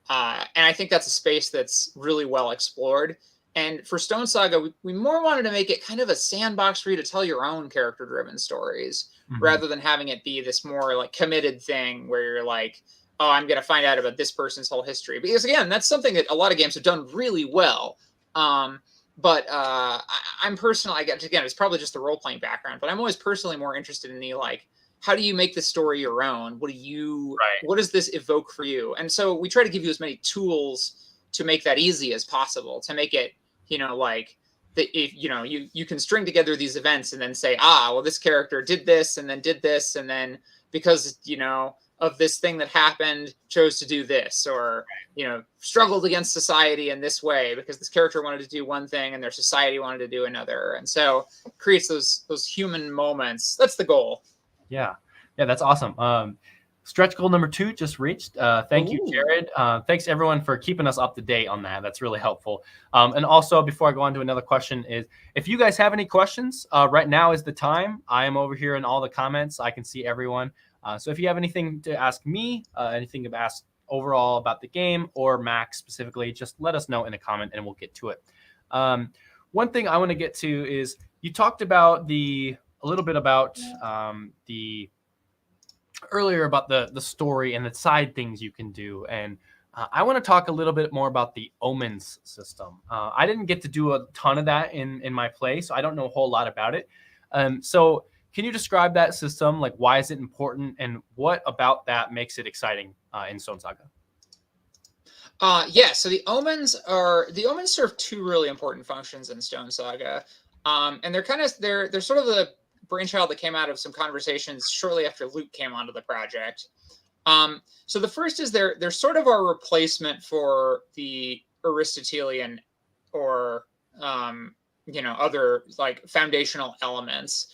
I think that's a space that's really well explored. And for Stonesaga, we more wanted to make it kind of a sandbox for you to tell your own character-driven stories, rather than having it be this more like committed thing where you're like, oh, I'm going to find out about this person's whole history. Because again, that's something that a lot of games have done really well. But I'm personally, again, it's probably just the role-playing background, but I'm always personally more interested in the like, how do you make the story your own? What does this evoke for you? And so we try to give you as many tools to make that easy as possible, to make it, you can string together these events and then say, well, this character did this, and then because, of this thing that happened, chose to do this, or, struggled against society in this way because this character wanted to do one thing and their society wanted to do another. And so it creates those human moments. That's the goal. Yeah, that's awesome. Stretch goal number 2 just reached. Thank you, Jared. Thanks everyone for keeping us up to date on that. That's really helpful. And also, before I go on to another question, is if you guys have any questions, right now is the time. I am over here in all the comments. I can see everyone. So if you have anything to ask me, anything to ask overall about the game or Max specifically, just let us know in a comment and we'll get to it. One thing I want to get to is you talked about the earlier about the story and the side things you can do. And I want to talk a little bit more about the Omens system. I didn't get to do a ton of that in my play, so I don't know a whole lot about it. So can you describe that system? Like, why is it important, and what about that makes it exciting in Stonesaga? So the Omens serve 2 really important functions in Stonesaga. And they're sort of the brainchild that came out of some conversations shortly after Luke came onto the project. So the first is they're sort of our replacement for the Aristotelian or other like foundational elements.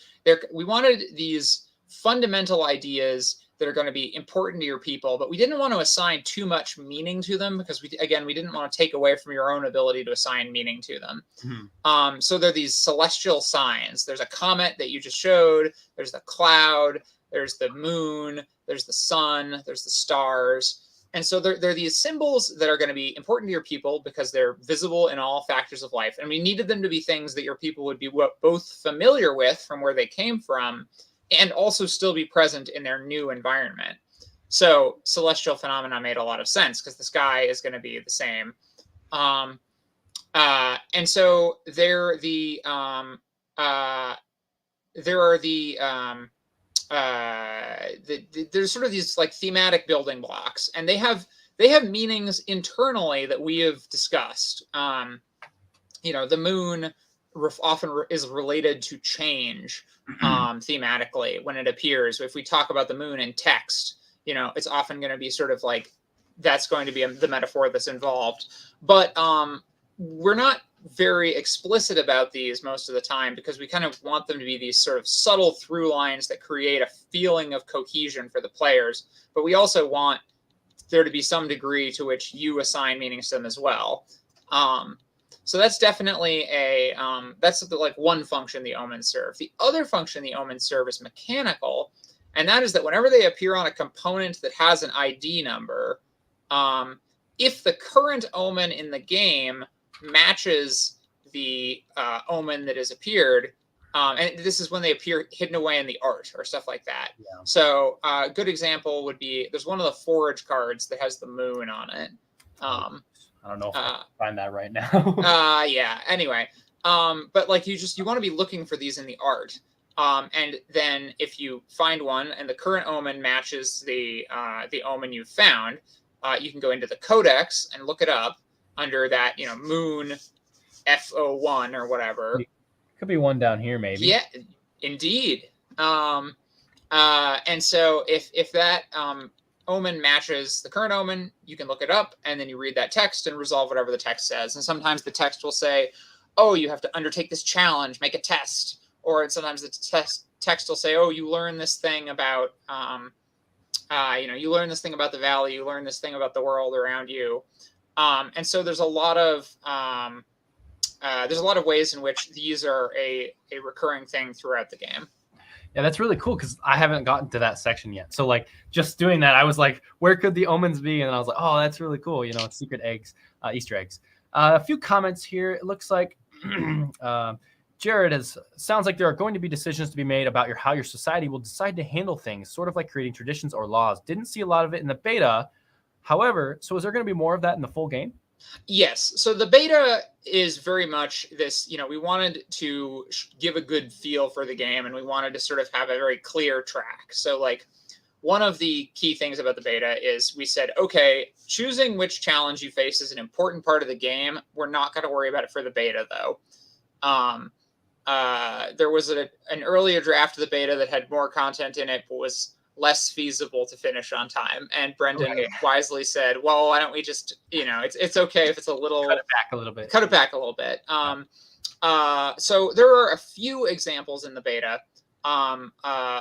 We wanted these fundamental ideas that are going to be important to your people, but we didn't want to assign too much meaning to them because we didn't want to take away from your own ability to assign meaning to them. So they're these celestial signs. There's a comet that you just showed. There's the cloud. There's the moon. There's the sun. There's the stars. And so they're these symbols that are going to be important to your people because they're visible in all factors of life. And we needed them to be things that your people would be both familiar with from where they came from and also still be present in their new environment. So celestial phenomena made a lot of sense because the sky is going to be the same. And so there's sort of these like thematic building blocks, and they have meanings internally that we have discussed. The moon often is related to change thematically when it appears. If we talk about the moon in text, it's often going to be sort of like that's going to be the metaphor that's involved. But we're not very explicit about these most of the time because we kind of want them to be these sort of subtle through lines that create a feeling of cohesion for the players. But we also want there to be some degree to which you assign meanings to them as well. So that's definitely that's like one function the omens serve. The other function the omens serve is mechanical, and that is that whenever they appear on a component that has an ID number, if the current omen in the game matches the omen that has appeared, and this is when they appear hidden away in the art or stuff like that. Yeah. So a good example would be there's one of the forage cards that has the moon on it. I don't know if I can find that right now. Yeah. Anyway, but like you want to be looking for these in the art. And then if you find one and the current omen matches the omen you've found, you can go into the codex and look it up under that, moon F01 or whatever. Could be one down here, maybe. Yeah, indeed. And so if that omen matches the current omen, you can look it up, and then you read that text and resolve whatever the text says. And sometimes the text will say, oh, you have to undertake this challenge, make a test. Or sometimes the text will say, oh, you learn this thing about, you learn this thing about the valley, you learn this thing about the world around you. And so there's a lot of ways in which these are a recurring thing throughout the game. Yeah, that's really cool because I haven't gotten to that section yet. So like just doing that, I was like, where could the omens be? And I was like, oh, that's really cool. It's secret eggs, Easter eggs. A few comments here. It looks like Jared sounds like there are going to be decisions to be made about how your society will decide to handle things, sort of like creating traditions or laws. Didn't see a lot of it in the beta. However, so is there going to be more of that in the full game? Yes. So the beta is very much this, we wanted to give a good feel for the game, and we wanted to sort of have a very clear track. So like one of the key things about the beta is we said, okay, choosing which challenge you face is an important part of the game. We're not going to worry about it for the beta though. There was an earlier draft of the beta that had more content in it, but was less feasible to finish on time. And Brendan wisely said, well, why don't we just, it's okay if it's a little... Cut it back a little bit. Cut it back a little bit. So there are a few examples in the beta.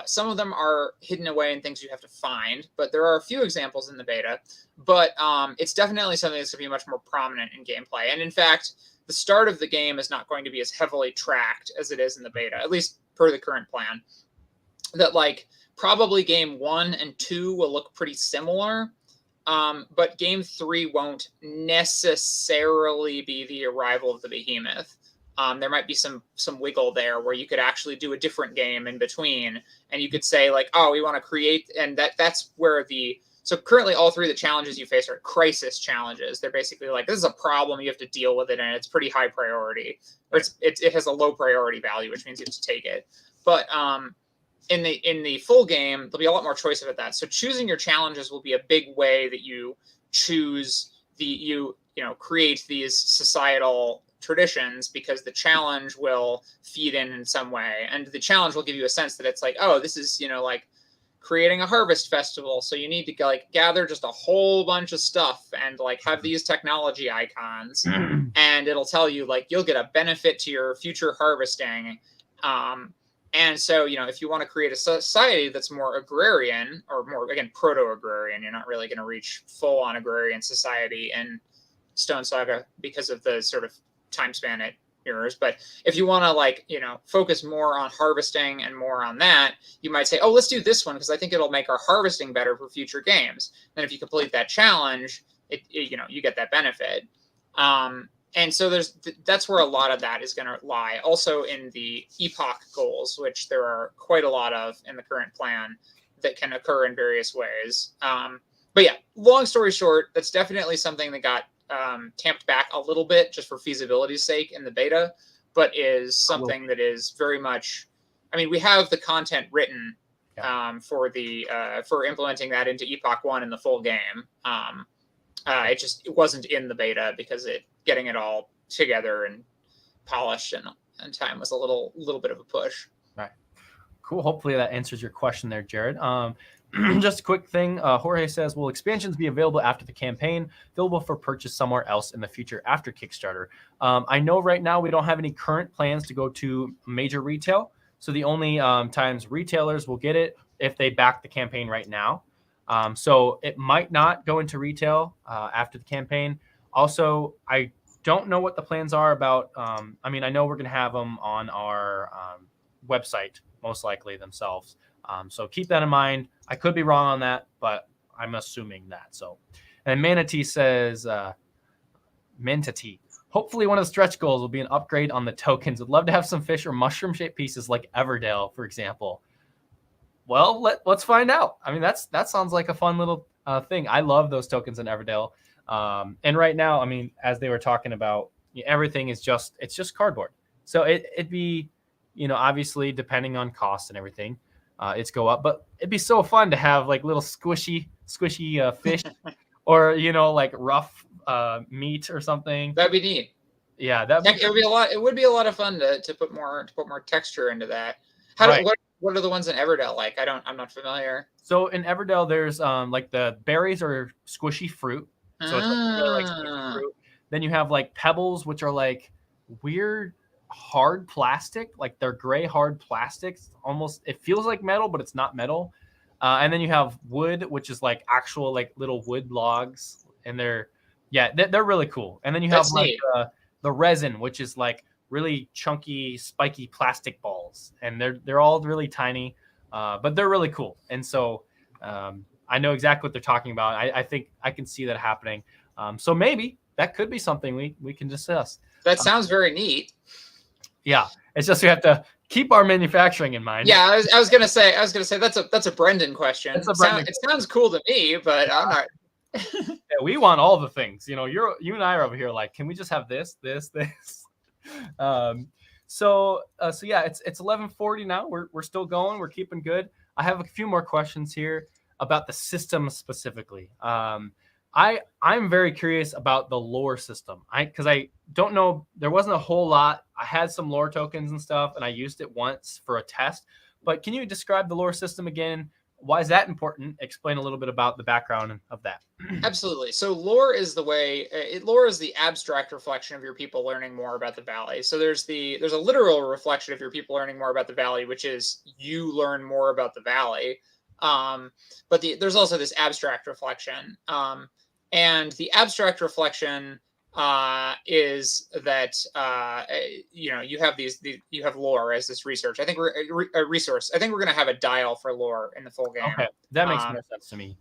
Some of them are hidden away in things you have to find, but there are a few examples in the beta. But it's definitely something that's going to be much more prominent in gameplay. And in fact, the start of the game is not going to be as heavily tracked as it is in the beta, at least per the current plan. That like... Probably game 1 and 2 will look pretty similar, but game 3 won't necessarily be the arrival of the behemoth. There might be some wiggle there where you could actually do a different game in between, and you could say like, oh, we want to create, and that's where so currently all 3 of the challenges you face are crisis challenges. They're basically like, this is a problem, you have to deal with it, and it's pretty high priority, or it has a low priority value, which means you have to take it. But in the full game, there'll be a lot more choice about that. So choosing your challenges will be a big way that you choose create these societal traditions, because the challenge will feed in some way, and the challenge will give you a sense that it's like, oh, this is like creating a harvest festival, so you need to like gather just a whole bunch of stuff and like have these technology icons, and it'll tell you like you'll get a benefit to your future harvesting. And so, if you want to create a society that's more agrarian, or more, again, proto-agrarian, you're not really going to reach full-on agrarian society in Stonesaga because of the sort of time span it mirrors. But if you want to, focus more on harvesting and more on that, you might say, oh, let's do this one because I think it'll make our harvesting better for future games. Then if you complete that challenge, you get that benefit. And so that's where a lot of that is going to lie. Also in the epoch goals, which there are quite a lot of in the current plan that can occur in various ways. But yeah, long story short, that's definitely something that got tamped back a little bit just for feasibility's sake in the beta, but is something that is very much, we have the content written for implementing that into Epoch 1 in the full game. It wasn't in the beta because getting it all together and polished and time was a little bit of a push. Right. Cool. Hopefully that answers your question there, Jared. just a quick thing. Jorge says, will expansions be available after the campaign, available for purchase somewhere else in the future after Kickstarter? I know right now we don't have any current plans to go to major retail. So the only times retailers will get it if they back the campaign right now. So it might not go into retail after the campaign. Also, I don't know what the plans are about. I mean, I know we're going to have them on our website, most likely themselves. So keep that in mind. I could be wrong on that, but I'm assuming that. So, and Manatee says, Manatee, hopefully one of the stretch goals will be an upgrade on the tokens. Would love to have some fish or mushroom shaped pieces like Everdale, for example. Well, let's find out. I mean, that sounds like a fun little thing. I love those tokens in Everdale. And right now, I mean, as they were talking about, everything is just cardboard. So it'd be, obviously depending on cost and everything, it's go up. But it'd be so fun to have like little squishy fish, or like rough meat or something. That'd be neat. Yeah, it would be a lot. It would be a lot of fun to put more texture into that. What are the ones in Everdale like? I'm not familiar. So in Everdale, there's like the berries are squishy fruit. So it's like really like squishy fruit. Then you have like pebbles, which are like weird hard plastic, like they're gray hard plastics. Almost it feels like metal, but it's not metal. And then you have wood, which is like actual like little wood logs, and they're really cool. And then you have like the resin, which is like really chunky, spiky plastic balls, and they're all really tiny, but they're really cool. And so I know exactly what they're talking about. I think I can see that happening. So maybe that could be something we can discuss. That sounds very neat. Yeah, it's just we have to keep our manufacturing in mind. Yeah, I was gonna say that's a Brendan question. It sounds cool to me, but I'm not. Yeah, we want all the things. You and I are over here like, can we just have this? So yeah, it's 11:40 now. We're still going. We're keeping good. I have a few more questions here about the system specifically. I'm very curious about the lore system. Because I don't know, there wasn't a whole lot. I had some lore tokens and stuff, and I used it once for a test. But can you describe the lore system again? Why is that important? Explain a little bit about the background of that. Absolutely. So lore is lore is the abstract reflection of your people learning more about the valley. So there's a literal reflection of your people learning more about the valley, which is you learn more about the valley. But there's also this abstract reflection. And the abstract reflection is that you have you have lore as this research. I think a resource. I think we're going to have a dial for lore in the full game. Okay, that makes more sense to me.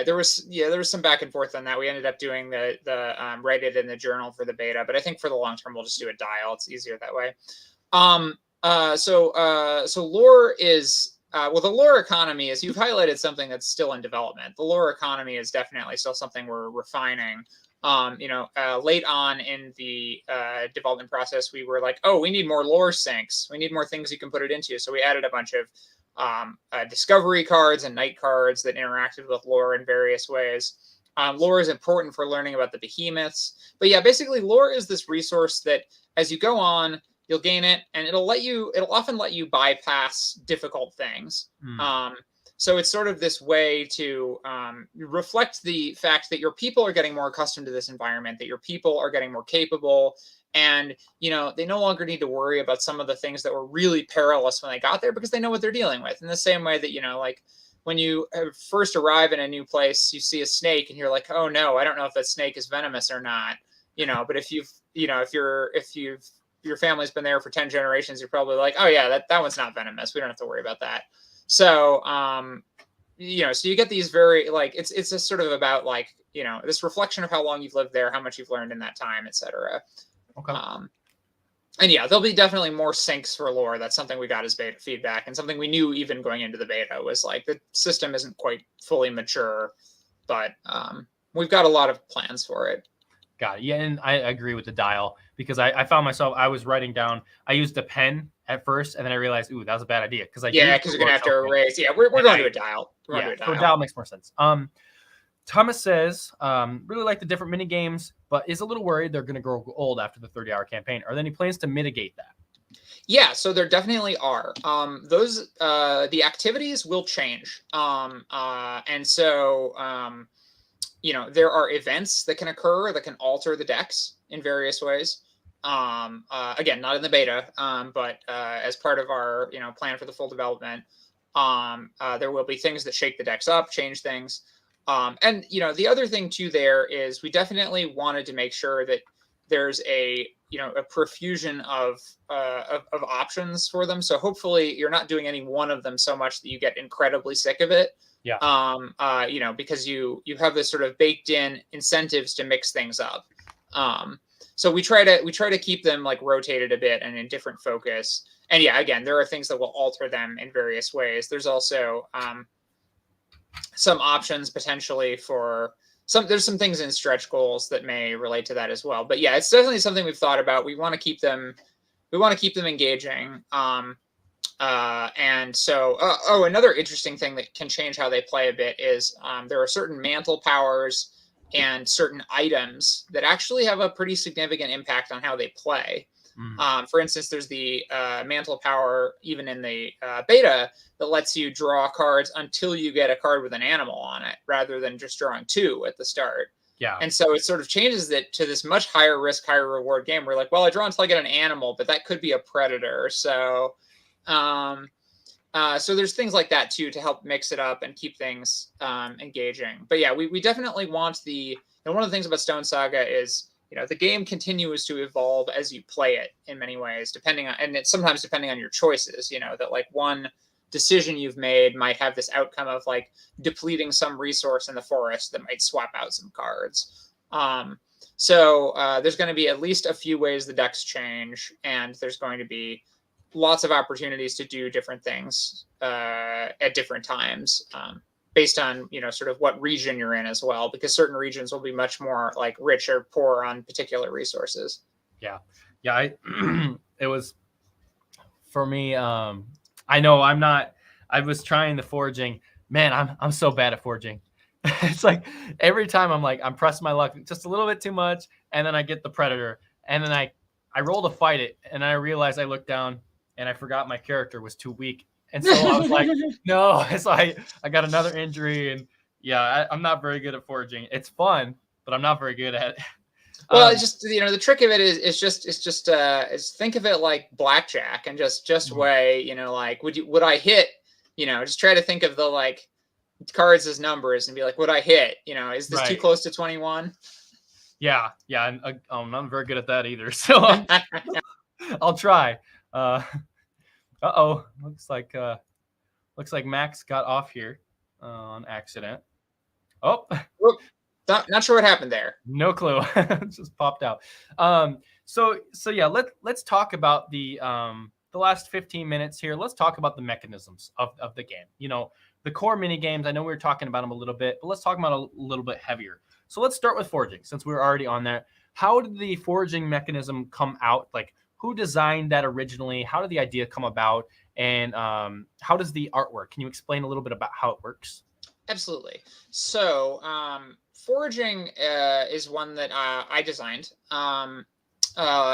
There was some back and forth on that. We ended up doing the write it in the journal for the beta, but I think for the long term we'll just do a dial. It's easier that way. So lore is. The lore economy is, you've highlighted something that's still in development. The lore economy is definitely still something we're refining. Late on in the development process, we were like, oh, we need more lore sinks. We need more things you can put it into. So we added a bunch of discovery cards and night cards that interacted with lore in various ways. Lore is important for learning about the behemoths. But yeah, basically lore is this resource that as you go on, you'll gain it, and it'll often let you bypass difficult things. So it's sort of this way to reflect the fact that your people are getting more accustomed to this environment, that your people are getting more capable, and they no longer need to worry about some of the things that were really perilous when they got there because they know what they're dealing with. In the same way that like when you first arrive in a new place, you see a snake and you're like, oh no, I don't know if that snake is venomous or not. But if your family's been there for 10 generations, you're probably like, oh yeah, that one's not venomous. We don't have to worry about that. So, so you get these very, like, it's just sort of about like, this reflection of how long you've lived there, how much you've learned in that time, etc. Okay. And yeah, there'll be definitely more sinks for lore. That's something we got as beta feedback, and something we knew even going into the beta was like, the system isn't quite fully mature, but we've got a lot of plans for it. Got it. Yeah, and I agree with the dial because I found myself, I was writing down, I used a pen at first, and then I realized, ooh, that was a bad idea. Because you're going to have to erase. Yeah, we're going to a dial. So a dial makes more sense. Thomas says, really like the different mini games, but is a little worried they're going to grow old after the 30-hour campaign. Are there any plans to mitigate that? Yeah, so there definitely are. Those the activities will change. And so there are events that can occur that can alter the decks in various ways. Again, not in the beta, but as part of our plan for the full development, there will be things that shake the decks up, change things. And the other thing too there is we definitely wanted to make sure that there's a profusion of options for them. So hopefully you're not doing any one of them so much that you get incredibly sick of it. Yeah. Because you have this sort of baked in incentives to mix things up. So we try to keep them like rotated a bit and in different focus. And yeah, again, there are things that will alter them in various ways. There's also some options potentially for there's some things in stretch goals that may relate to that as well. But yeah, it's definitely something we've thought about. We want to keep them engaging. And so, another interesting thing that can change how they play a bit is there are certain mantle powers and certain items that actually have a pretty significant impact on how they play. For instance, there's the mantle power, even in the beta, that lets you draw cards until you get a card with an animal on it, rather than just drawing 2 at the start. Yeah. And so it sort of changes it to this much higher risk, higher reward game where like, well, I draw until I get an animal, but that could be a predator. So, so there's things like that too to help mix it up and keep things engaging. But yeah, we definitely want one of the things about Stonesaga is the game continues to evolve as you play it in many ways, and it's sometimes depending on your choices. That like one decision you've made might have this outcome of like depleting some resource in the forest that might swap out some cards. So there's going to be at least a few ways the decks change, and there's going to be lots of opportunities to do different things at different times, based on sort of what region you're in as well, because certain regions will be much more like rich or poor on particular resources. Yeah. It was for me. I know I was trying the foraging. Man, I'm so bad at foraging. It's like every time I'm pressing my luck just a little bit too much, and then I get the predator, and then I roll to fight it, and I realized I looked down and I forgot my character was too weak. And so I was like, no. So I got another injury, and yeah, I'm not very good at foraging. It's fun, but I'm not very good at it. Well, it's just the trick of it is think of it like blackjack and just weigh, like would I hit, just try to think of the like cards as numbers and be like, would I hit, is this too close to 21? Yeah, and I'm not very good at that either. So I'll try. Looks like Max got off here on accident. Oh. Not sure what happened there. No clue. Just popped out. So yeah, let's talk about the last 15 minutes here. Let's talk about the mechanisms of the game. The core mini games. I know we were talking about them a little bit, but let's talk about a little bit heavier. So let's start with foraging, since we're already on that. How did the foraging mechanism come out? Like, who designed that originally? How did the idea come about? And how does the art work? Can you explain a little bit about how it works? Absolutely. So foraging is one that I designed.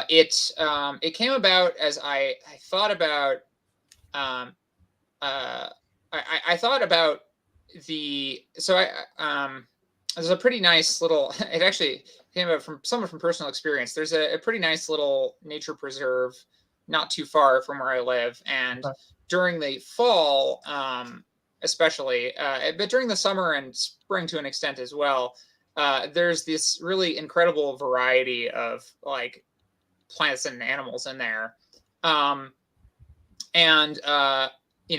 It came about as I thought about I thought about there's a pretty nice little, it actually came about from somewhat from personal experience. There's a pretty nice little nature preserve not too far from where I live. And during the fall, especially, but during the summer and spring to an extent as well, there's this really incredible variety of like plants and animals in there.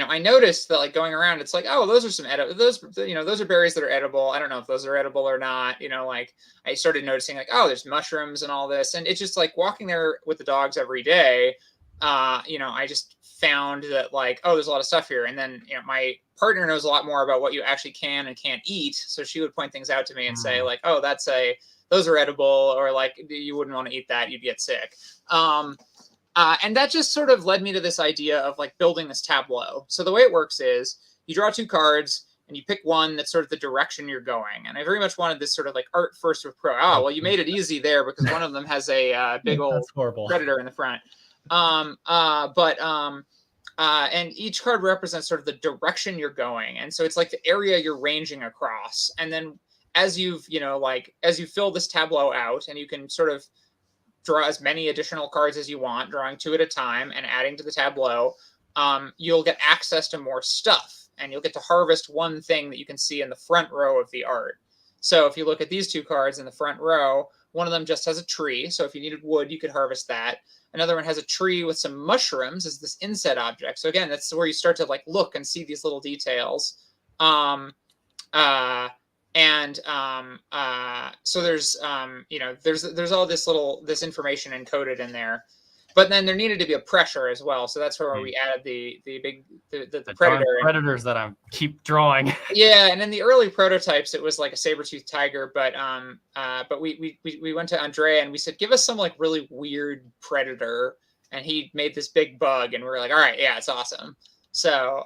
I noticed that like going around, it's like, oh, those are some those are berries that are edible. I don't know if those are edible or not. Like I started noticing like, oh, there's mushrooms and all this. And it's just like walking there with the dogs every day. I just found that like, oh, there's a lot of stuff here. And then, my partner knows a lot more about what you actually can and can't eat. So she would point things out to me and say like, oh, those are edible, or like, you wouldn't want to eat that. You'd get sick. And that just sort of led me to this idea of like building this tableau. So the way it works is you draw 2 cards and you pick one that's sort of the direction you're going. And I very much wanted this sort of like art first with pro. Oh, well, you made it easy there because one of them has a big old predator in the front. And each card represents sort of the direction you're going, and so it's like the area you're ranging across. And then as you've as you fill this tableau out, and you can sort of draw as many additional cards as you want, drawing 2 at a time and adding to the tableau, you'll get access to more stuff, and you'll get to harvest one thing that you can see in the front row of the art. So if you look at these 2 cards in the front row, one of them just has a tree. So if you needed wood, you could harvest that. Another one has a tree with some mushrooms as this inset object. So again, that's where you start to like look and see these little details. So there's there's all this information encoded in there. But then there needed to be a pressure as well, so that's where we added the predator. Predators that I keep drawing. Yeah, and in the early prototypes, it was like a saber-toothed tiger, but we went to Andre and we said, give us some like really weird predator, and he made this big bug, and we were like, all right, yeah, it's awesome. So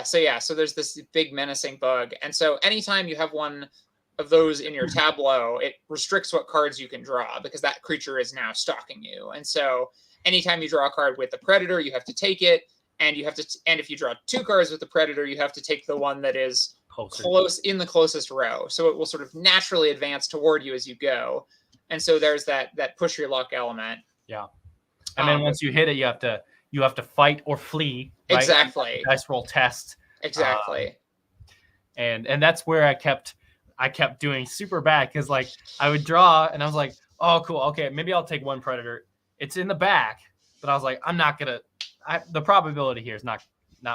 so there's this big menacing bug, and so anytime you have one of those in your tableau, it restricts what cards you can draw because that creature is now stalking you. And so anytime you draw a card with the predator, you have to take it, and and if you draw 2 cards with the predator, you have to take the one that is close in the closest row. So it will sort of naturally advance toward you as you go. And so there's that push your luck element. Yeah. And then once you hit it, you have to fight or flee. Right? Exactly. Dice roll test. Exactly. And that's where I kept doing super bad, because like I would draw and I was like, oh cool, okay, maybe I'll take one predator. It's in the back, but I was like, the probability here is not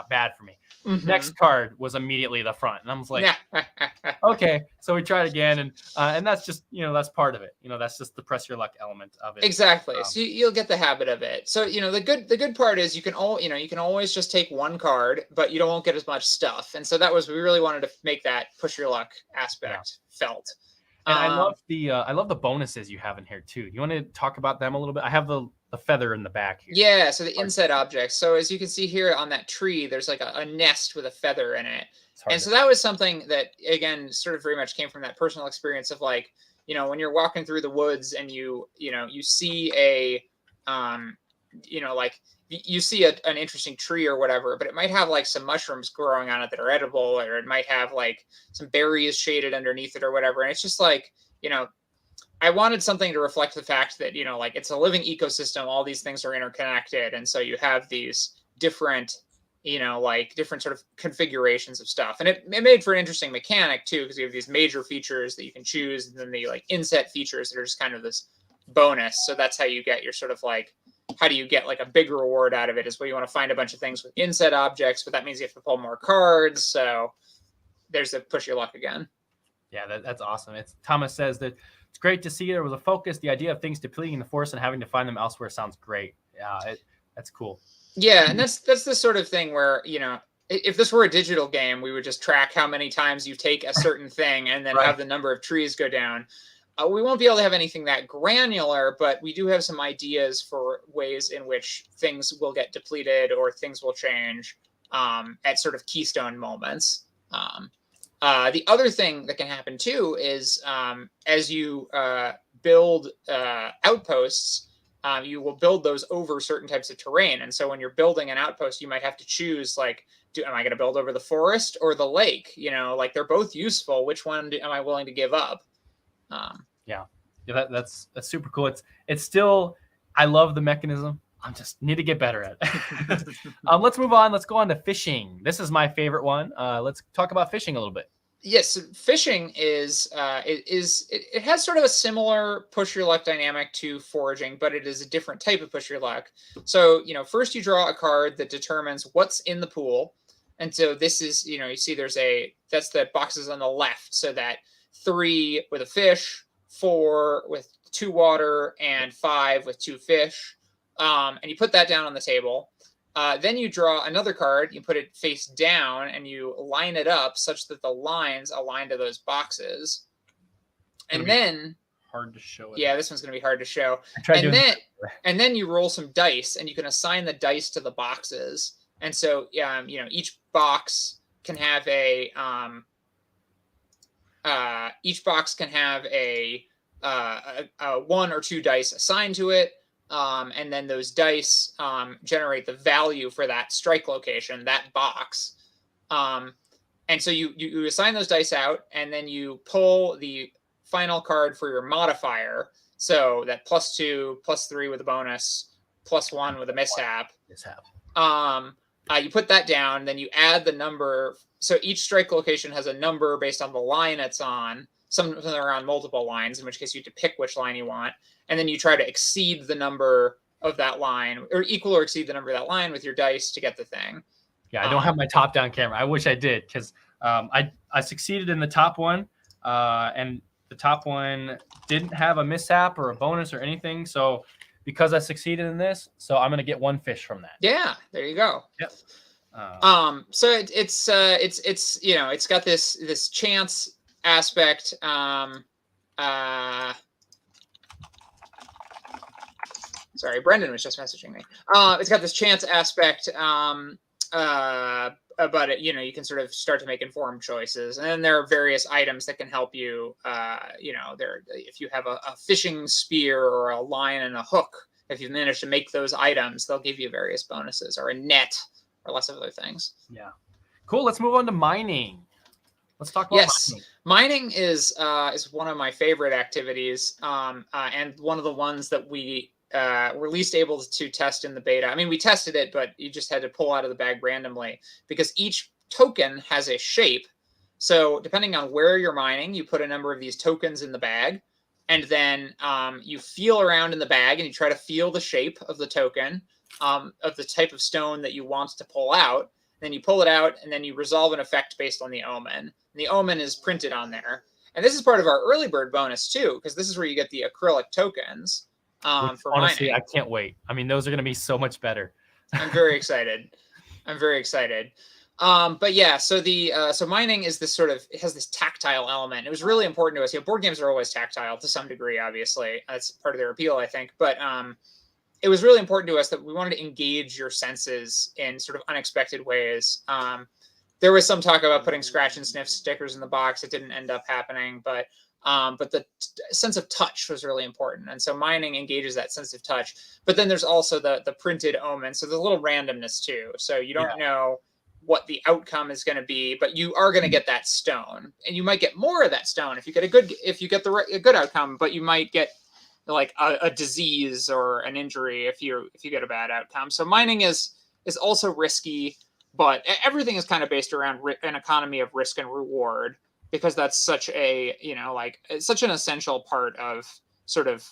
bad for me. Mm-hmm. Next card was immediately the front, and I was like, okay. So we tried again, and that's just that's part of it. That's just the press your luck element of it. Exactly. So you'll get the habit of it. So the good part is you can always just take one card, but you won't get as much stuff. And so we really wanted to make that push your luck aspect felt. And I love the bonuses you have in here too. You want to talk about them a little bit? I have the feather in the back here. Yeah, so the inset objects. So as you can see here on that tree, there's like a nest with a feather in it. And so that was something that, again, sort of very much came from that personal experience of like, when you're walking through the woods and you see you see an interesting tree or whatever, but it might have like some mushrooms growing on it that are edible, or it might have like some berries shaded underneath it or whatever. And it's just like, I wanted something to reflect the fact that, like it's a living ecosystem. All these things are interconnected. And so you have these different, different sort of configurations of stuff. And it made for an interesting mechanic too, because you have these major features that you can choose, and then the like inset features that are just kind of this bonus. So that's how you get your sort of like, how do you get like a big reward out of it, is where you want to find a bunch of things with inset objects, but that means you have to pull more cards. So there's the push your luck again. Yeah, that's awesome. Thomas says that it's great to see there was a focus. The idea of things depleting the forest and having to find them elsewhere sounds great. Yeah, that's cool. Yeah, and that's the sort of thing where, if this were a digital game, we would just track how many times you take a certain thing and then have the number of trees go down. We won't be able to have anything that granular, but we do have some ideas for ways in which things will get depleted or things will change at sort of keystone moments. The other thing that can happen too is as you build outposts, you will build those over certain types of terrain. And so when you're building an outpost, you might have to choose like, am I going to build over the forest or the lake? Like they're both useful. Which one am I willing to give up? That's super cool. It's still, I love the mechanism. I just need to get better at it. Let's move on. Let's go on to fishing. This is my favorite one. Let's talk about fishing a little bit. Yes, fishing is it has sort of a similar push your luck dynamic to foraging, but it is a different type of push your luck. So, first you draw a card that determines what's in the pool. And so this is, you see that's the boxes on the left. So that 3 with a fish, 4 with 2 water, and 5 with 2 fish. And you put that down on the table. Then you draw another card, you put it face down, and you line it up such that the lines align to those boxes. And then hard to show it. Yeah, this one's going to be hard to show. And then you roll some dice, and you can assign the dice to the boxes. And so, each box can have a 1 or 2 dice assigned to it. and then those dice generate the value for that strike location, that box. And so you assign those dice out, and then you pull the final card for your modifier. So that +2, +3 with a bonus, +1 with a mishap. You put that down, then you add the number. So each strike location has a number based on the line it's on. Something around multiple lines, in which case you have to pick which line you want. And then you try to exceed the number of that line, or equal or exceed the number of that line with your dice to get the thing. Yeah, I don't have my top-down camera. I wish I did, because I succeeded in the top one, and the top one didn't have a mishap or a bonus or anything. So because I succeeded in this, so I'm gonna get 1 fish from that. Yeah, there you go. Yep. So it's you know, it's got this chance aspect. Sorry, Brendan was just messaging me. It's got this chance aspect about it. You know, you can sort of start to make informed choices, and then there are various items that can help you. You know, if you have a fishing spear or a line and a hook, if you've managed to make those items, they'll give you various bonuses, or a net, or lots of other things. Yeah, cool. Let's move on to mining. Let's talk about mining is one of my favorite activities, and one of the ones that we were least able to test in the beta. I mean, we tested it, but you just had to pull out of the bag randomly, because each token has a shape. So depending on where you're mining, you put a number of these tokens in the bag, and then you feel around in the bag and you try to feel the shape of the token, of the type of stone that you want to pull out. Then you pull it out, and then you resolve an effect based on the omen. And the omen is printed on there. And this is part of our early bird bonus too, because this is where you get the acrylic tokens. For honestly, mining. I can't wait. I mean, those are going to be so much better. I'm very excited. But yeah, so so mining is this sort of, it has this tactile element. It was really important to us. You know, board games are always tactile to some degree, obviously. That's part of their appeal, I think. But it was really important to us that we wanted to engage your senses in sort of unexpected ways. There was some talk about putting scratch and sniff stickers in the box. It didn't end up happening, but the sense of touch was really important. And so mining engages that sense of touch. But then there's also the printed omen. So there's a little randomness too. So you don't know what the outcome is going to be, but you are going to get that stone, and you might get more of that stone if you get a good outcome, but you might get like a disease or an injury if you get a bad outcome. So mining is also risky, but everything is kind of based around an economy of risk and reward, because that's such a, you know, like, it's such an essential part of sort of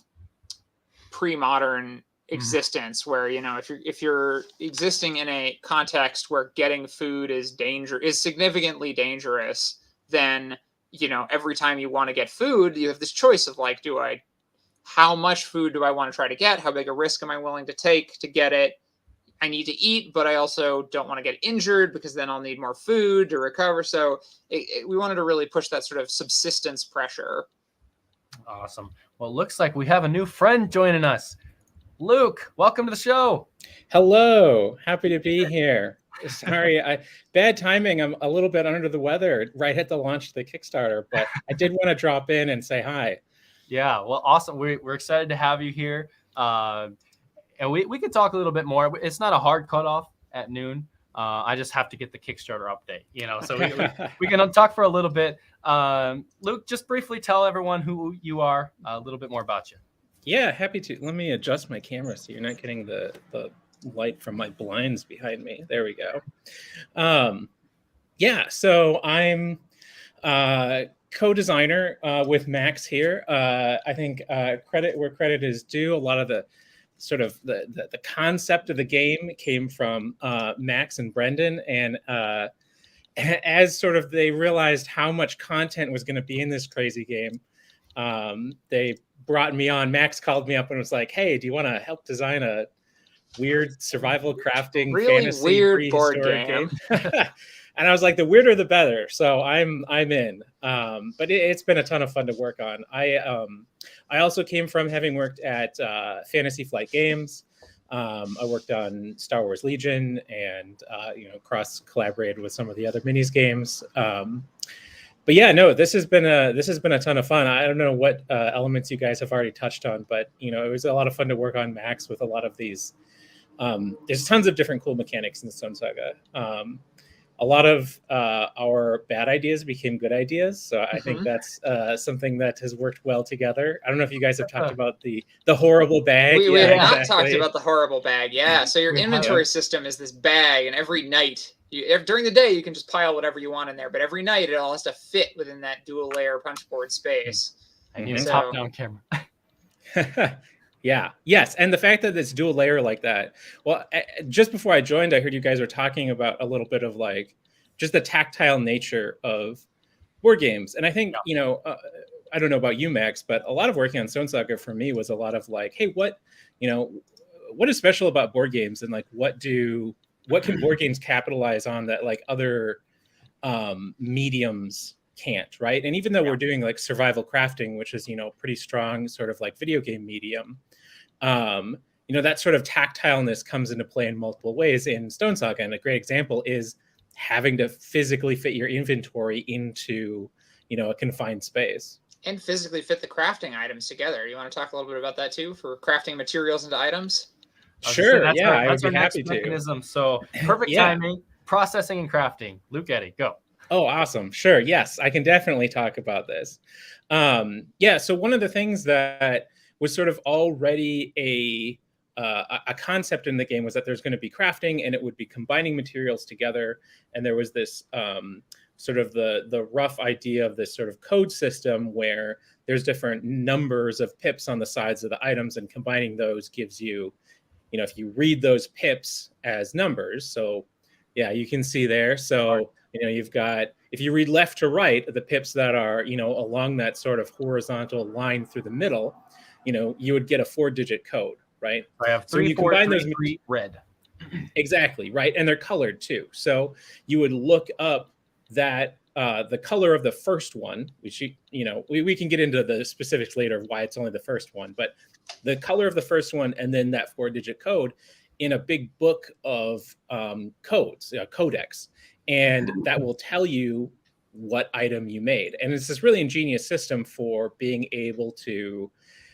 pre-modern existence, where, you know, if you're existing in a context where getting food is significantly dangerous, then, you know, every time you want to get food, you have this choice of like, how much food do I want to try to get? How big a risk am I willing to take to get it? I need to eat, but I also don't want to get injured, because then I'll need more food to recover. So we wanted to really push that sort of subsistence pressure. Awesome. Well, it looks like we have a new friend joining us. Luke, welcome to the show. Hello. Happy to be here. Sorry, bad timing. I'm a little bit under the weather right at the launch of the Kickstarter, but I did want to drop in and say hi. Yeah, well, awesome. We're excited to have you here. And we could talk a little bit more. It's not a hard cutoff at noon. I just have to get the Kickstarter update, you know, so we can talk for a little bit. Luke, just briefly tell everyone who you are, a little bit more about you. Yeah, happy to. Let me adjust my camera so you're not getting the light from my blinds behind me. There we go. Yeah, so I'm co-designer with Max here. I think credit where credit is due. A lot of the sort of the concept of the game came from Max and Brendan, and as sort of they realized how much content was going to be in this crazy game, they brought me on. Max called me up and was like, "Hey, do you want to help design a weird survival crafting, really fantasy, weird board game?" And I was like, the weirder the better. So I'm in. But it's been a ton of fun to work on. I also came from having worked at Fantasy Flight Games. I worked on Star Wars Legion, and cross collaborated with some of the other minis games. But yeah, no, this has been a ton of fun. I don't know what elements you guys have already touched on, but it was a lot of fun to work on Max with a lot of these. There's tons of different cool mechanics in the Stonesaga. A lot of our bad ideas became good ideas, so I think that's something that has worked well together. I don't know if you guys have talked about the horrible bag. We have not talked about the horrible bag. Yeah, so your inventory system is this bag, and every night, during the day, you can just pile whatever you want in there, but every night it all has to fit within that dual layer punch board space. I need a top-down camera. Yeah. Yes. And the fact that it's dual layer like that. Well, just before I joined, I heard you guys were talking about a little bit of like just the tactile nature of board games. And I think, I don't know about you, Max, but a lot of working on Stonesaga for me was a lot of like, hey, what is special about board games, and like what can board games capitalize on that like other mediums can't, right? And even though we're doing like survival crafting, which is pretty strong sort of like video game medium, that sort of tactileness comes into play in multiple ways in Stonesaga. And a great example is having to physically fit your inventory into a confined space and physically fit the crafting items together. You want to talk a little bit about that too, for crafting materials into items? Sure. I would be happy to. Mechanism. So perfect timing, processing and crafting. Luke, Eddie, go. Oh, awesome. Sure. Yes, I can definitely talk about this. So one of the things that was sort of already a concept in the game was that there's going to be crafting, and it would be combining materials together. And there was this sort of the rough idea of this sort of code system where there's different numbers of pips on the sides of the items, and combining those gives you, if you read those pips as numbers. So yeah, you can see there. So you've got, if you read left to right, the pips that are, along that sort of horizontal line through the middle, you would get a 4-digit code, right? I have 3, so you 4, combine 3, those 3, red. Exactly, right? And they're colored too. So you would look up that the color of the first one, which, we can get into the specifics later of why it's only the first one, but the color of the first one and then that 4-digit code in a big book of codes, codex. And that will tell you what item you made. And it's this really ingenious system for being able to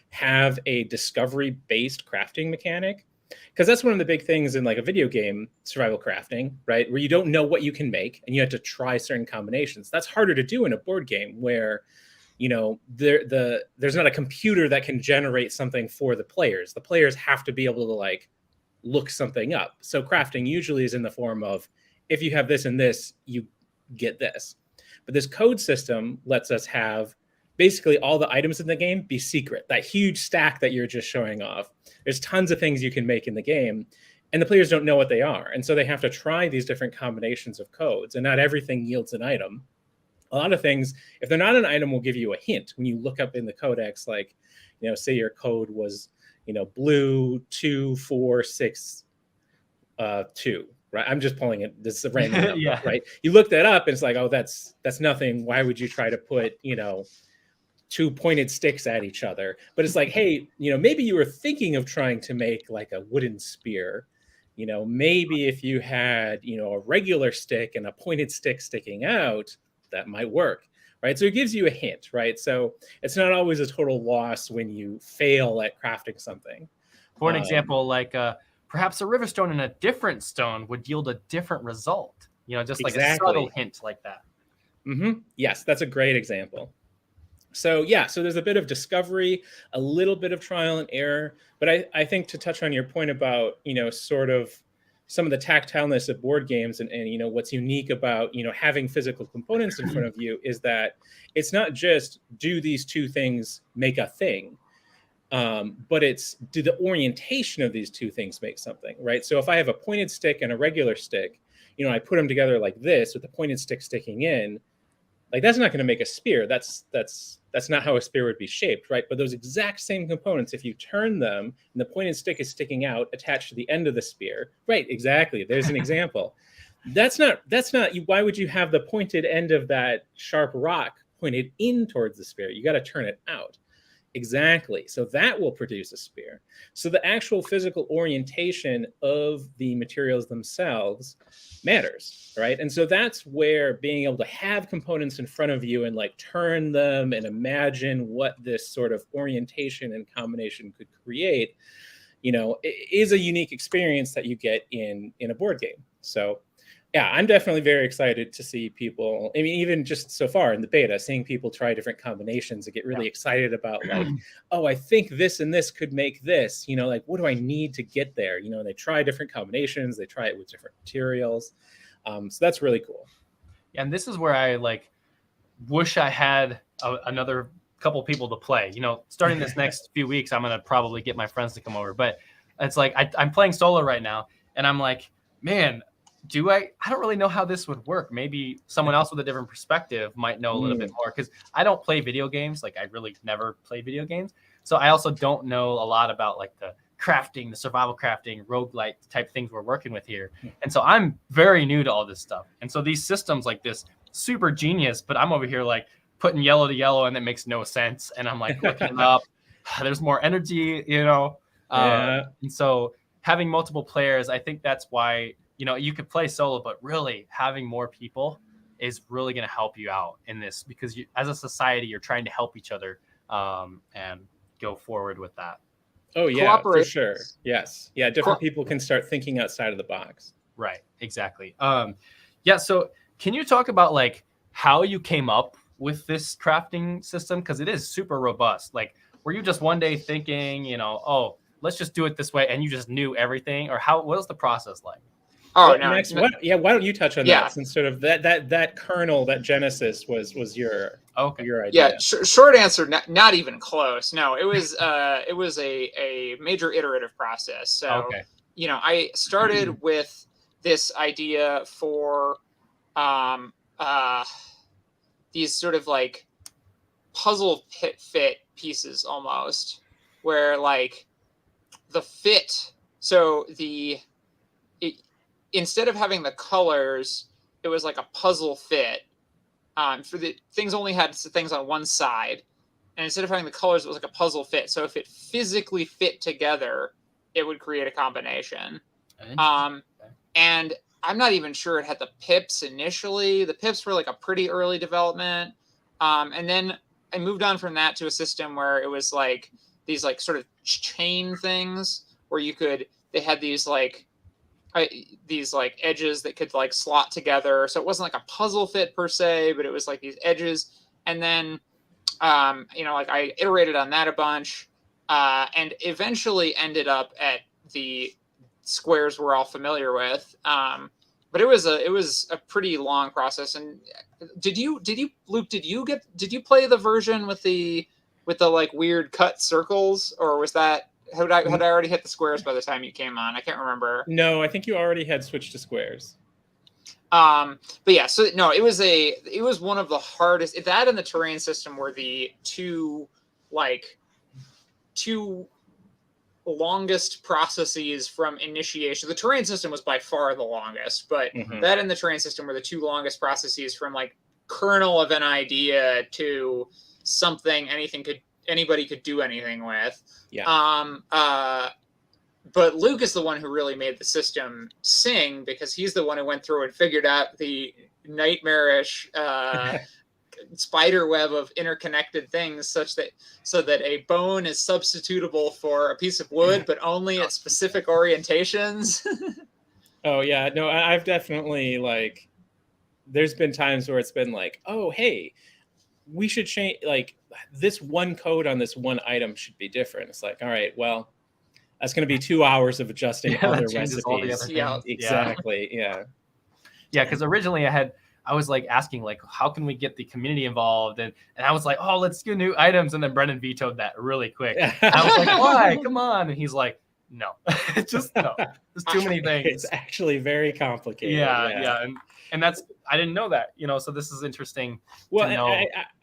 have a discovery-based crafting mechanic. Because that's one of the big things in like a video game, survival crafting, right? Where you don't know what you can make and you have to try certain combinations. That's harder to do in a board game where, there's not a computer that can generate something for the players. The players have to be able to like look something up. So crafting usually is in the form of, if you have this and this, you get this. But this code system lets us have basically all the items in the game be secret. That huge stack that you're just showing off, there's tons of things you can make in the game, and the players don't know what they are. And so they have to try these different combinations of codes, and not everything yields an item. A lot of things, if they're not an item, will give you a hint. When you look up in the codex, like, say your code was, blue 246 2. Right, I'm just pulling it. This is a random number, right? You look that up, and it's like, oh, that's nothing. Why would you try to put, 2 pointed sticks at each other? But it's like, hey, maybe you were thinking of trying to make like a wooden spear. Maybe if you had, a regular stick and a pointed stick sticking out, that might work, right? So it gives you a hint, right? So it's not always a total loss when you fail at crafting something. For an example, like perhaps a river stone and a different stone would yield a different result. Just like a subtle hint like that. Mm-hmm. Yes, that's a great example. So so there's a bit of discovery, a little bit of trial and error. But I think, to touch on your point about, sort of some of the tactileness of board games and what's unique about, having physical components in front of you is that it's not just, do these two things make a thing? But it's, do the orientation of these two things make something, right? So if I have a pointed stick and a regular stick, I put them together like this with the pointed stick sticking in, like that's not going to make a spear. That's not how a spear would be shaped, right? But those exact same components, if you turn them and the pointed stick is sticking out attached to the end of the spear, right? Exactly. There's an example. That's not. Why would you have the pointed end of that sharp rock pointed in towards the spear? You got to turn it out. Exactly. So that will produce a spear. So the actual physical orientation of the materials themselves matters, right? And so that's where being able to have components in front of you and like turn them and imagine what this sort of orientation and combination could create, you know, is a unique experience that you get in a board game. So yeah, I'm definitely very excited to see people. I mean, even just so far in the beta, seeing people try different combinations and get really excited about like, oh, I think this and this could make this, you know, like, what do I need to get there? You know, they try different combinations, they try it with different materials. So that's really cool. And this is where I like wish I had another couple people to play. You know, starting this next few weeks, I'm going to probably get my friends to come over, but it's like, I'm playing solo right now and I'm like, man, I don't really know how this would work. Maybe someone else with a different perspective might know a little bit more, because I don't play video games. Like I really never play video games. So I also don't know a lot about like the crafting, the survival crafting, roguelite type things we're working with here. And so I'm very new to all this stuff. And so these systems like this, super genius, but I'm over here like putting yellow to yellow and it makes no sense. And I'm like looking it up. There's more energy, you know? And so having multiple players, I think that's why, you know, you could play solo, but really having more people is really going to help you out in this, because you, as a society, you're trying to help each other and go forward with that. Oh yeah, for sure. Yes. Yeah. Different people can start thinking outside of the box. Right. Exactly. Yeah. So can you talk about like how you came up with this crafting system? Because it is super robust. Like, were you just one day thinking, you know, oh, let's just do it this way, and you just knew everything, or what was the process like? Oh, no. Max, why don't you touch on that, since sort of that kernel, that genesis was your idea? Yeah, short answer, not even close. No, it was a major iterative process. So, you know, I started with this idea for these sort of like puzzle fit pieces almost, where like the fit, so instead of having the colors, it was like a puzzle fit. For the things only had things on one side, and instead of having the colors, it was like a puzzle fit. So if it physically fit together, it would create a combination. And I'm not even sure it had the pips initially. The pips were like a pretty early development. And then I moved on from that to a system where it was like these like sort of chain things where they had these like edges that could like slot together. So it wasn't like a puzzle fit per se, but it was like these edges. And then, you know, like I iterated on that a bunch, and eventually ended up at the squares we're all familiar with. But it was a pretty long process. And did you Luke, did you play the version with the like weird cut circles, or was that, had I already hit the squares by the time you came on? I can't remember. No, I think you already had switched to squares. But yeah, so no, it was one of the hardest. That and the terrain system were the two longest processes from initiation. The terrain system was by far the longest, but that and the terrain system were the two longest processes from like kernel of an idea to something anybody could do anything with. But Luke is the one who really made the system sing, because he's the one who went through and figured out the nightmarish spider web of interconnected things so that a bone is substitutable for a piece of wood, but only at specific orientations. Oh yeah, no, I've definitely like, there's been times where it's been like, oh, hey, we should change, like this one code on this one item should be different. It's like, all right, well, that's going to be 2 hours of adjusting other recipes. All the other exactly. Yeah. Because originally I was like asking like, how can we get the community involved? And I was like, oh, let's do new items. And then Brendan vetoed that really quick. And I was like, why? Come on. And he's like, no, just no. There's too many things. It's actually very complicated. Yeah. And that's, I didn't know that, you know, so this is interesting. Well,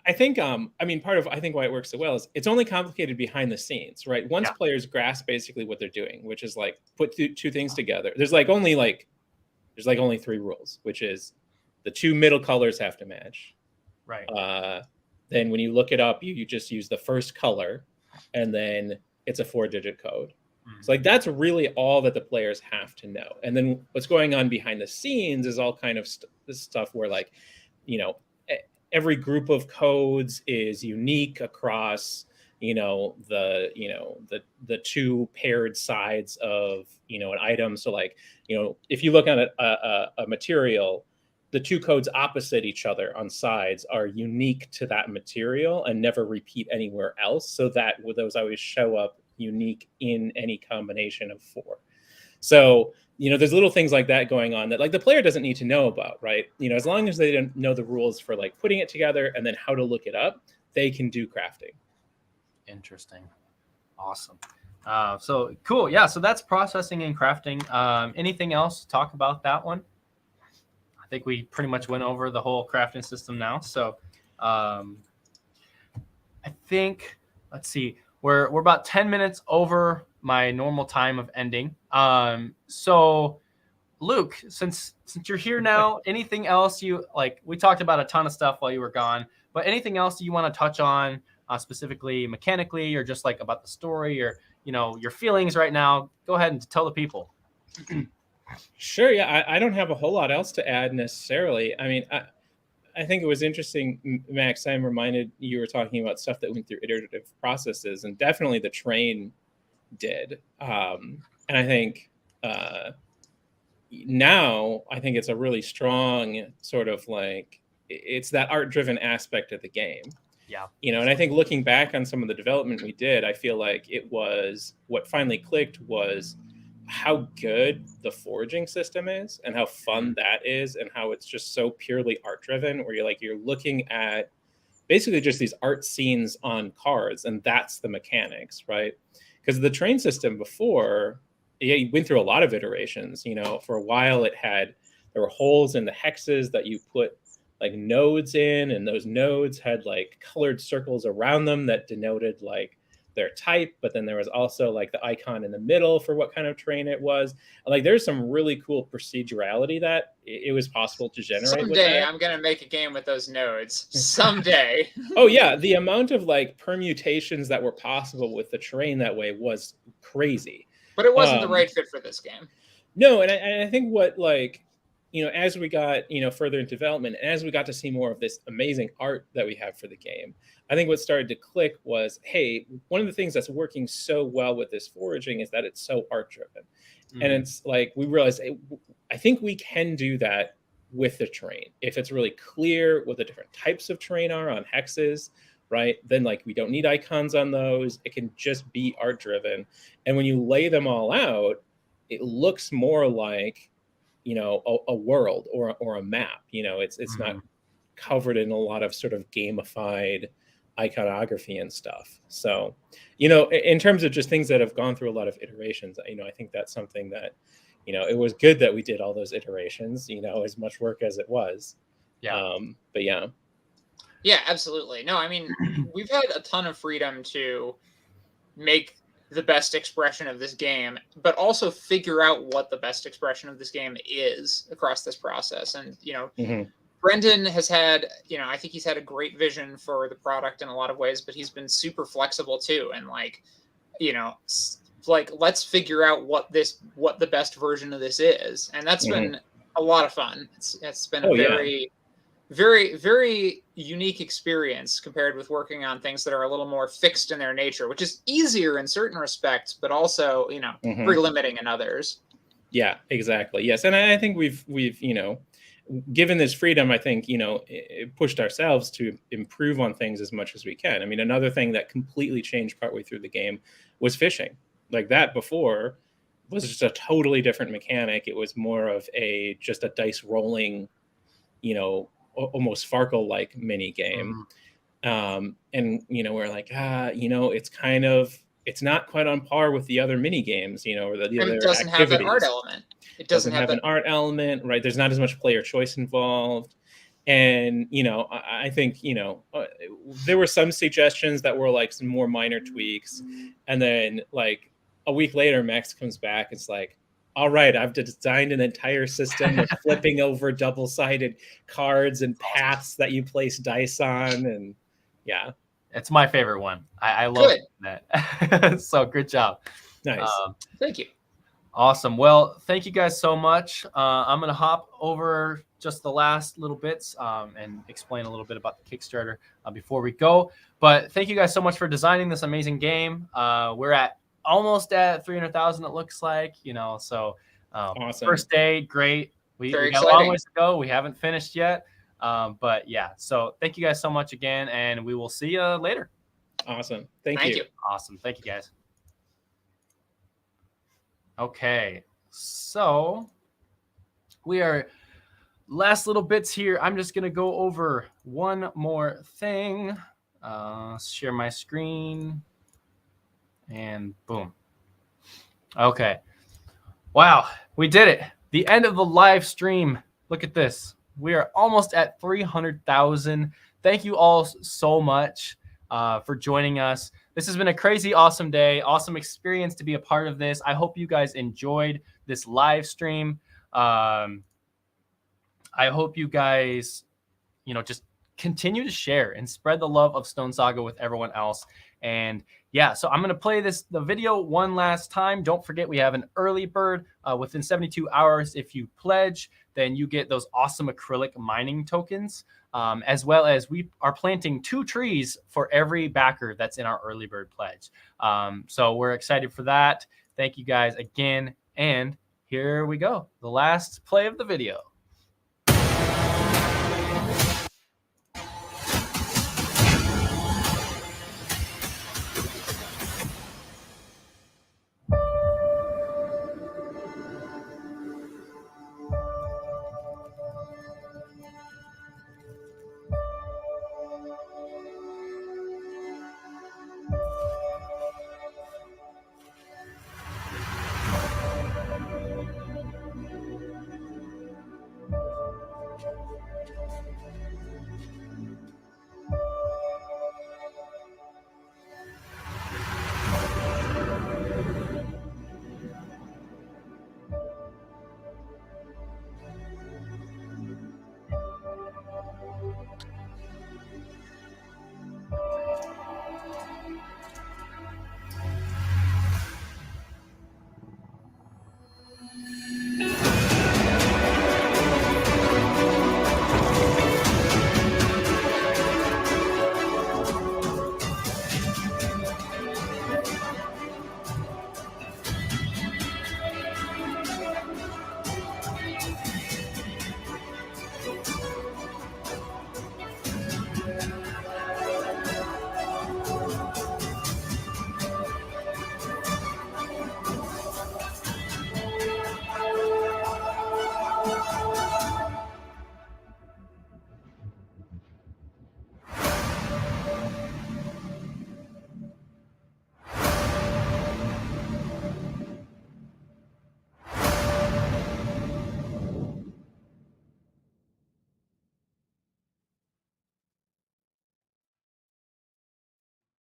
I think, I mean, part of, I think why it works so well is it's only complicated behind the scenes, right? Once players grasp basically what they're doing, which is like put two things together. There's only 3 rules, which is the 2 middle colors have to match. Right. Then when you look it up, you just use the first color. and then it's a 4-digit code. So like that's really all that the players have to know. And then what's going on behind the scenes is all kind of this stuff where like, you know, every group of codes is unique across, you know, the two paired sides of, you know, an item. So like, you know, if you look at a material, the two codes opposite each other on sides are unique to that material and never repeat anywhere else. So that those always show up unique in any combination of 4. So, you know, there's little things like that going on that like the player doesn't need to know about, right? You know, as long as they don't know the rules for like putting it together and then how to look it up, they can do crafting. Interesting. Awesome. So cool. Yeah. So that's processing and crafting. Anything else to talk about that one? I think we pretty much went over the whole crafting system now. So I think, let's see, we're about 10 minutes over my normal time of ending. So Luke, since you're here now, anything else you like? We talked about a ton of stuff while you were gone, but anything else you want to touch on specifically mechanically or just like about the story or, you know, your feelings right now? Go ahead and tell the people. Sure. Yeah. I don't have a whole lot else to add necessarily. I mean, I think it was interesting, Max. I'm reminded you were talking about stuff that went through iterative processes, and definitely the train did. And I think now I think it's a really strong sort of like it's that art-driven aspect of the game. Yeah. You know, and I think looking back on some of the development we did, I feel like it was what finally clicked was how good the foraging system is and how fun that is and how it's just so purely art driven where you're looking at basically just these art scenes on cards and that's the mechanics, right? Because the train system before, yeah, you went through a lot of iterations. You know, for a while there were holes in the hexes that you put like nodes in, and those nodes had like colored circles around them that denoted like their type, but then there was also like the icon in the middle for what kind of train it was. Like there's some really cool procedurality that it was possible to generate. Someday I'm gonna make a game with those nodes. Someday. Oh yeah, the amount of like permutations that were possible with the train that way was crazy. But it wasn't the right fit for this game. No, and I think what like, you know, as we got, you know, further into development, and as we got to see more of this amazing art that we have for the game, I think what started to click was, hey, one of the things that's working so well with this foraging is that it's so art driven. Mm-hmm. And it's like, we realized, I think we can do that with the terrain. If it's really clear what the different types of terrain are on hexes, right? Then like, we don't need icons on those. It can just be art driven. And when you lay them all out, it looks more like, you know, a world or a map. You know, it's mm-hmm. not covered in a lot of sort of gamified iconography and stuff. So, you know, in terms of just things that have gone through a lot of iterations, you know, I think that's something that, you know, it was good that we did all those iterations, you know, as much work as it was. Yeah. But yeah. Yeah, absolutely. No, I mean, we've had a ton of freedom to make the best expression of this game, but also figure out what the best expression of this game is across this process. And, you know, mm-hmm. Brendan has had, you know, I think he's had a great vision for the product in a lot of ways, but he's been super flexible too. And like, you know, like, let's figure out what the best version of this is. And that's mm-hmm. been a lot of fun. It's been a very, very unique experience compared with working on things that are a little more fixed in their nature, which is easier in certain respects, but also, you know, mm-hmm. pretty limiting in others. Yeah, exactly. Yes. And I think we've, you know, given this freedom, I think, you know, it pushed ourselves to improve on things as much as we can. I mean, another thing that completely changed partway through the game was fishing. Like that before was just a totally different mechanic. It was more of just a dice rolling, you know, almost Farkle-like mini game. Mm-hmm. And, you know, we're like, you know, it's not quite on par with the other mini games, you know, or the other it doesn't activities. Have that art element. It doesn't have an art element, right? There's not as much player choice involved. And, you know, I think, you know, there were some suggestions that were like some more minor tweaks. And then like a week later, Max comes back. It's like, all right, I've designed an entire system of flipping over double-sided cards and paths that you place dice on. And yeah. It's my favorite one. I love that. So good job. Nice. Thank you. Awesome. Well, thank you guys so much. I'm going to hop over just the last little bits and explain a little bit about the Kickstarter before we go. But thank you guys so much for designing this amazing game. We're almost at 300,000, it looks like, so awesome. First day, great. We got a long ways to go. We haven't finished yet. But yeah, so thank you guys so much again, and we will see you later. Awesome. Thank you. Awesome. Thank you, guys. Okay, so we are last little bits here. I'm just going to go over one more thing. Share my screen. And boom. Okay. Wow, we did it. The end of the live stream. Look at this. We are almost at 300,000. Thank you all so much for joining us. This has been a crazy, awesome day, awesome experience to be a part of this. I hope you guys enjoyed this live stream. I hope you guys, just continue to share and spread the love of Stonesaga with everyone else. And yeah, so I'm going to play the video one last time. Don't forget, we have an early bird within 72 hours. If you pledge, then you get those awesome acrylic mining tokens, as well as we are planting 2 trees for every backer that's in our early bird pledge. So we're excited for that. Thank you guys again. And here we go. The last play of the video.